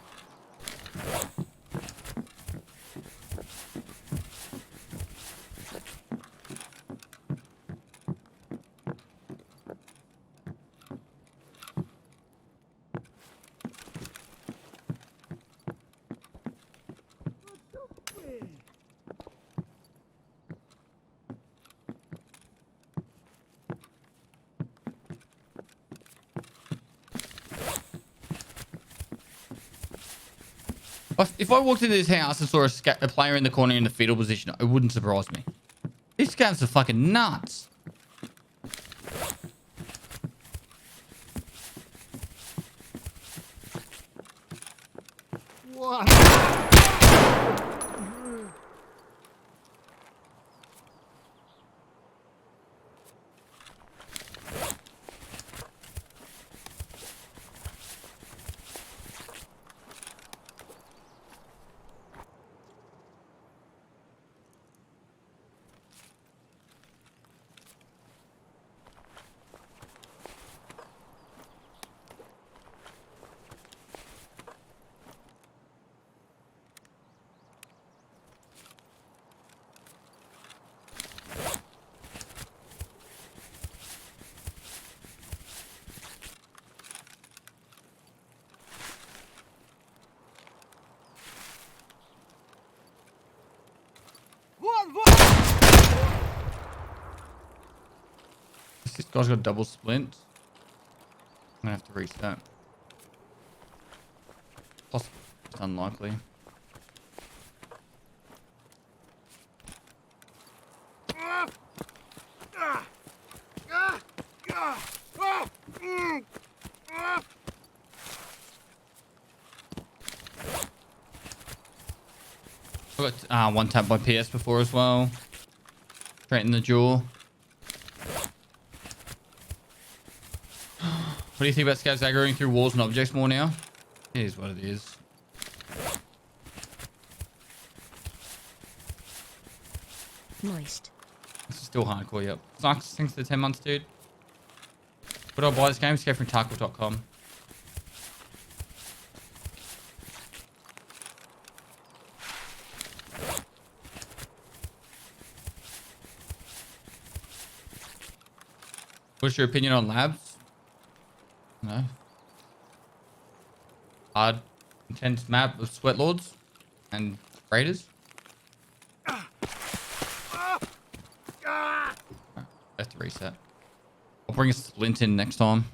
S5: If I walked into this house and saw a player in the corner in the fetal position, it wouldn't surprise me. These scavs are fucking nuts.
S6: What? Вон, вон!
S5: This guy's got double splint. I'm gonna have to reset. Possibly. It's unlikely. I got one tap by PS before as well. Straight in the jaw. What do you think about scouts aggroing through walls and objects more now? It is what it is.
S2: Moist.
S5: This is still hardcore, yep. Sucks, thanks for the 10 months, dude. Where do I buy this game? Just go from Tarkov.com. What's your opinion on labs? No. Hard, intense map of sweat lords and raiders. I have to reset. I'll bring a splint in next time.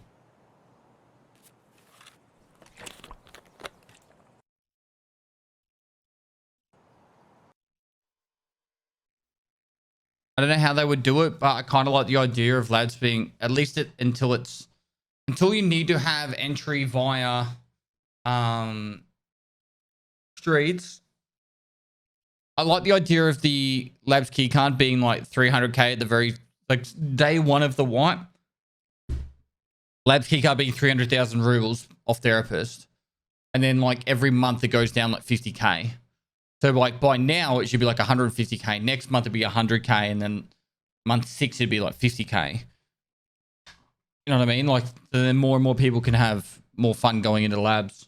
S5: I don't know how they would do it, but I kind of like the idea of labs being at least until you need to have entry via streets. I like the idea of the labs keycard being like 300k at the very like day one of the wipe. Labs keycard being 300,000 rubles off therapist, and then like every month it goes down like 50k. So like by now it should be like 150k. Next month it'd be 100k, and then month 6 it'd be like 50k. You know what I mean? Like then more and more people can have more fun going into labs.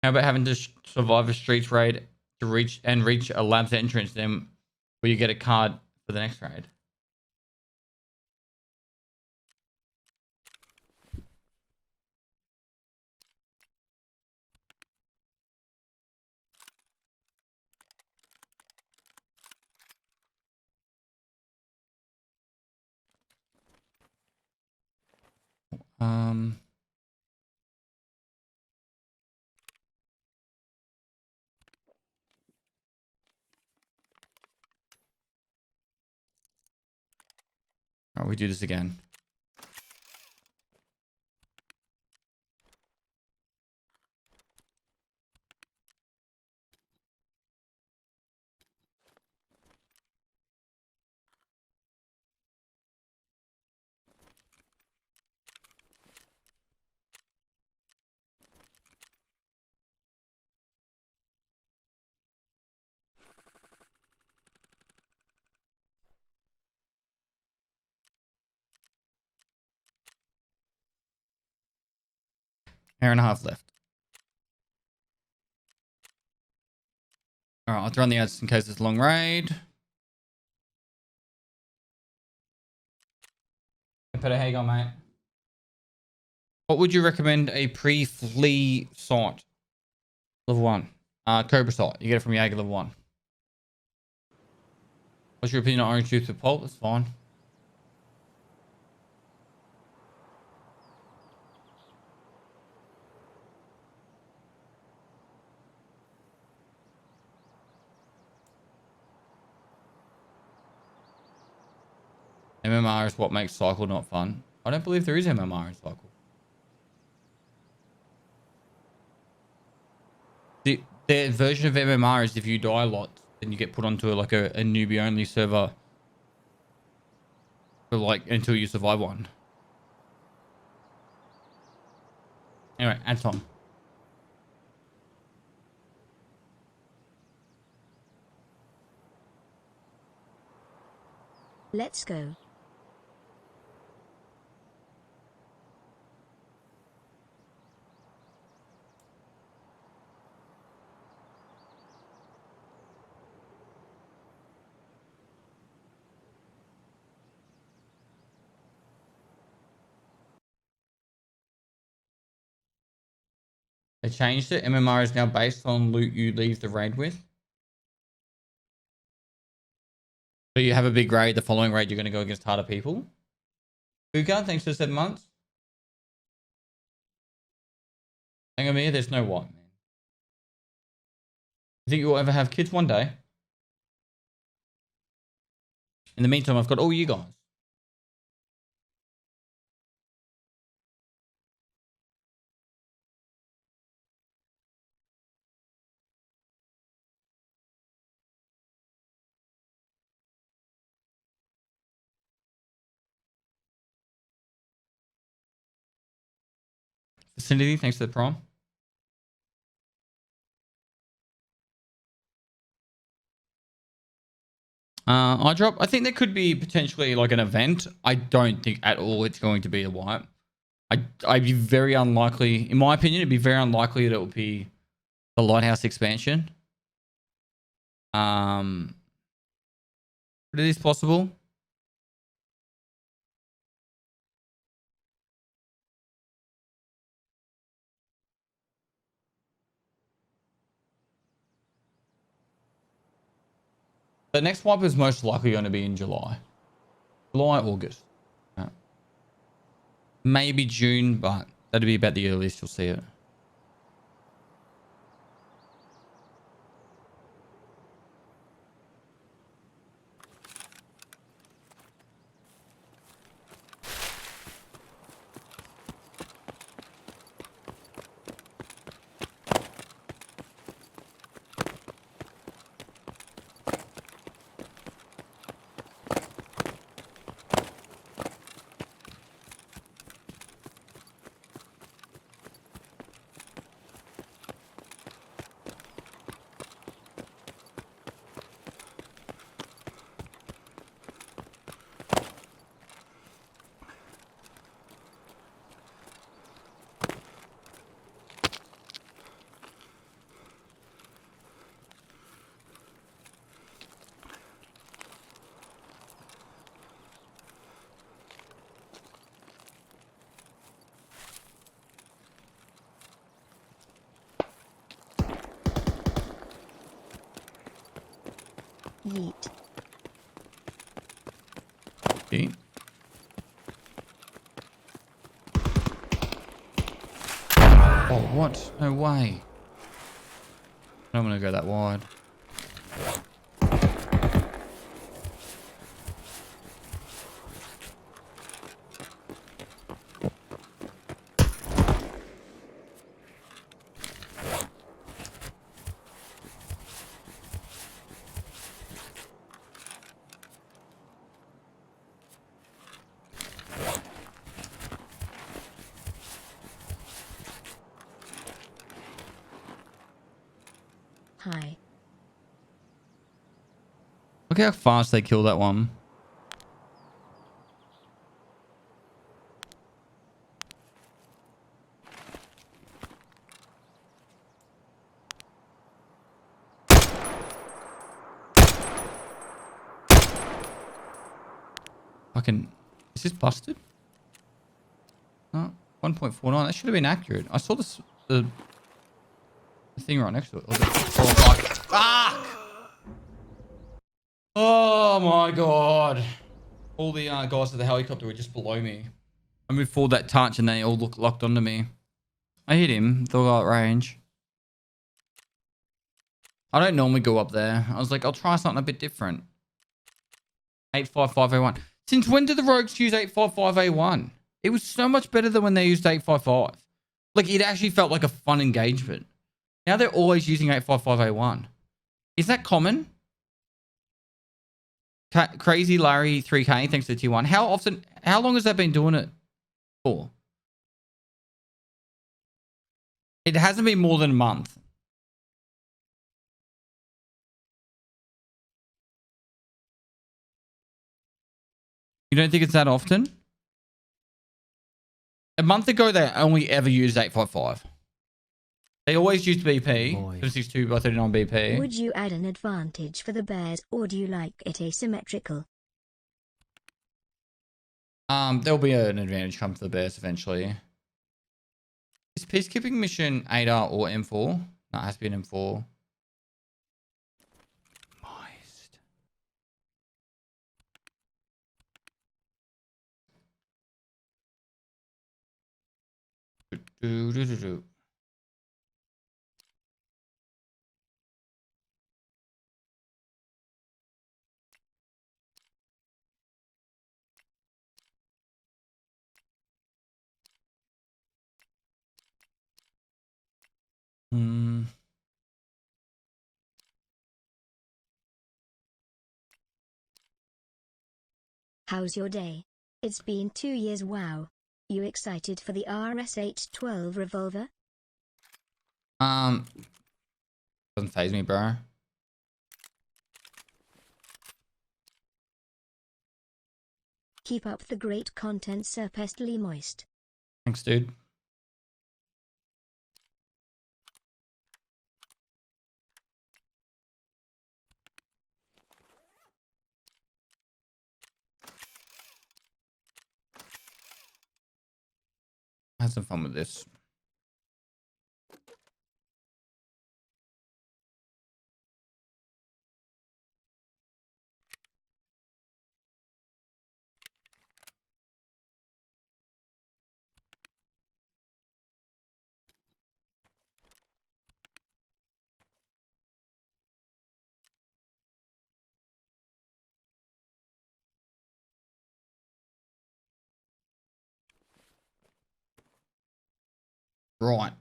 S5: How about having to survive a streets raid to reach a lab's entrance, then will you get a card for the next raid? All right, we do this again. Hour and a half left. All right, I'll throw on the ads in case it's a long raid. Peter, how you going, mate? What would you recommend a pre-flee site? Level 1. Cobra Sight. You get it from Jaeger level 1. What's your opinion on orange juice with pulp? That's fine. MMR is what makes Cycle not fun. I don't believe there is MMR in Cycle. The version of MMR is if you die a lot, then you get put onto like a newbie only server for like until you survive one. Anyway, Anton.
S2: Let's go.
S5: They changed it. MMR is now based on loot you leave the raid with. So you have a big raid, the following raid you're going to go against harder people. Uka, thanks for 7 months. Hang on here, there's no what, man. You think you'll ever have kids one day? In the meantime, I've got all you guys. Vicinity, thanks for the prom. iDrop, I think there could be potentially like an event. I don't think at all it's going to be a wipe. I'd be very unlikely, in my opinion, it'd be very unlikely that it would be the Lighthouse expansion. But it is possible. The next wipe is most likely going to be in July. July, August. Maybe June, but that'd be about the earliest you'll see it.
S2: Yeet.
S5: Okay. Oh, what? No way. I'm going to go that wide.
S2: Hi.
S5: Look how fast they kill that one. Fucking, is this busted? No, 1.49. That should have been accurate. I saw this. The thing right next to it. Oh, fuck. Ah! Oh my god. All the guys at the helicopter were just below me. I moved forward that touch and they all locked onto me. I hit him. They'll go at range. I don't normally go up there. I was like, I'll try something a bit different. 855A1. Since when did the rogues use 855A1? It was so much better than when they used 855. Like, it actually felt like a fun engagement. Now they're always using 855A1. Is that common? Crazy Larry 3K, thanks to T1. How long has that been doing it for? It hasn't been more than a month. You don't think it's that often? A month ago, they only ever used 855. They always used BP, 762 by 39 BP.
S2: Would you add an advantage for the bears, or do you like it asymmetrical?
S5: There'll be an advantage come for the bears eventually. Is peacekeeping mission ADA or M4? No, it has to be an M4. Moist. Do.
S2: How's your day? It's been 2 years. Wow. You excited for the RS-812 revolver?
S5: Doesn't faze me, bro.
S2: Keep up the great content, Sir Pestily Moist.
S5: Thanks, dude. I had some fun with this. Right.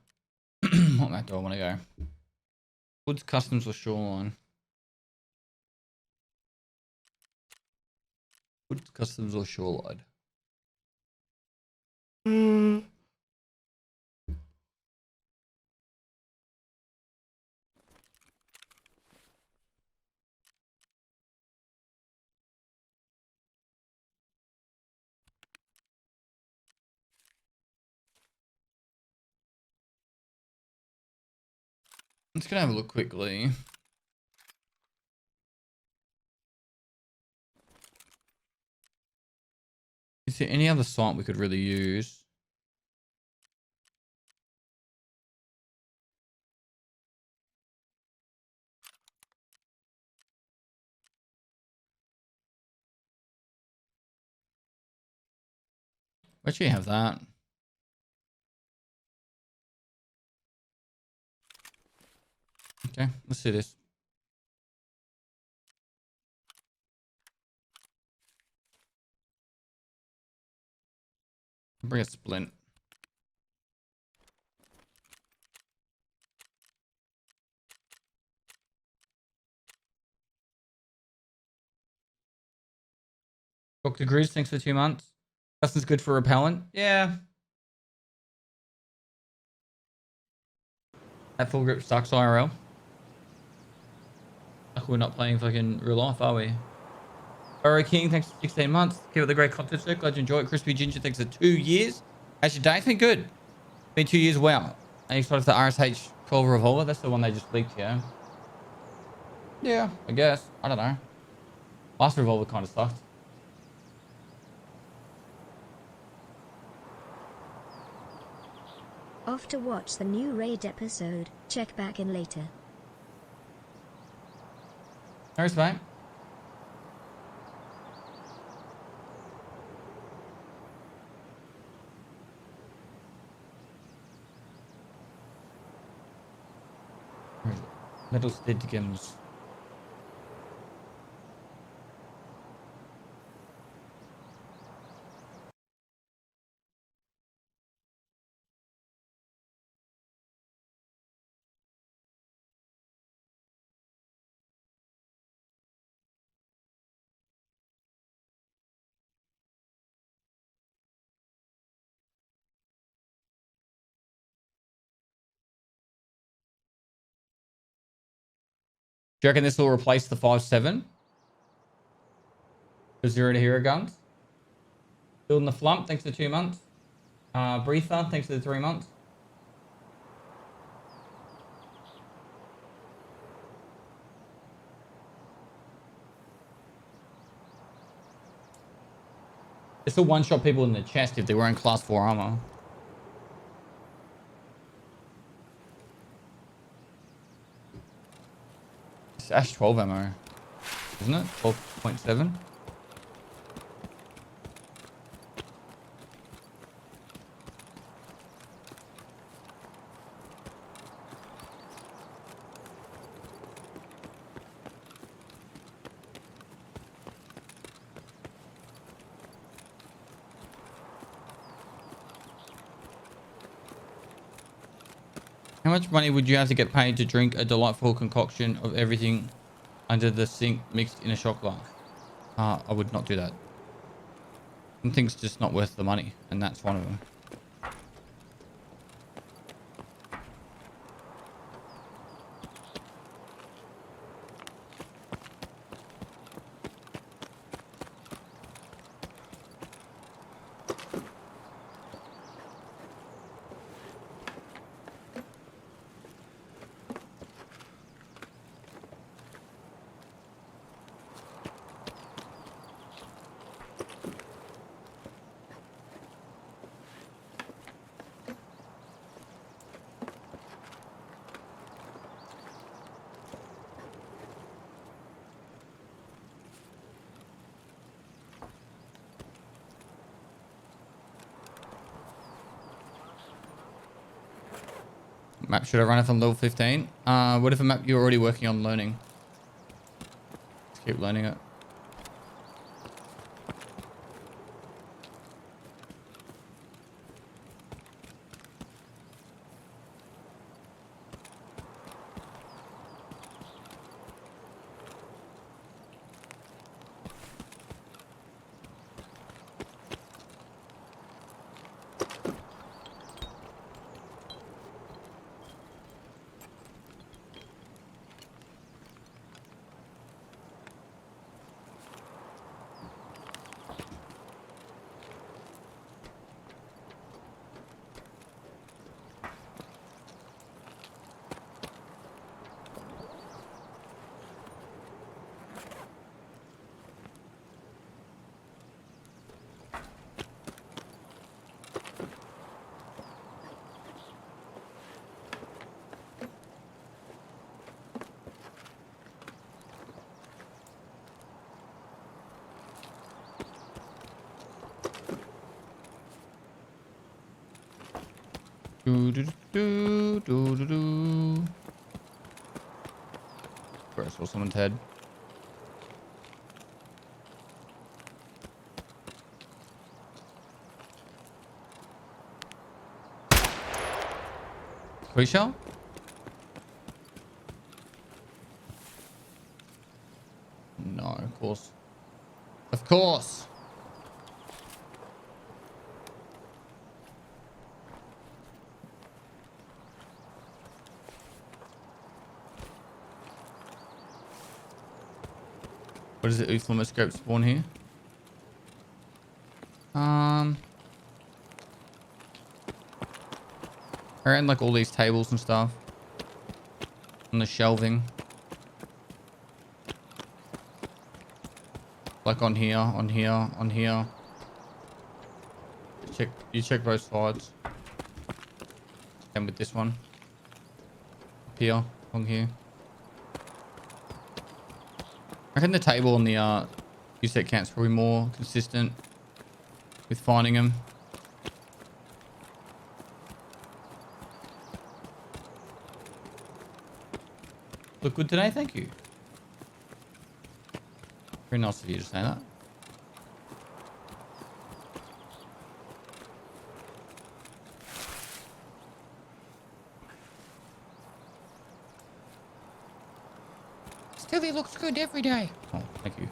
S5: What map do I want to go? Woods Customs or Shoreline? Woods Customs or Shoreline? I'm just gonna have a look quickly. Is there any other site we could really use? Where'd you have that? Okay, let's do this. Bring a splint. Dr. Grizz, thanks for 2 months. Justin's good for repellent. Yeah. That full grip sucks IRL. Like we're not playing fucking real life, are we? Burrow King, thanks for 16 months. Keep up the great content, sir. Glad you enjoy it. Crispy Ginger, thanks for 2 years. How's your day? It's been good. Been 2 years. Wow. Are you excited for the RSH-12 revolver? That's the one they just leaked, yeah? Yeah, I guess. I don't know. Last revolver kind of sucked.
S2: off to watch the new raid episode. Check back in later.
S5: Thanks, mate. Metal Steadgums. Do you reckon this will replace the 5.7? The 0 to hero guns? Building the flump, thanks for 2 months. Breather, thanks for the 3 months. This will one-shot people in the chest if they were in class 4 armor. It's Ash 12 ammo, isn't it? 12.7. How much money would you have to get paid to drink a delightful concoction of everything under the sink mixed in a shot glass? I would not do that. Some things just not worth the money, and that's one of them. Map should I run it from level 15? What if a map you're already working on learning? Just keep learning it. Where I saw someone's head. Pre-shell? No, of course. Of course! What is it? Uflamoscope spawn here? Around like all these tables and stuff. On the shelving. Like on here, on here, on here. You check both sides. Same with this one. Up here, along here. I reckon the table on the U-set camp's probably more consistent with finding them. Look good today, thank you. Very nice of you to say that. Still, he looks good every day. Oh, thank you.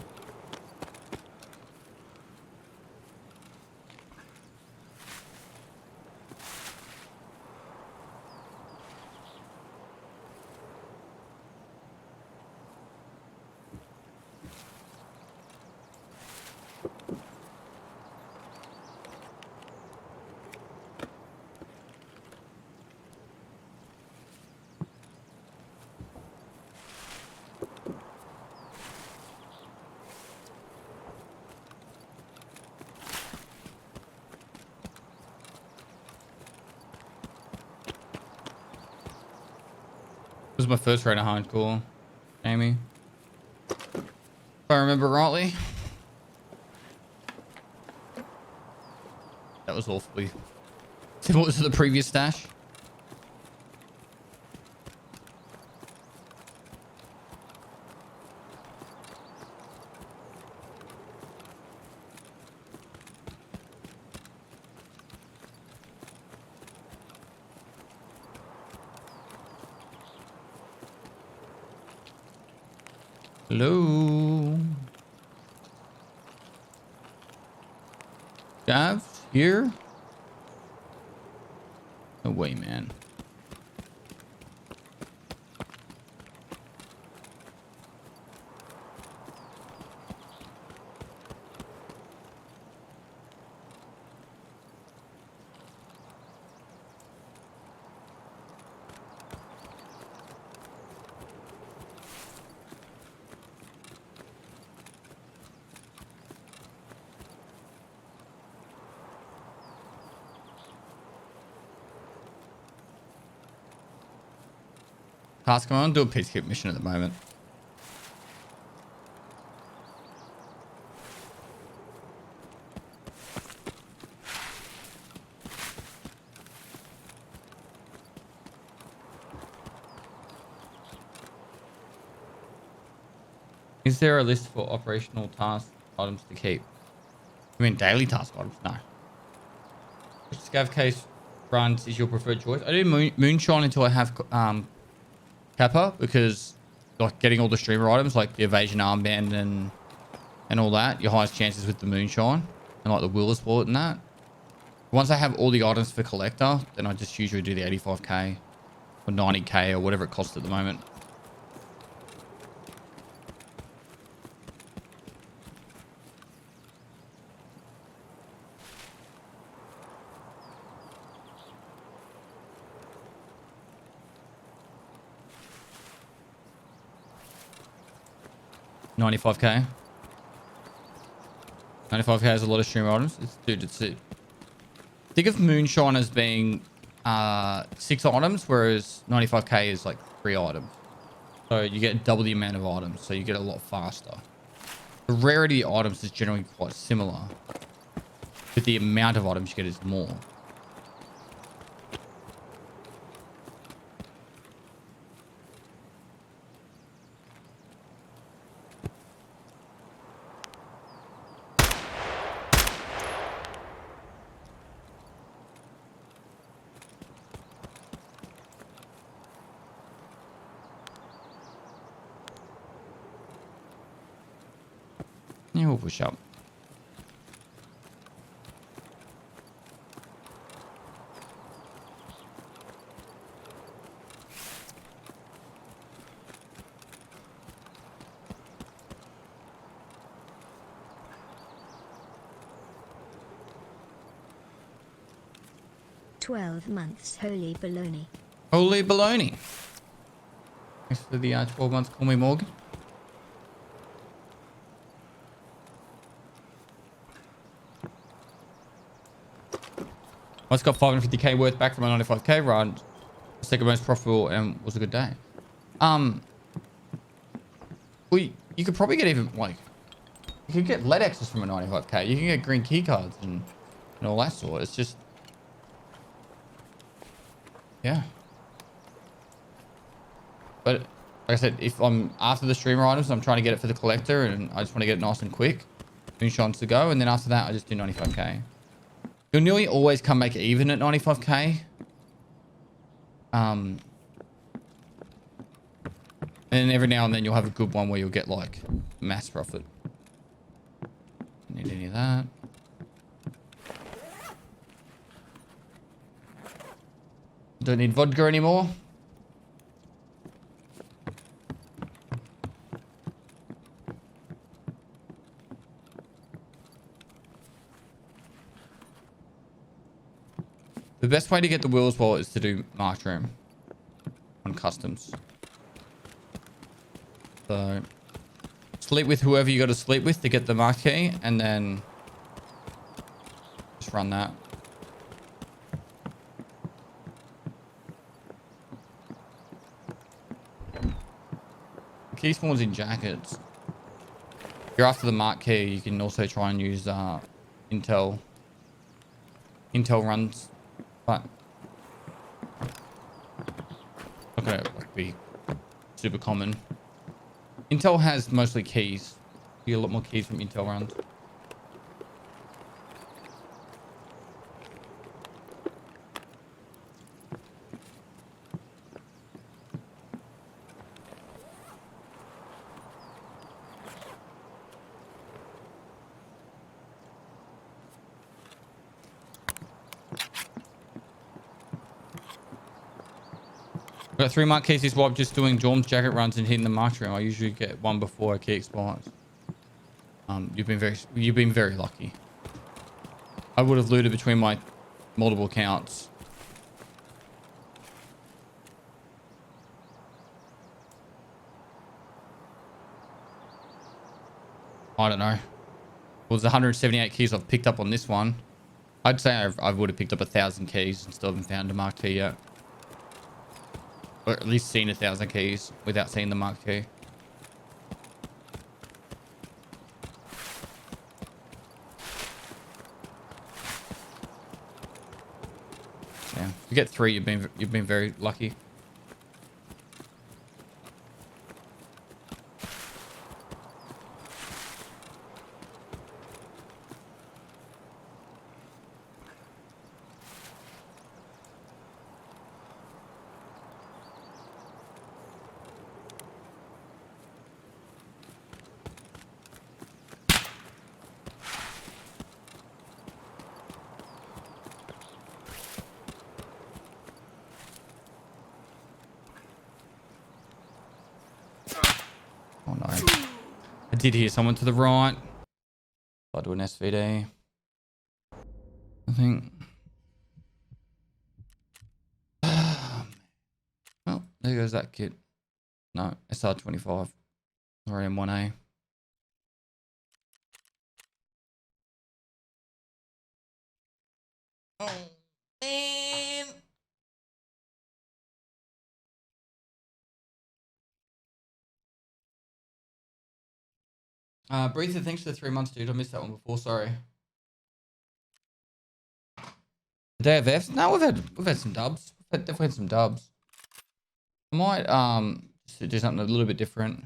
S5: This was my first raid of hardcore, Amy. If I remember rightly. That was awfully similar to the previous stash. Hello. Gav, here? No way, man. Task, I'm on do a peacekeep mission at the moment. Is there a list for operational task items to keep? I mean daily task items? No. Which scav case runs is your preferred choice? I do moonshine until I have Kappa, because like getting all the streamer items like the evasion armband and all that, your highest chances with the moonshine and like the Willis wallet and that. Once I have all the items for collector, then I just usually do the 85k or 90k or whatever it costs at the moment. $95k. 95k has a lot of streamer items. Dude, it's it. Think of moonshine as being 6 items, whereas 95k is like 3 items. So you get double the amount of items, so you get a lot faster. The rarity of items is generally quite similar, but the amount of items you get is more. Yeah, we'll push up.
S2: "12 months, holy baloney."
S5: Holy baloney. Thanks for the 12 months. Call me Morgan. I just got 550k worth back from a 95k run. second most profitable, and was a good day. Well, you could probably get even like you could get lead access from a 95k. You can get green key cards and all that sort. It's just yeah. But like I said, if I'm after the streamer items, I'm trying to get it for the collector, and I just want to get it nice and quick. Moonshine's to go, and then after that, I just do 95k. You'll nearly always come back even at 95k. And every now and then you'll have a good one where you'll get like mass profit. Don't need any of that. Don't need vodka anymore. The best way to get the wheels wallet is to do marked room on customs. So sleep with whoever you got to sleep with to get the mark key, and then just run that. Key spawns in jackets. If you're after the mark key, you can also try and use intel runs, but not gonna like be super common. Intel has mostly keys. You get a lot more keys from intel runs. I've got 3 mark keys this while I'm just doing Jorm's jacket runs and hitting the mark room. I usually get one before a key expires. You've been very lucky. I would have looted between my multiple accounts. I don't know. It was 178 keys I've picked up on this one. I'd say I would have picked up 1,000 keys and still haven't found a mark key yet. Or at least seen 1,000 keys without seeing the mark key. Yeah, you get 3, you've been very lucky. Oh no. I did hear someone to the right. I'll do an SVD. I think. Well, there goes that kit. No, SR25. Or M1A. Oh, man. Breather, thanks for the 3 months, dude. I missed that one before. Sorry. The day of F's? No, we've had some dubs. We've definitely had some dubs. I might just do something a little bit different.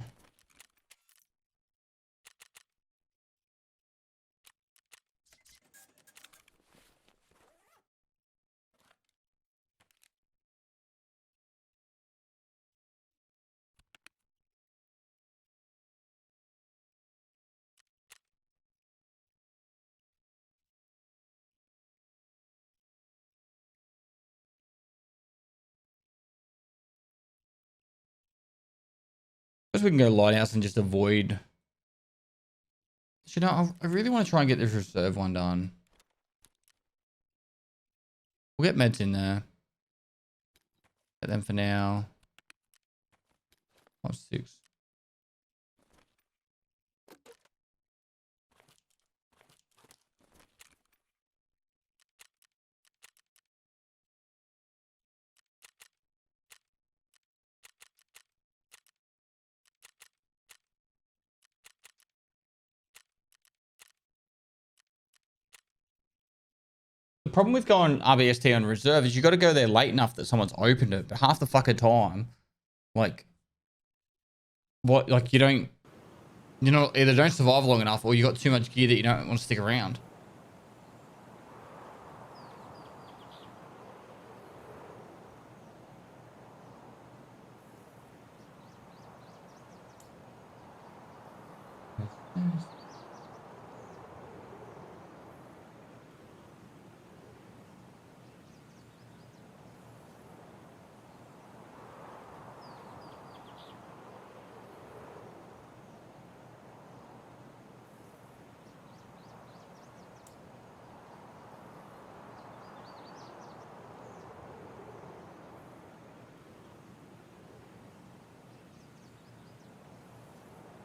S5: I guess we can go lighthouse and just avoid. You know, I really want to try and get this reserve one done. We'll get meds in there. Get them for now. Oh, 6. problem with going RBST on reserve is you got to go there late enough that someone's opened it. But half the fucking time, like, like you either don't survive long enough or you got too much gear that you don't want to stick around.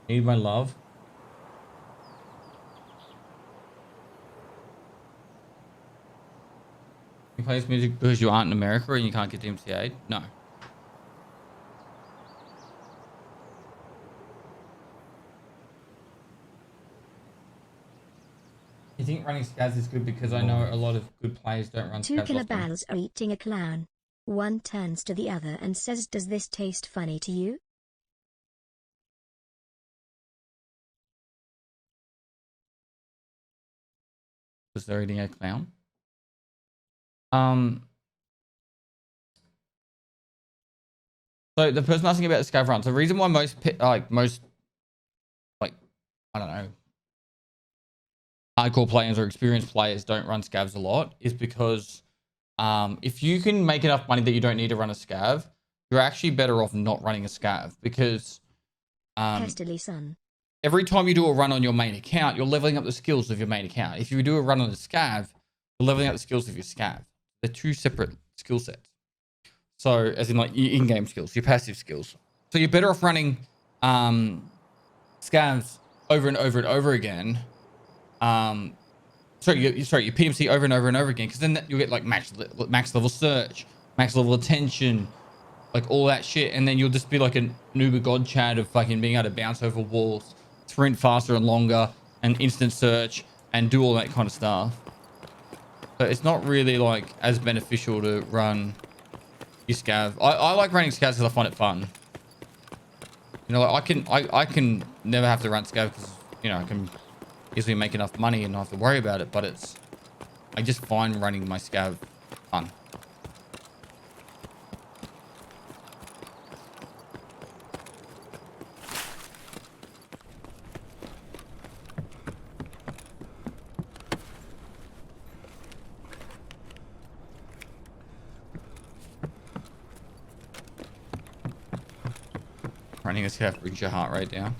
S5: Need my love. You play this music because you aren't in America and you can't get DMCA? No. You think running scavs is good because I know a lot of good players don't run
S2: Two
S5: scavs
S2: killer
S5: often.
S2: bals are eating a clown. One turns to the other and says, "Does this taste funny to you?"
S5: Because they're eating a clown. So the person asking about the scav runs, the reason why most I don't know, hardcore players or experienced players don't run scavs a lot is because if you can make enough money that you don't need to run a scav, you're actually better off not running a scav because
S2: Kesterly son.
S5: every time you do a run on your main account, you're leveling up the skills of your main account. If you do a run on a scav, you're leveling up the skills of your scav. They're two separate skill sets. So, as in like your in-game skills, your passive skills. So you're better off running scavs over and over and over again. Your PMC over and over and over again, because then you'll get like max level search, max level attention, like all that shit, and then you'll just be like an uber god chad of fucking being able to bounce over walls, sprint faster and longer, and instant search, and do all that kind of stuff. So it's not really like as beneficial to run your scav. I like running scavs because I find it fun. You know, like I can never have to run scav because, you know, I can easily make enough money and not have to worry about it, but I just find running my scav fun. Running a scav brings your heart rate down.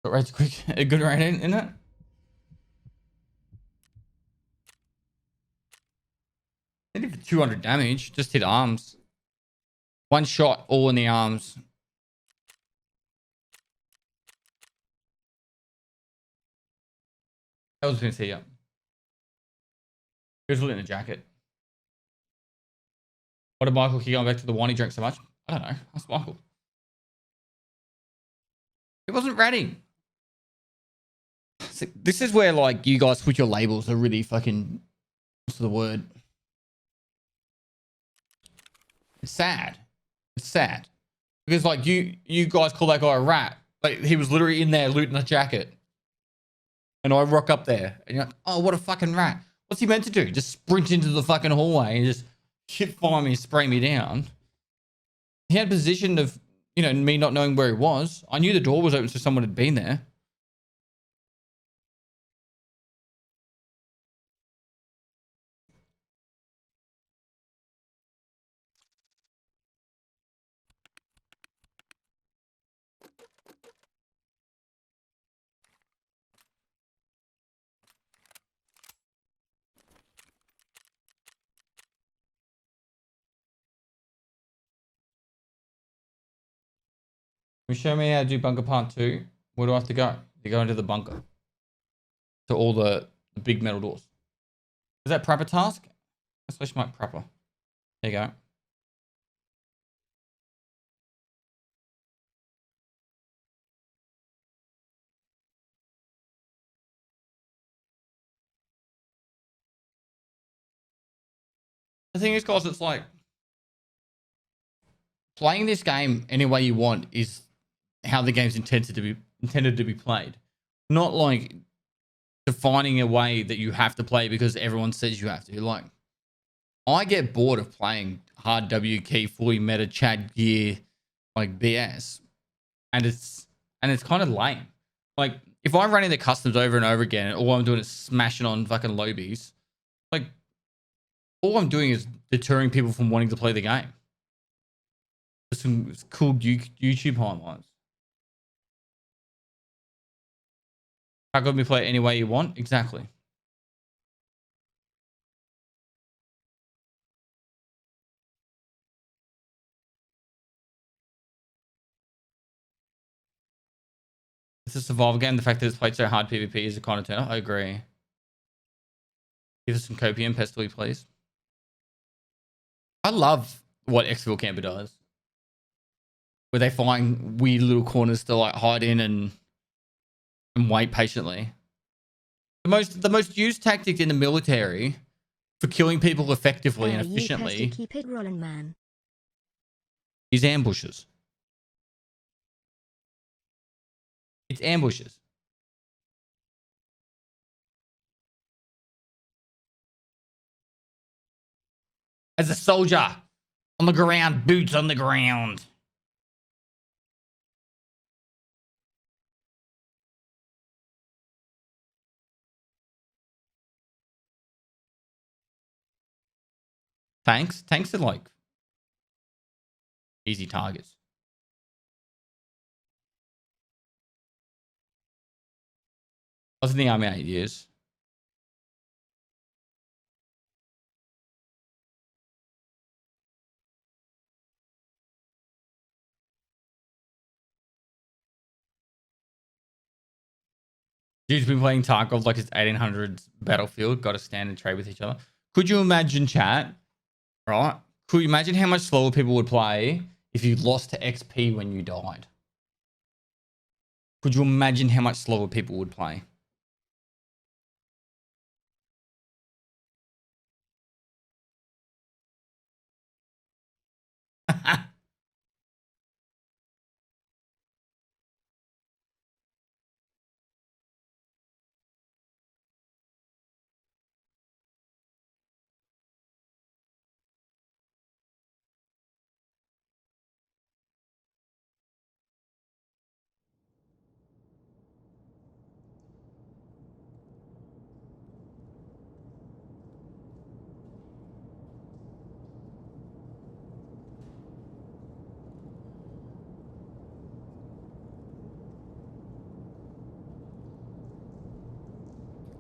S5: Got right quick. A good right in it. Hit it for 200 damage. Just hit arms. One shot, all in the arms. I was going to say, yeah. Who's in the jacket? Why did Michael keep going back to the wine he drank so much? I don't know. Ask Michael. It wasn't ready. This is where, like, you guys put your labels are really fucking... What's the word? It's sad. It's sad. Because, like, you guys call that guy a rat. Like, he was literally in there looting a jacket. And I rock up there. And you're like, oh, what a fucking rat. What's he meant to do? Just sprint into the fucking hallway and just shit fire me, spray me down. He had position of, you know, me not knowing where he was. I knew the door was open so someone had been there. you show me how to do bunker part 2? Where do I have to go? You go into the bunker. To all the big metal doors. Is that prepper task? Let's switch my prepper. There you go. The thing is, guys, it's like playing this game any way you want is how the game's intended to be played. Not like defining a way that you have to play because everyone says you have to. Like, I get bored of playing hard W key, fully meta Chad gear, like BS, and it's kind of lame. Like, if I'm running the customs over and over again, and all I'm doing is smashing on fucking lobies, like, all I'm doing is deterring people from wanting to play the game. There's some cool YouTube highlights. How could we play it any way you want? Exactly. It's a survival game. The fact that it's played so hard PvP is a kind of turn. I agree. Give us some copium, Pestily, please. I love what Exfil Camper does. Where they find weird little corners to like hide in and wait patiently. The most used tactic in the military for killing people effectively and efficiently
S2: keep it rolling, man.
S5: is ambushes. It's ambushes. As a soldier on the ground, boots on the ground. Tanks are like easy targets. I was in the army 8 years. Dude's been playing Tarkov like it's 1800s Battlefield. Got to stand and trade with each other. Could you imagine, chat? Right? Could you imagine how much slower people would play if you lost to XP when you died? Could you imagine how much slower people would play?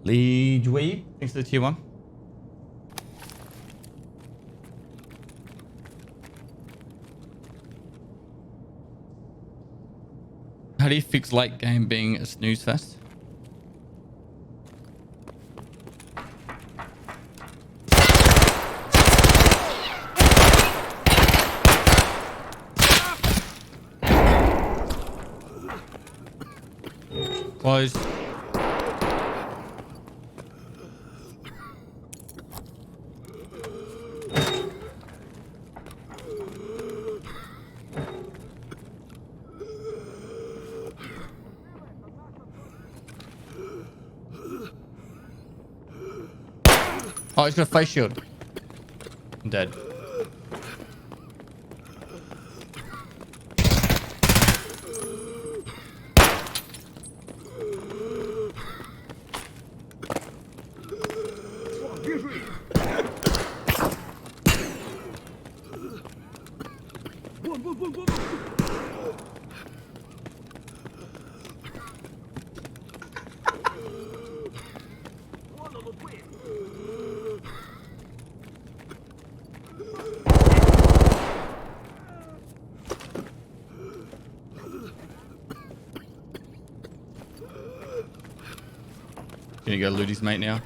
S5: Lee Dweeb, thanks for the tier 1. How do you fix late game being a snooze fest? Closed. Oh, he's got a face shield. I'm dead. Gonna go loot his mate now.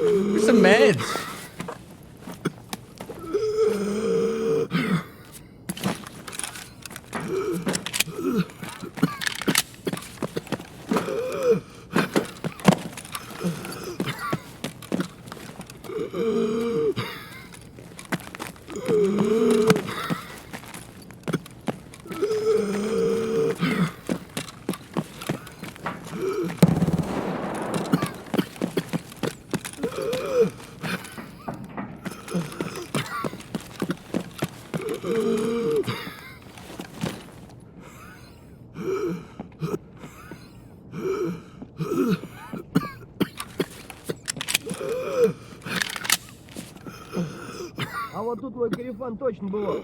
S5: Where's some meds?
S4: А вот тут твой корефан точно был.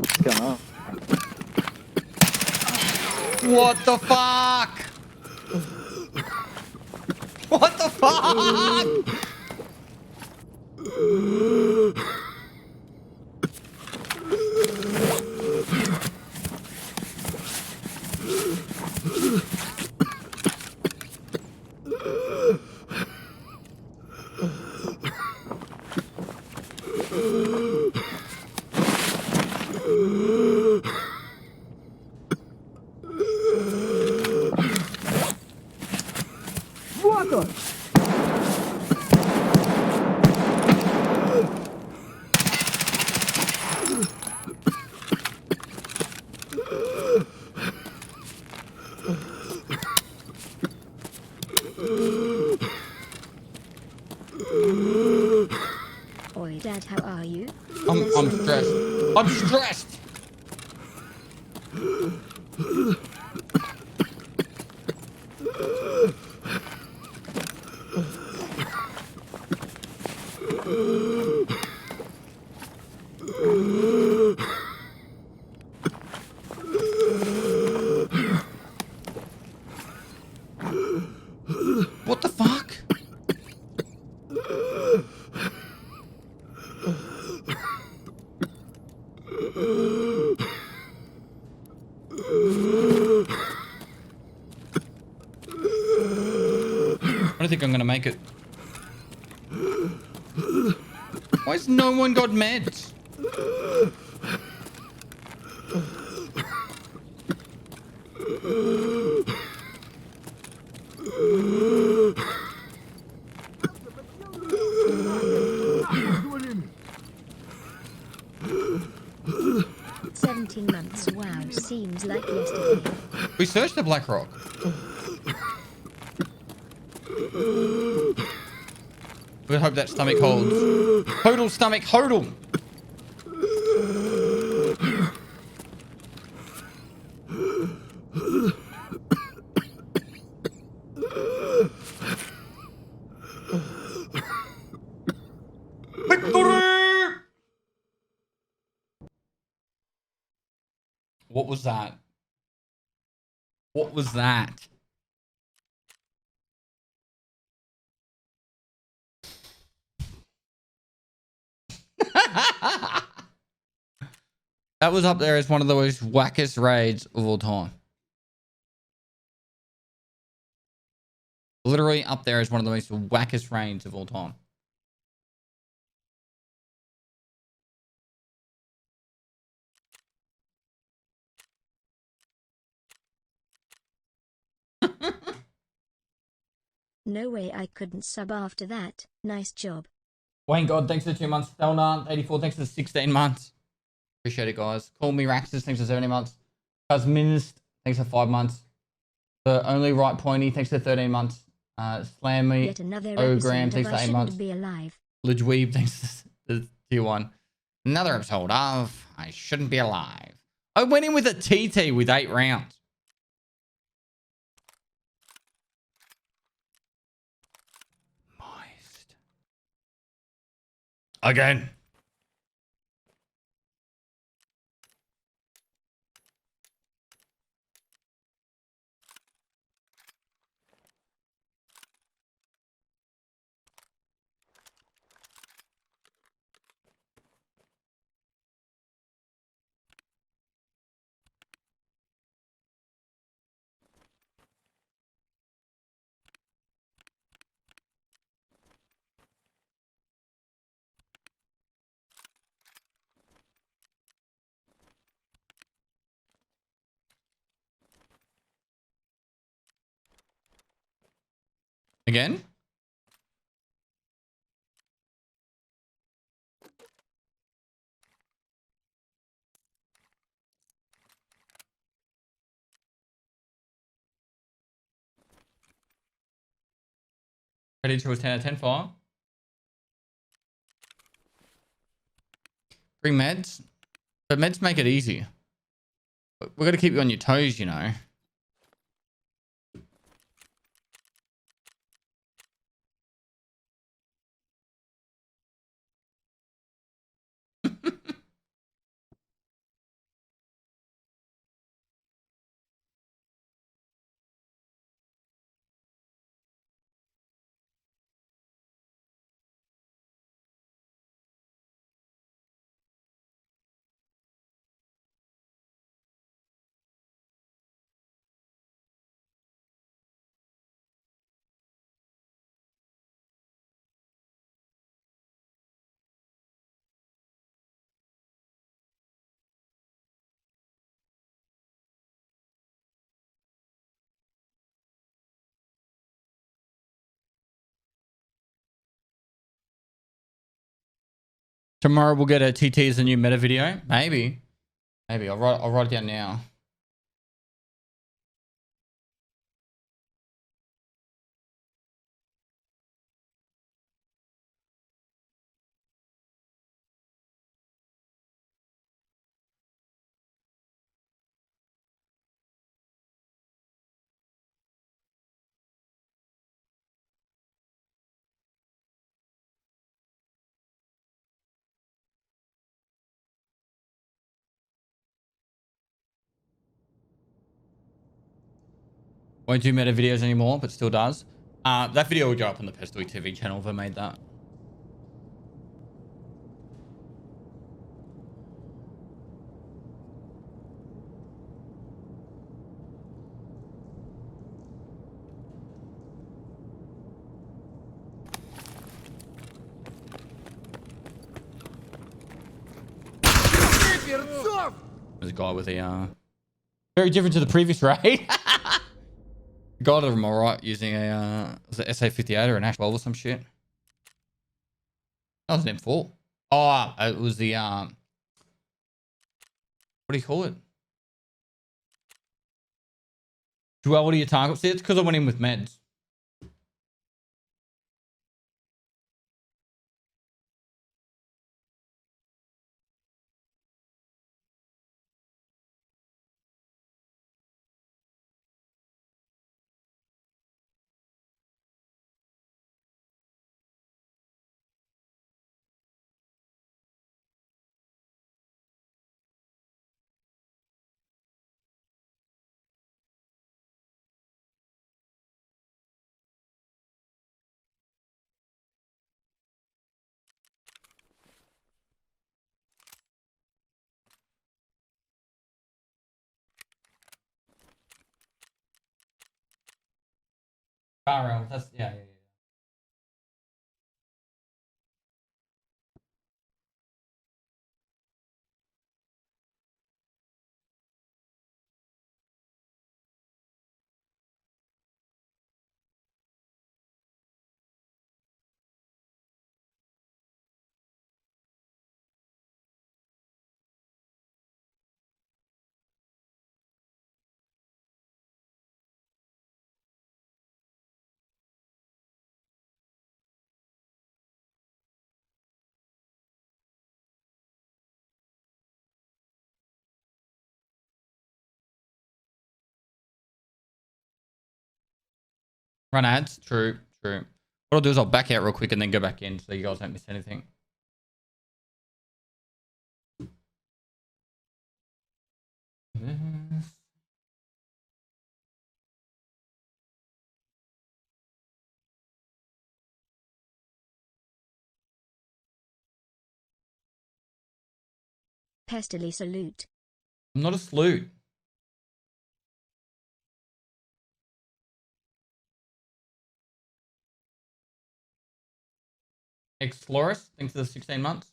S3: What's going on?
S5: What the fuck? What the fuck?
S4: Вот он!
S2: Oi, Dad, how are you?
S5: I'm stressed. I'm stressed. What the fuck? I don't think I'm gonna make it. Why has no one got meds?
S6: Дурень.
S2: 17 months, wow, seems like yesterday.
S5: We searched the Black Rock. We hope that stomach holds. Hodl, stomach, hodl. Victory! What was that? What was that? That was up there as one of the most wackest raids of all time. Literally up there as one of the most wackest raids of all time.
S2: No way I couldn't sub after that. Nice job.
S5: Wayne God, thanks for the 2 months. Thelnant, 84, thanks for the 16 months. Appreciate it, guys. Call me Raxus, thanks for 70 months. Cosminst, thanks for 5 months. The Only Right Pointy, thanks for 13 months. Slammy,
S2: Yet another
S5: Ogram,
S2: episode
S5: thanks
S2: of
S5: for
S2: I
S5: 8
S2: Shouldn't
S5: months.
S2: Be Alive.
S5: Lidweeb, thanks for tier 1. Another episode of I Shouldn't Be Alive. I went in with a TT with 8 rounds. Moist. Again. Again? Ready to a 10 out of 10 fire. Bring meds. But meds make it easy. We're going to keep you on your toes, you know. Tomorrow we'll get a TT as a new meta video. Maybe. Maybe. I'll write it down now. Won't do meta videos anymore, but still does. That video will go up on the Pestoi TV channel if I made that. There's a guy with a very different to the previous raid. Got him all right using a was it SA58 or an Ash 12 or some shit. That was an M4. Oh, it was the what do you call it? Duality of Tarkov. See, it's because I went in with meds. Far around. That's yeah. Run ads. True. True. What I'll do is I'll back out real quick and then go back in so you guys don't miss anything.
S2: Pestily salute.
S5: I'm not a salute. Exploris, thanks for the 16 months.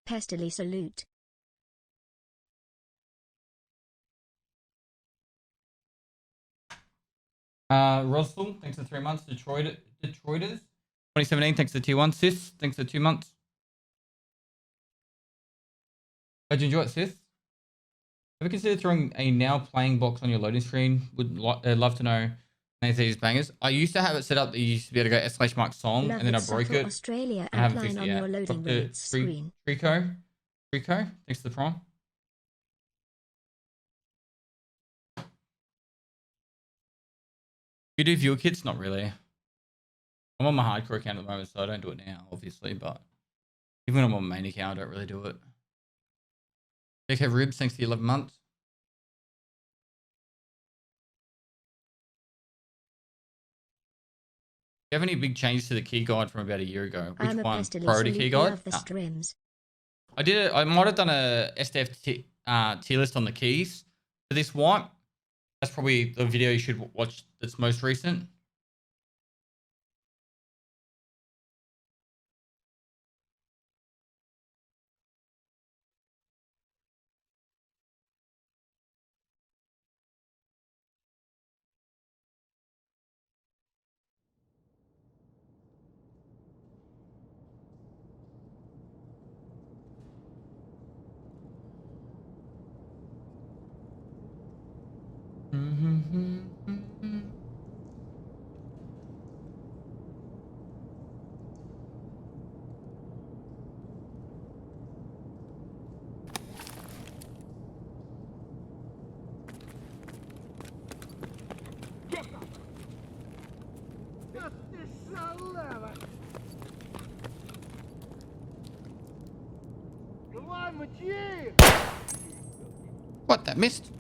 S2: Pestily salute.
S5: Roswell, thanks for 3 months. Detroiters, 2017, thanks for tier 1. Sis, thanks for 2 months. How'd you enjoy it, Sis? Ever consider throwing a now playing box on your loading screen? Would love to know any of these bangers. I used to have it set up that you used to be able to go / mark song,
S2: Love
S5: and then I
S2: that
S5: broke
S2: subtle
S5: it.
S2: Australia
S5: I haven't
S2: outline
S5: fixed it
S2: on
S5: yet.
S2: your loading
S5: Dr.
S2: rates screen.
S5: Trico, thanks for the prime. You do viewer kits? Not really. I'm on my hardcore account at the moment, so I don't do it now, obviously, but even when I'm on my main account, I don't really do it. JK Ribs, thanks for the 11 months. Do you have any big changes to the key guide from about a year ago? Which
S2: I'm a
S5: one?
S2: pestily
S5: Priority
S2: salute.
S5: key guide?
S2: Love the
S5: Nah.
S2: streams.
S5: I did it. I might have done a SDF tier list on the keys for this wipe. That's probably the video you should watch that's most recent.
S4: Да ты шалава! Давай, мочи!
S5: What? That missed?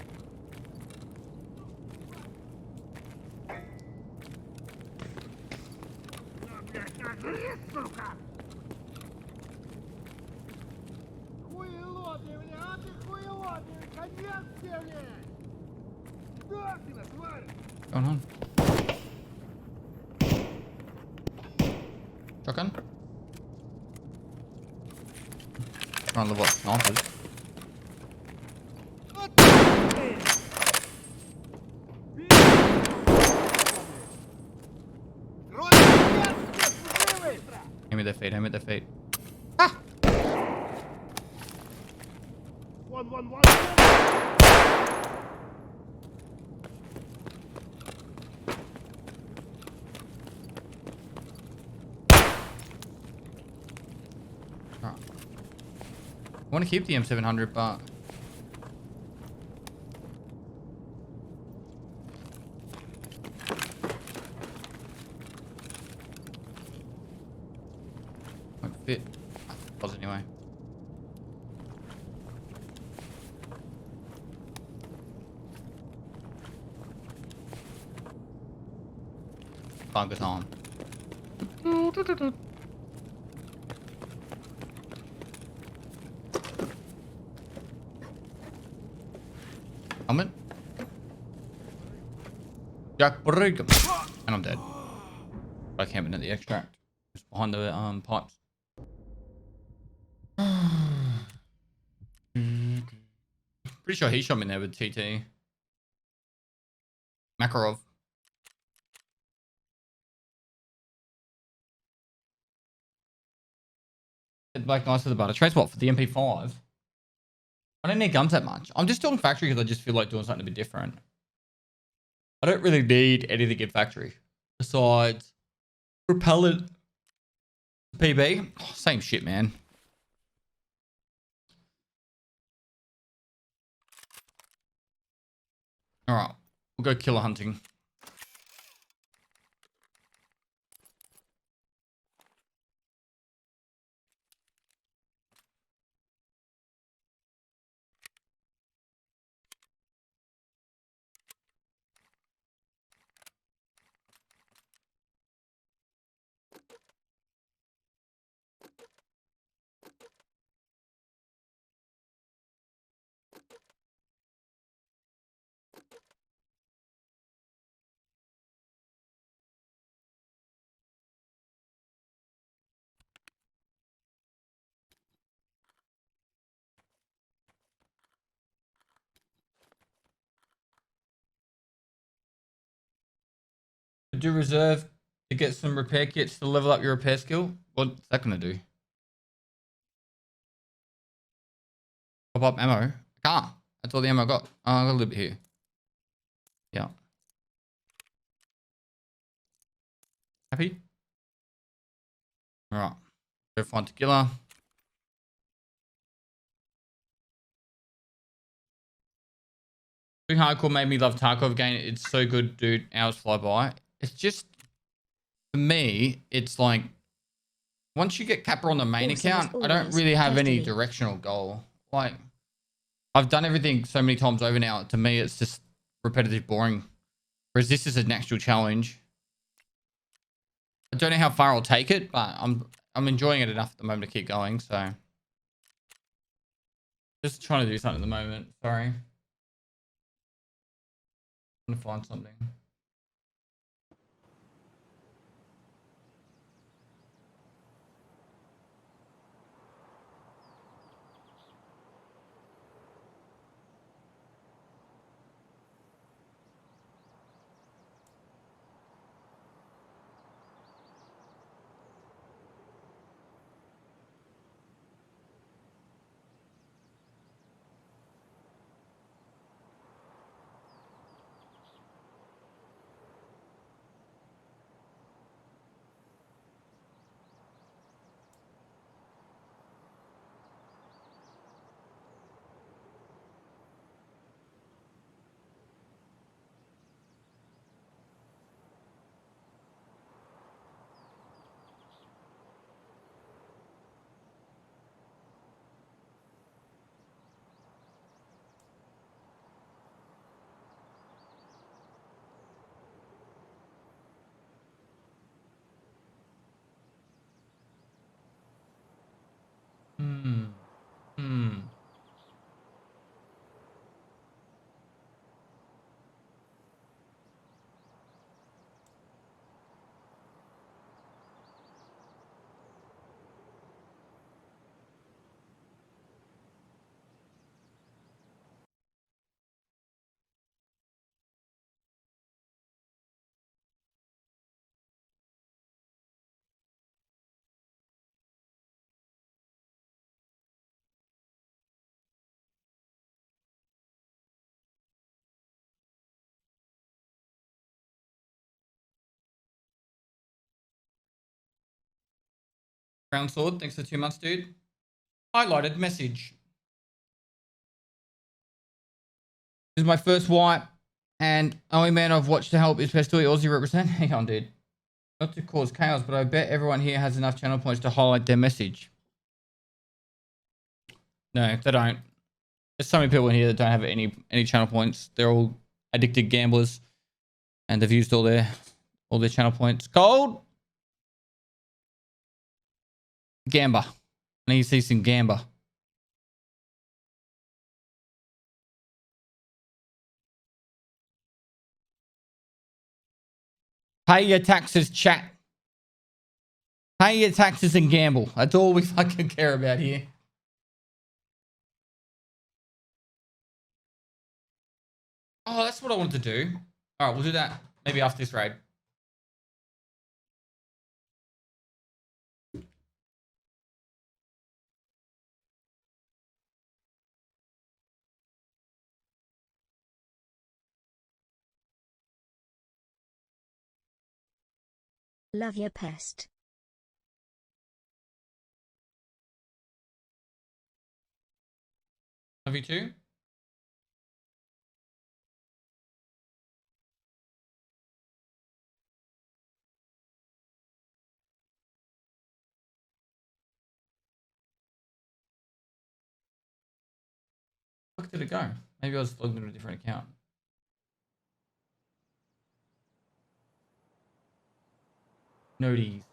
S4: Блядь, нажри, сука! Хуело ты, бля, а ты хуело, ты, конец тебе, блядь! Да, ты, тварь!
S5: What's going on? Shotgun? Trying to level up snipers. Hand me their feet, hand me their feet.
S4: Вон!
S5: Alright. I want to keep the M700, but won't fit. Was anyway. Buggers on. Helmet. Jack Brigham. And I'm dead. I can't win at the extract. Just behind the pipes. Pretty sure he shot me in there with TT. Makarov. Get like nice with the butter. Trace what for the MP5? I don't need guns that much. I'm just doing factory because I just feel like doing something a bit different. I don't really need anything in factory besides repellent. PB, oh, same shit, man. All right, we'll go killer hunting. Do reserve to get some repair kits to level up your repair skill. What's that gonna do? Pop up ammo. I can't. That's all the ammo I got. Oh, I got a little bit here. Yeah. Happy? All right. Go find tequila. Doing hardcore made me love Tarkov again. It's so good, dude. Hours fly by. It's just, for me, it's like, once you get Kappa on the main account, I don't really have any directional goal. Like, I've done everything so many times over now. To me, it's just repetitive, boring. Whereas this is an actual challenge. I don't know how far I'll take it, but I'm enjoying it enough at the moment to keep going. So, just trying to do something at the moment. Sorry. I'm gonna find something. Hmm. Hmm. Crown Sword, thanks for 2 months, dude. Highlighted message. This is my first wipe, and only man I've watched to help is Pestoy Aussie represent. Hang on, dude. Not to cause chaos, but I bet everyone here has enough channel points to highlight their message. No, they don't. There's so many people in here that don't have any channel points. They're all addicted gamblers, and they've used all their channel points. Gold. Gamba. I need to see some gamba. Pay your taxes, chat. Pay your taxes and gamble. That's all we fucking care about here. Oh, that's what I wanted to do. All right, we'll do that maybe after this raid.
S2: Love your pest.
S5: Love you too. Where did it go? Maybe I was logged into a different account. Noties.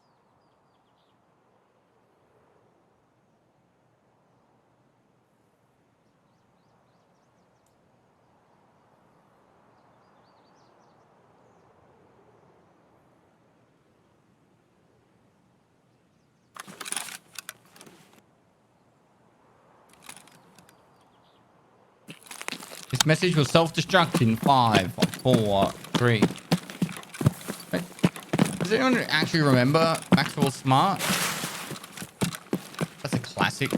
S5: This message will self-destruct in 5, 4, 3. Wait, does anyone actually remember Maxwell Smart? That's a classic.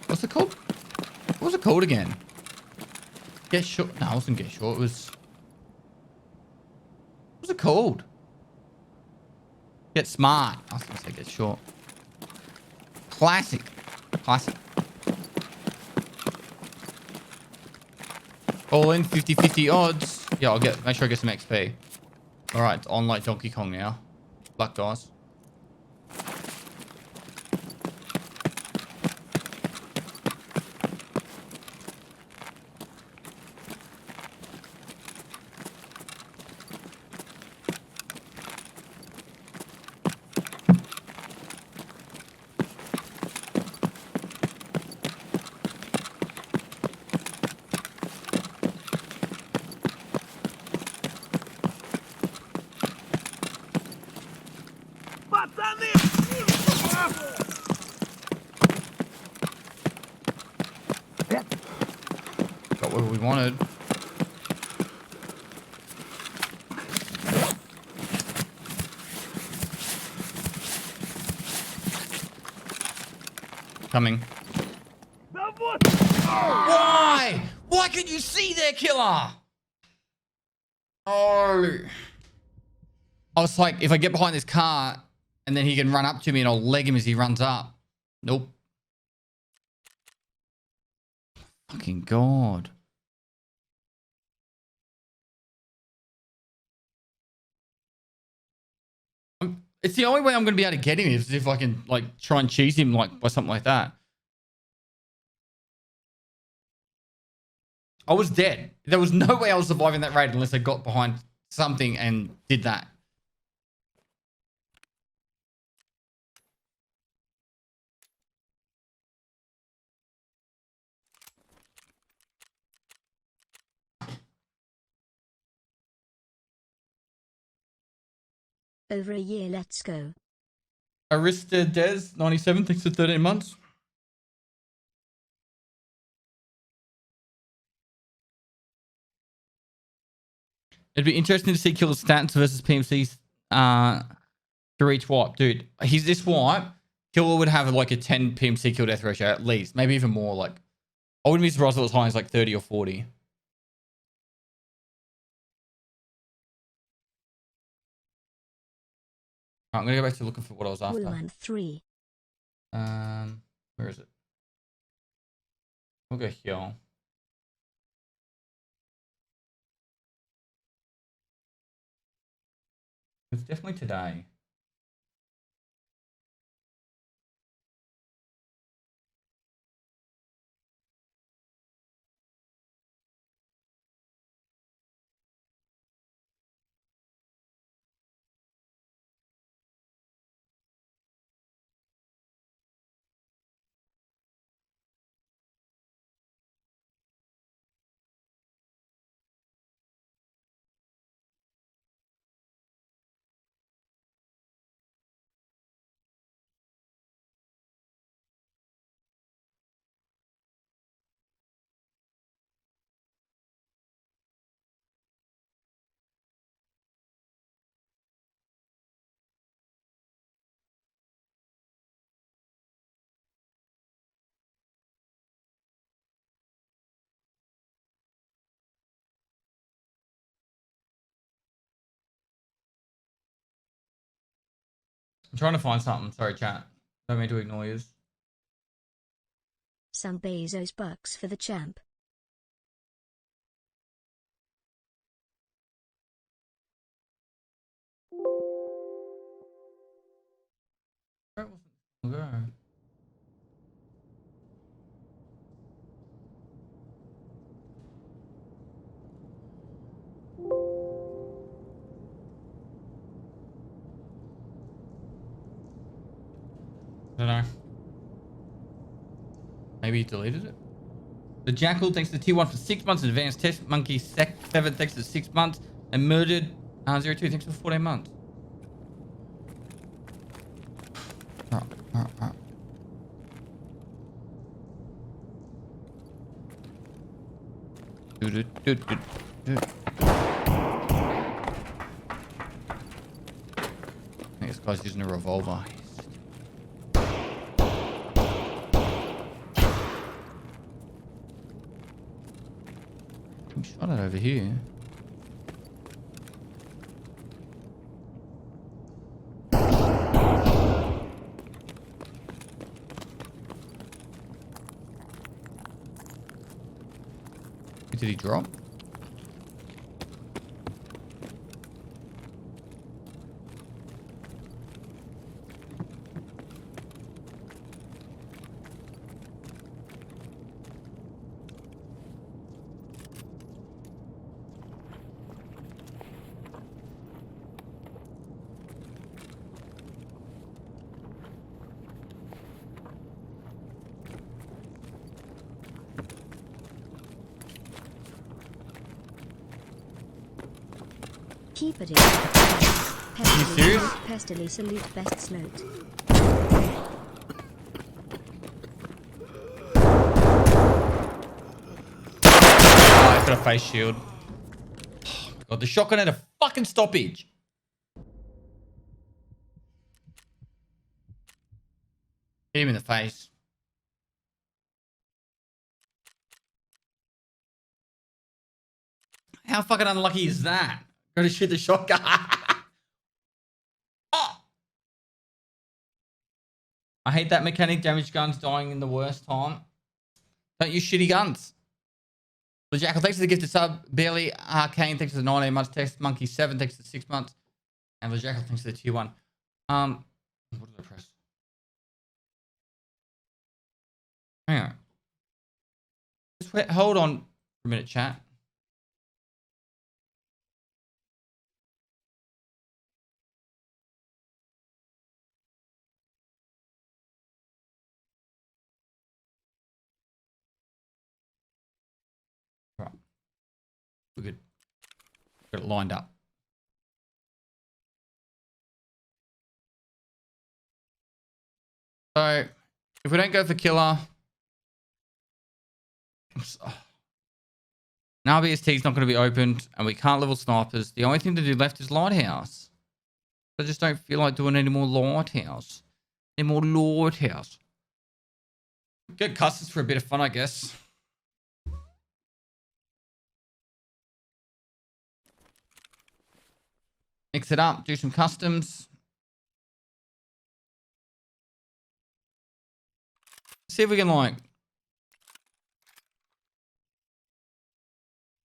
S5: What's it called? What was it called again? Get short. No, it wasn't Get Short. It was... What was it called? Get Smart. I was going to say Get Short. Classic. Classic. All in 50-50 odds. Yeah, make sure I get some XP. Alright, it's on like Donkey Kong now. Luck dice.
S4: Пацаны!
S5: Got what we wanted. Coming.
S4: Да вот!
S5: Why? Why can you see there, killer? Oh. I was like, if I get behind this car and then he can run up to me and I'll leg him as he runs up. Nope. Fucking God. It's the only way I'm going to be able to get him is if I can like try and cheese him like by something like that. I was dead. There was no way I was surviving that raid unless I got behind something and did that.
S2: Over a year, let's go.
S5: Arista Des 97, thanks for 13 months. It'd be interesting to see killer stats versus PMCs for each wipe. Dude, he's this wipe. Killer would have like a 10 PMC kill death ratio at least. Maybe even more. Like, I wouldn't be surprised if it was high as like 30 or 40. I'm going to go back to looking for what I was after.
S2: Woolman 3.
S5: Where is it? We'll go here. It's definitely today. I'm trying to find something. Sorry, chat. Don't mean to ignore you.
S2: Some Bezos bucks for the champ.
S5: Where was it? Go. I don't know. Maybe he deleted it. The Jackal thanks to T1 for 6 months in advance. Test Monkey 7 thanks for 6 months. And Murdered 02 thanks for 14 months. Alright. I think this guy's using a revolver. We shot it over here. Did he drop?
S2: Keep it in.
S5: Are you serious?
S2: Pestily salute best sloat.
S5: Oh, he's got a face shield. Oh my god, the shotgun had a fucking stoppage. Hit him in the face. How fucking unlucky is that? Got to shoot the shotgun. Oh! I hate that mechanic. Damaged guns dying in the worst time. Don't use shitty guns. The Jackal, thanks for the gifted sub. Barely Arcane, thanks for the 19 months. Text Monkey 7, thanks for the 6 months. And the Jackal, thanks for the tier 1. What did I press? Hang on. Just wait, hold on for a minute, chat. Right. We're good. Got it lined up. So, if we don't go for killer, now BST is not going to be opened, and we can't level snipers. The only thing to do left is Lighthouse. I just don't feel like doing any more Lighthouse. Any more Lighthouse. Get customs for a bit of fun, I guess. Mix it up, do some customs. See if we can like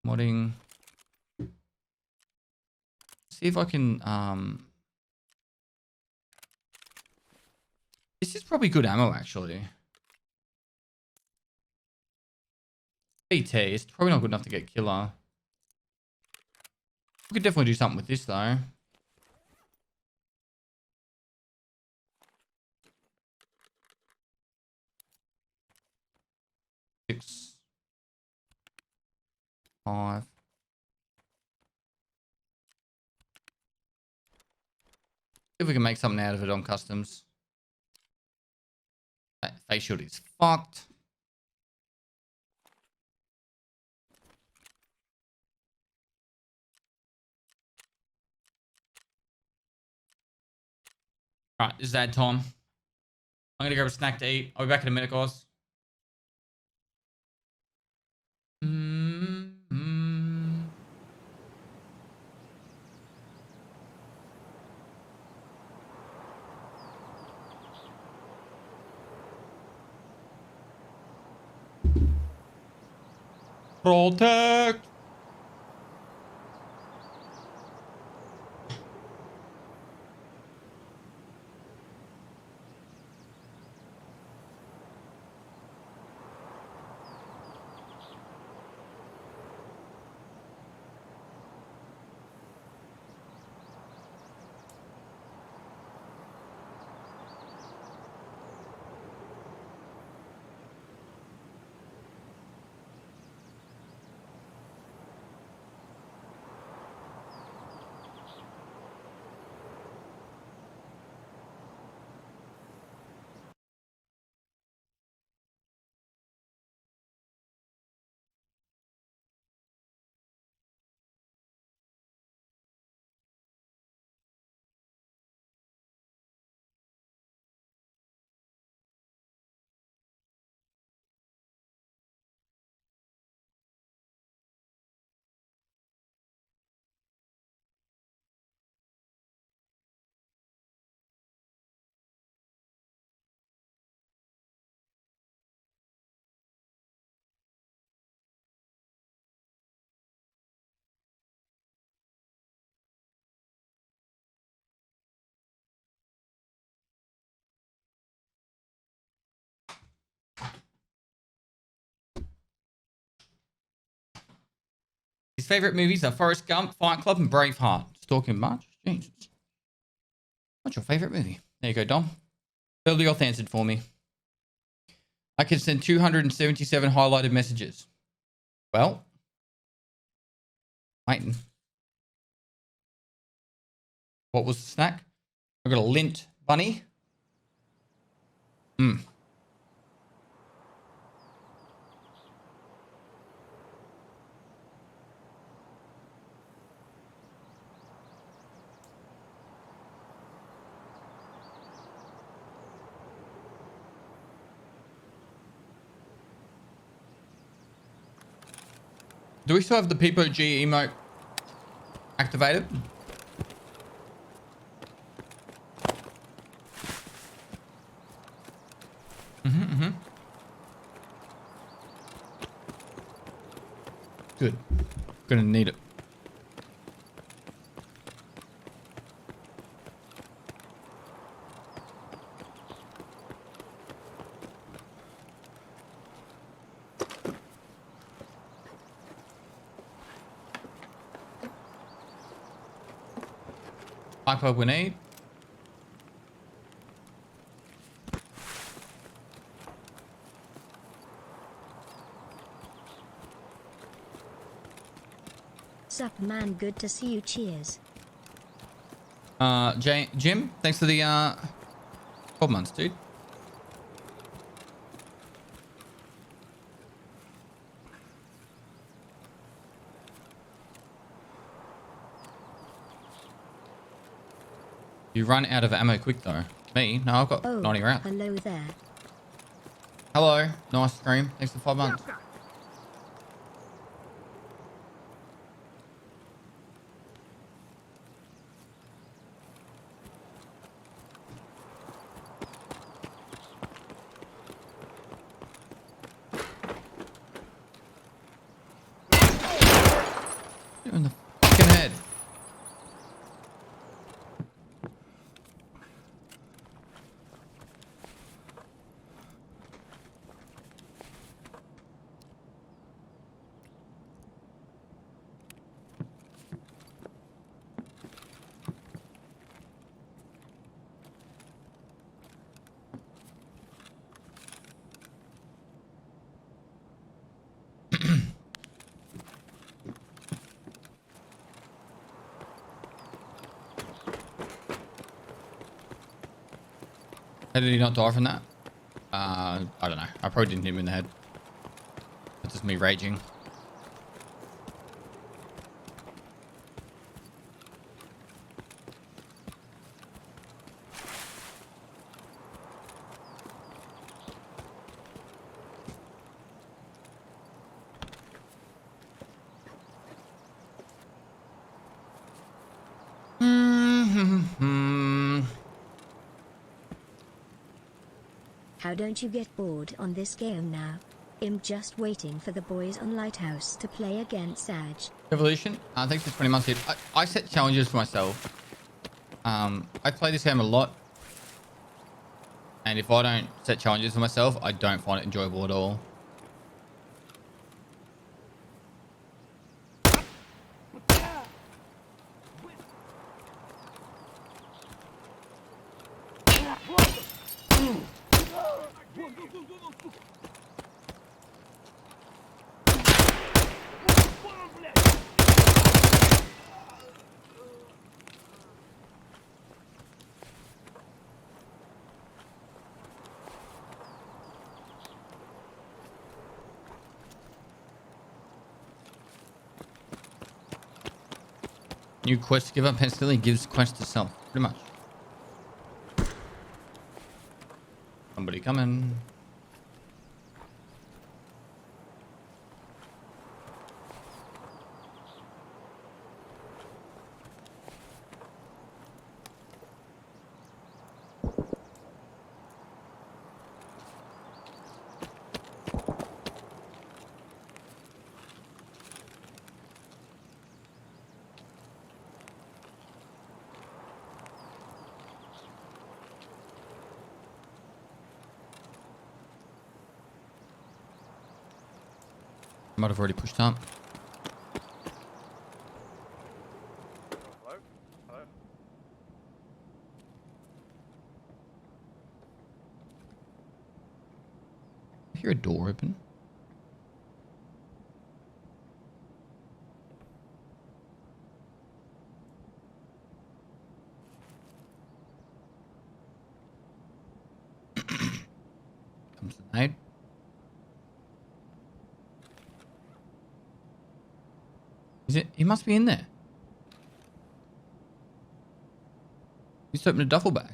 S5: modding. See if I can this is probably good ammo actually. BT, it's probably not good enough to get killer. We could definitely do something with this though. Six, 5. See if we can make something out of it on customs. That face shield is fucked. Alright, this is ad time. I'm gonna grab a snack to eat. I'll be back in a minute, guys. Protect. His favorite movies are Forrest Gump, Fight Club, and Braveheart. Just talking much? Jesus. What's your favorite movie? There you go, Dom. Elioth answered for me. I can send 277 highlighted messages. Well, waiting. What was the snack? I got a lint bunny. Do we still have the Peepo G emote activated? Good. Gonna need it. Hyper we need.
S2: Sup man, good to see you, cheers.
S5: Jim, thanks for the 12 months, dude. You run out of ammo quick though. Me? No, I've got 90 rounds.
S2: Hello there.
S5: Hello, nice stream. Thanks for 5 months. In the fucking head. How did he not die from that? I don't know. I probably didn't hit him in the head. That's just me raging.
S2: How don't you get bored on this game now? I'm just waiting for the boys on Lighthouse to play against Sag.
S5: Evolution. Thanks for 20 months. Dude. I set challenges for myself. I play this game a lot. And if I don't set challenges for myself, I don't find it enjoyable at all. New quest to give up instantly gives quest to self. Pretty much. Somebody coming. Might have already pushed up.
S3: Hello? Hello?
S5: I hear a door open. Comes the night. Is it? He must be in there. He's opened a duffel bag.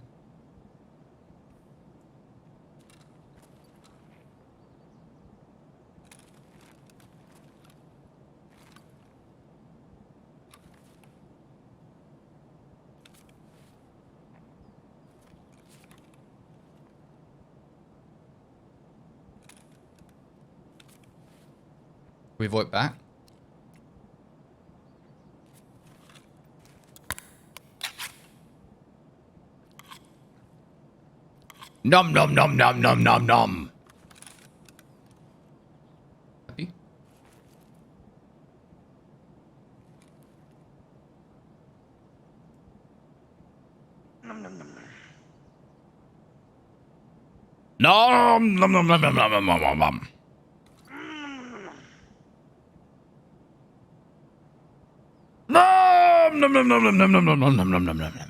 S5: We vote back. Nom nom nom nom nom nom nom. Happy? Nom nom nom nom nom nom nom nom nom nom. Nom nom nom nom nom nom nom nom nom nom nom nom nom.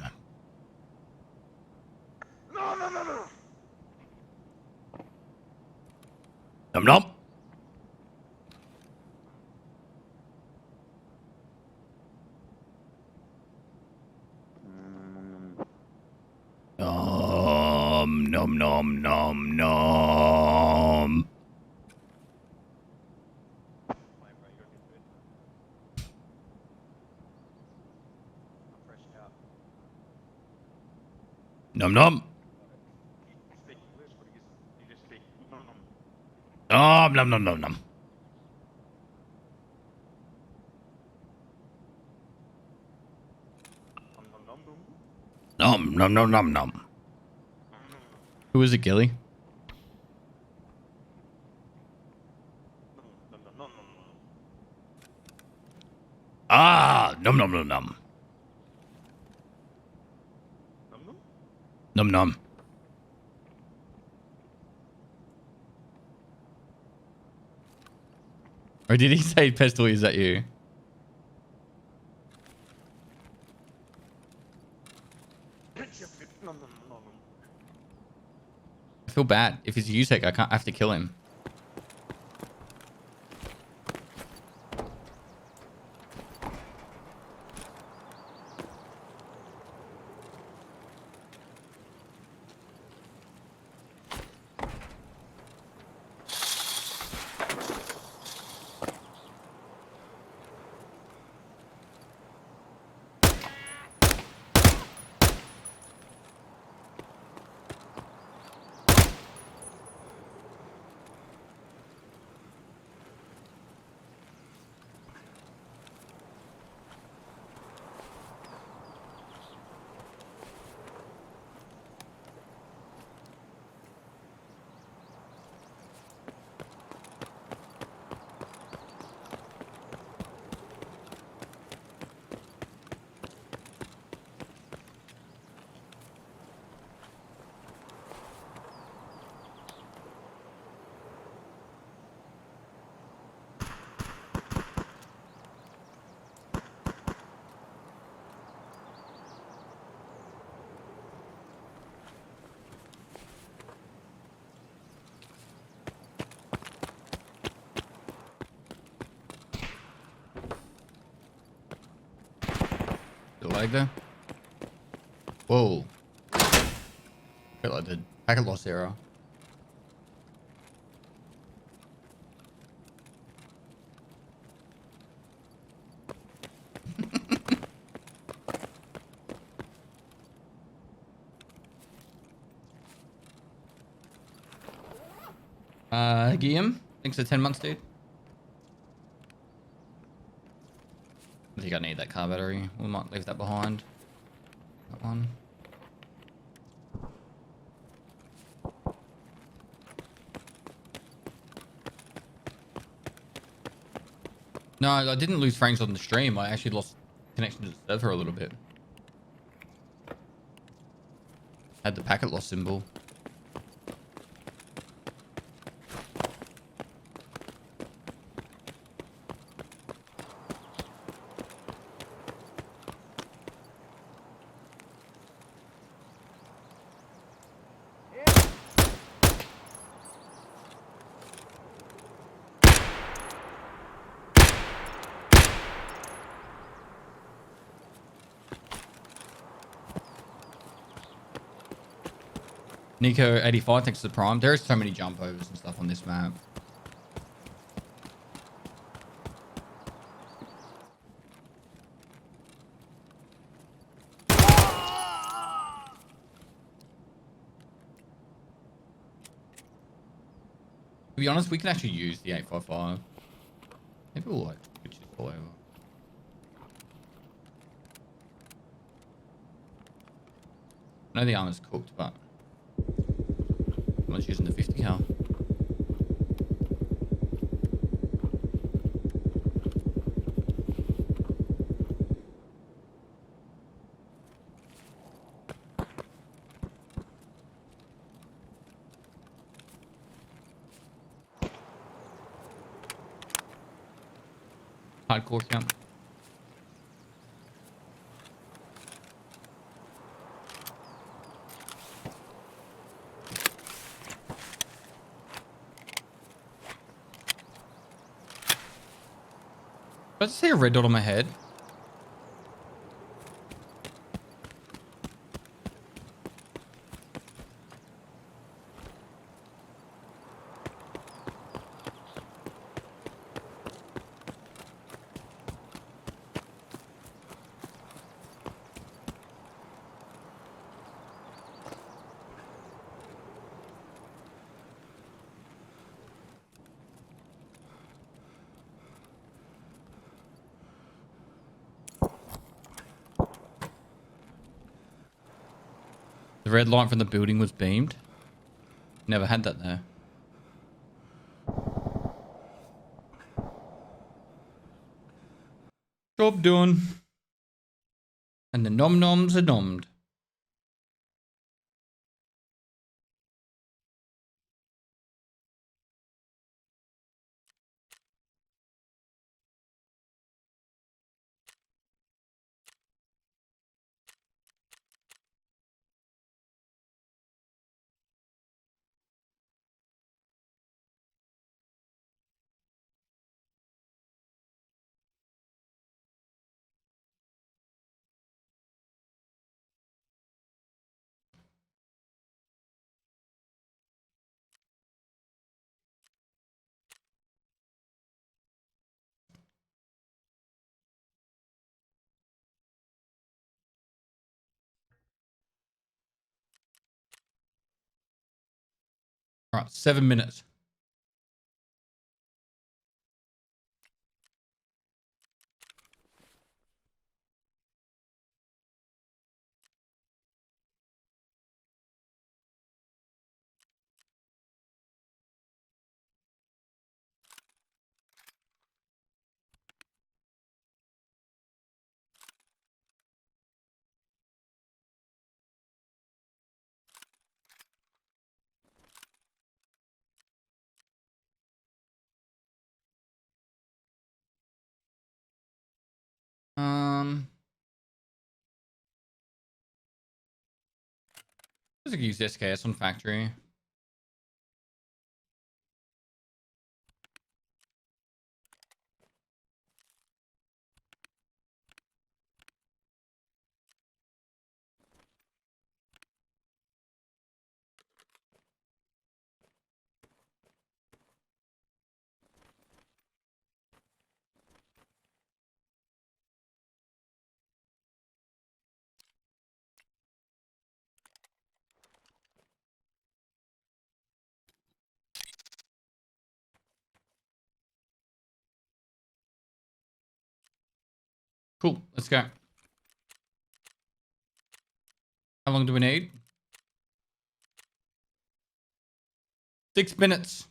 S5: Nom nom. Nom nom nom nom. Nom nom. Nom nom nom nom nom. Nom nom nom nom nom. Who is it, Gilly? Ah, nom nom nom nom. Nom nom. Or did he say pistol? Is that you? I feel bad. If it's Yusek, I have to kill him. The lag there. Whoa. Felt like the packet loss error. Guillaume, thanks for 10 months, dude. I think I need that car battery. We might leave that behind. That one. No, I didn't lose frames on the stream. I actually lost connection to the server a little bit. Had the packet loss symbol. Nico85, thanks to the prime. There is so many jump overs and stuff on this map. To be honest, we can actually use the 855. Maybe we'll like switch this all over. I know the armor's cooked, but someone's using the 50 cal. Hardcore camp. Did I just see a red dot on my head? The red light from the building was beamed. Never had that there. Job done. And the nom noms are nommed. All right, 7 minutes. I could use SKS on factory. Cool. Let's go. How long do we need? 6 minutes.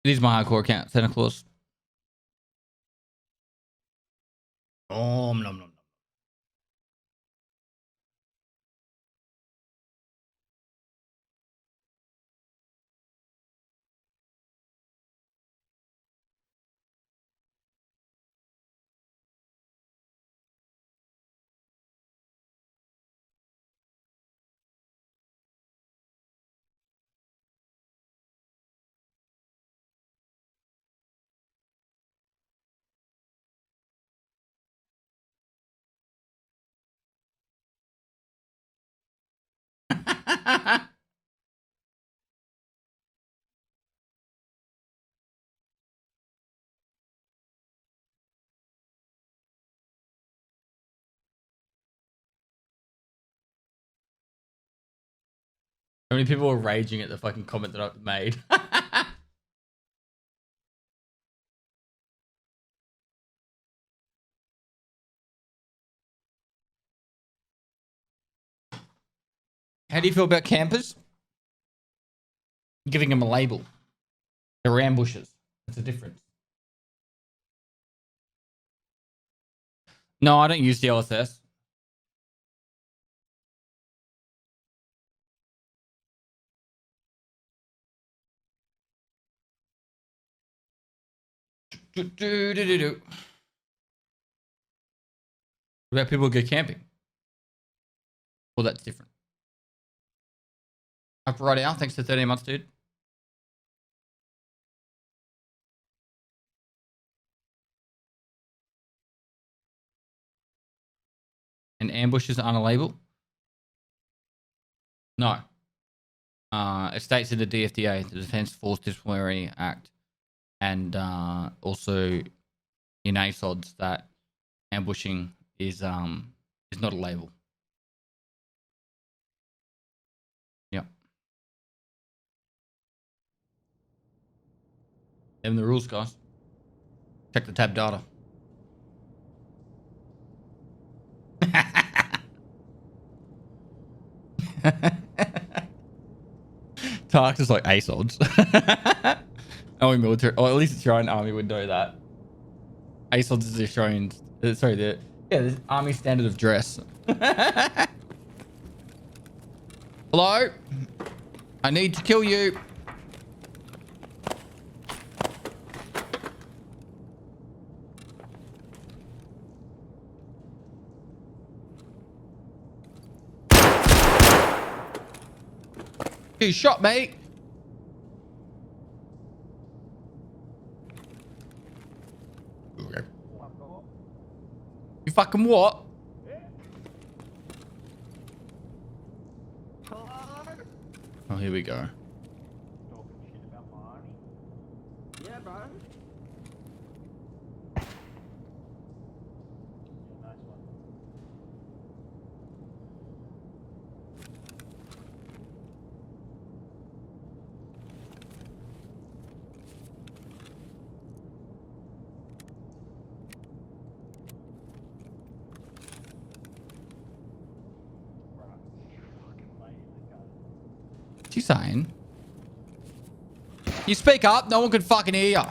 S5: It is my hardcore account, Santa Claus. Oh, nom, nom, nom. How many people are raging at the fucking comment that I've made? How do you feel about campers? Giving them a label. They're ambushes. That's a difference. No, I don't use the LSS. What about people who go camping? Well, that's different. Up right now. Thanks for 13 months, dude. And ambushes aren't a label? No. It states in the DFDA, the Defense Force Disciplinary Act, and also in ASODs that ambushing is not a label. Yep. Them the rules, guys. Check the tab data. Tark's is like ASODs. Only military, or at least the Australian Army would know that. ASODs is the Australian, sorry, the Army standard of dress. Hello? I need to kill you. You shot me. Okay. You fucking what? Oh, here we go.
S4: Talking shit about my army. Yeah, bro. Yeah, nice one.
S5: What's he saying? You speak up, no one can fucking hear you.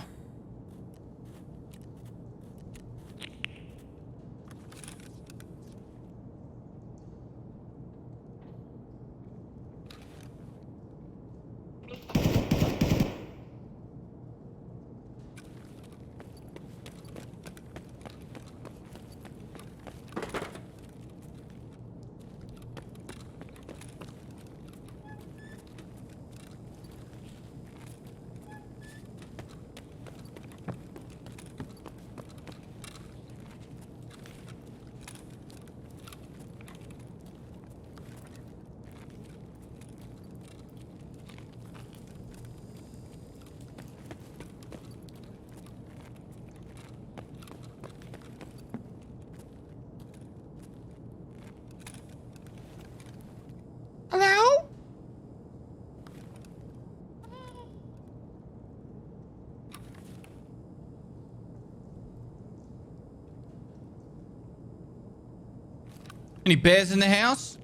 S5: Any bears in the house?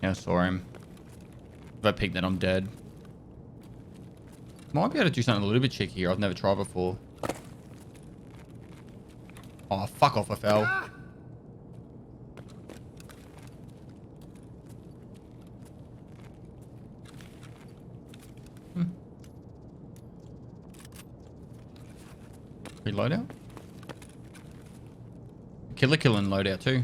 S5: Yeah, I saw him. If I peek, then I'm dead. Might be able to do something a little bit cheeky here. I've never tried before. Oh, fuck off, I fell. Free loadout? Killer killing loadout too.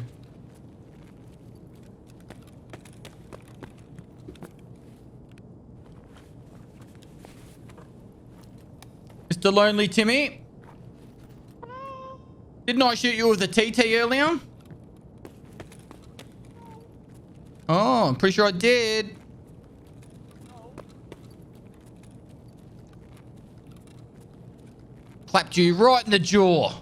S5: Mr. Lonely Timmy? Didn't I shoot you with the TT earlier? Oh, I'm pretty sure I did. Clapped you right in the jaw.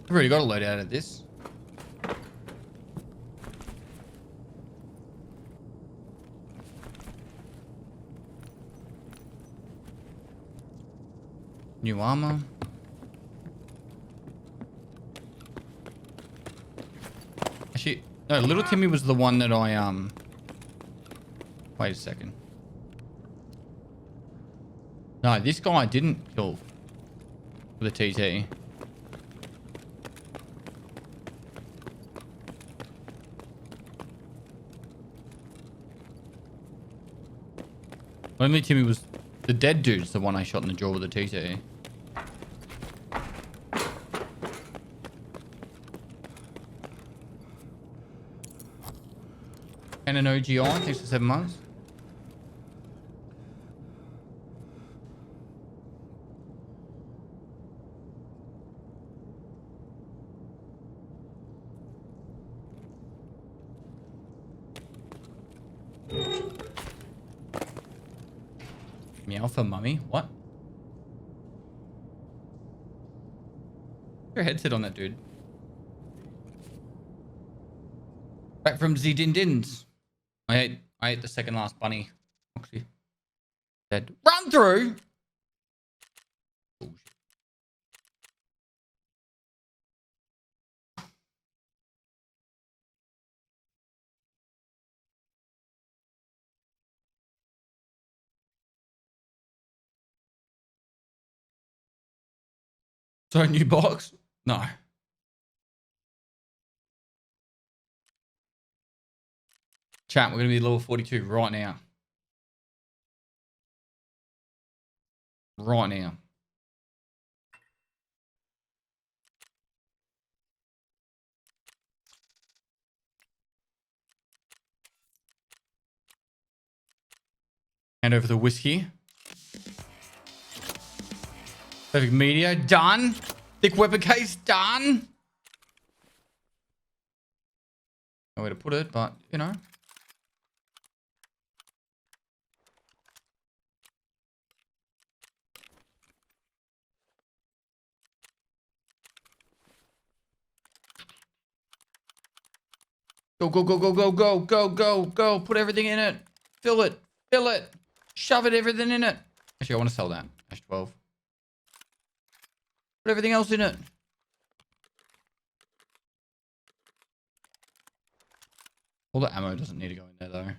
S5: I've already got a load out of this. New armor. Actually, no, Little Timmy was the one that I, wait a second. No, this guy I didn't kill with a TT. Only Timmy was the dead dude's the one I shot in the jaw with a TT. And an OG on, thanks for 7 months. Meow for mummy? What? Your headset on that dude. Back from Z Din Dins. I ate the second last bunny. Actually. Dead. Run through! Bullshit. So new box? No. Chat, we're going to be level 42 right now. Right now. Hand over the whiskey. Perfect media, done. Thick weapon case, done. No way to put it, but, you know. Go, go, go, go, go, go, go, go, go. Put everything in it. Fill it. Fill it. Shove it, everything in it. Actually, I want to sell that. Hash 12. Put everything else in it. All the ammo doesn't need to go in there, though.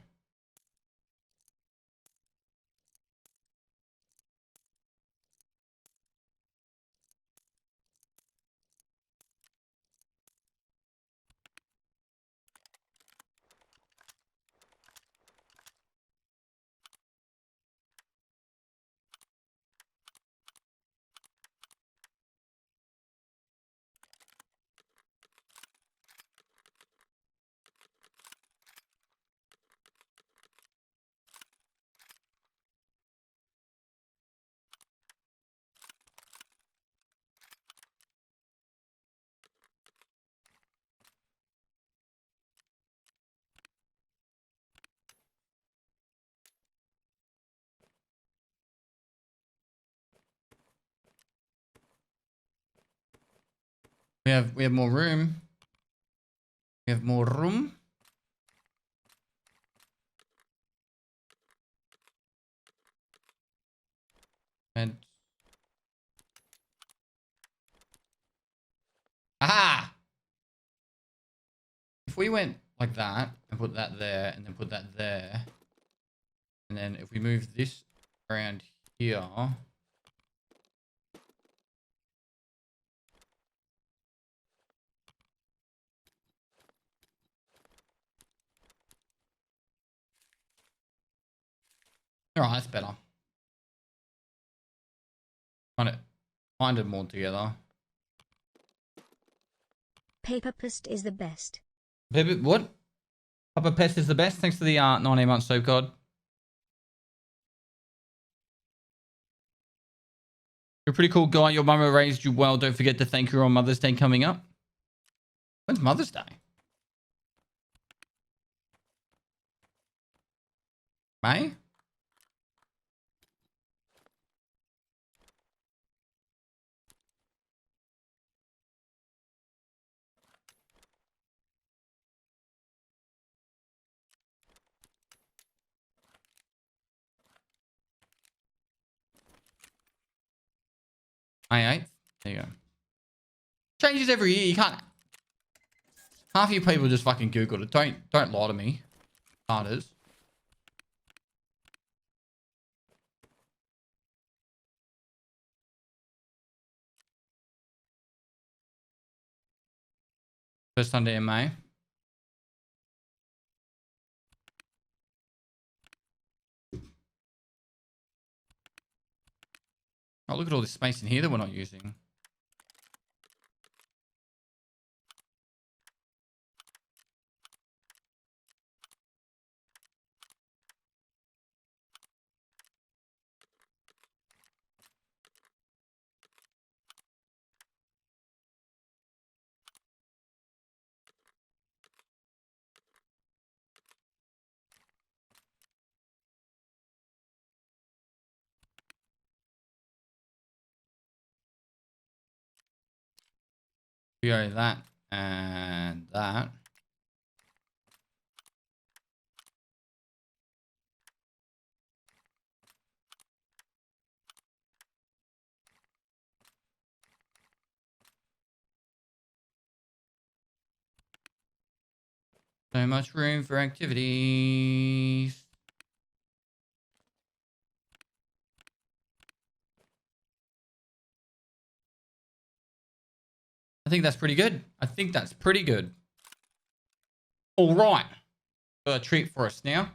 S5: We have more room. We have more room. And aha! If we went like that and put that there and then put that there, and then if we move this around here. Alright, that's better. Kind of more together.
S2: Paper Pest is the best.
S5: What? Papa Pest is the best. Thanks for the 19 months soap card. You're a pretty cool guy. Your mama raised you well. Don't forget to thank her on Mother's Day coming up. When's Mother's Day? May? May 8th. There you go. Changes every year. You can't. Half of you people just fucking Googled it. Don't lie to me. Starters. First Sunday in May. Oh, look at all this space in here that we're not using. We go that and that. So much room for activities. I think that's pretty good. I think that's pretty good. All right. Got a treat for us now.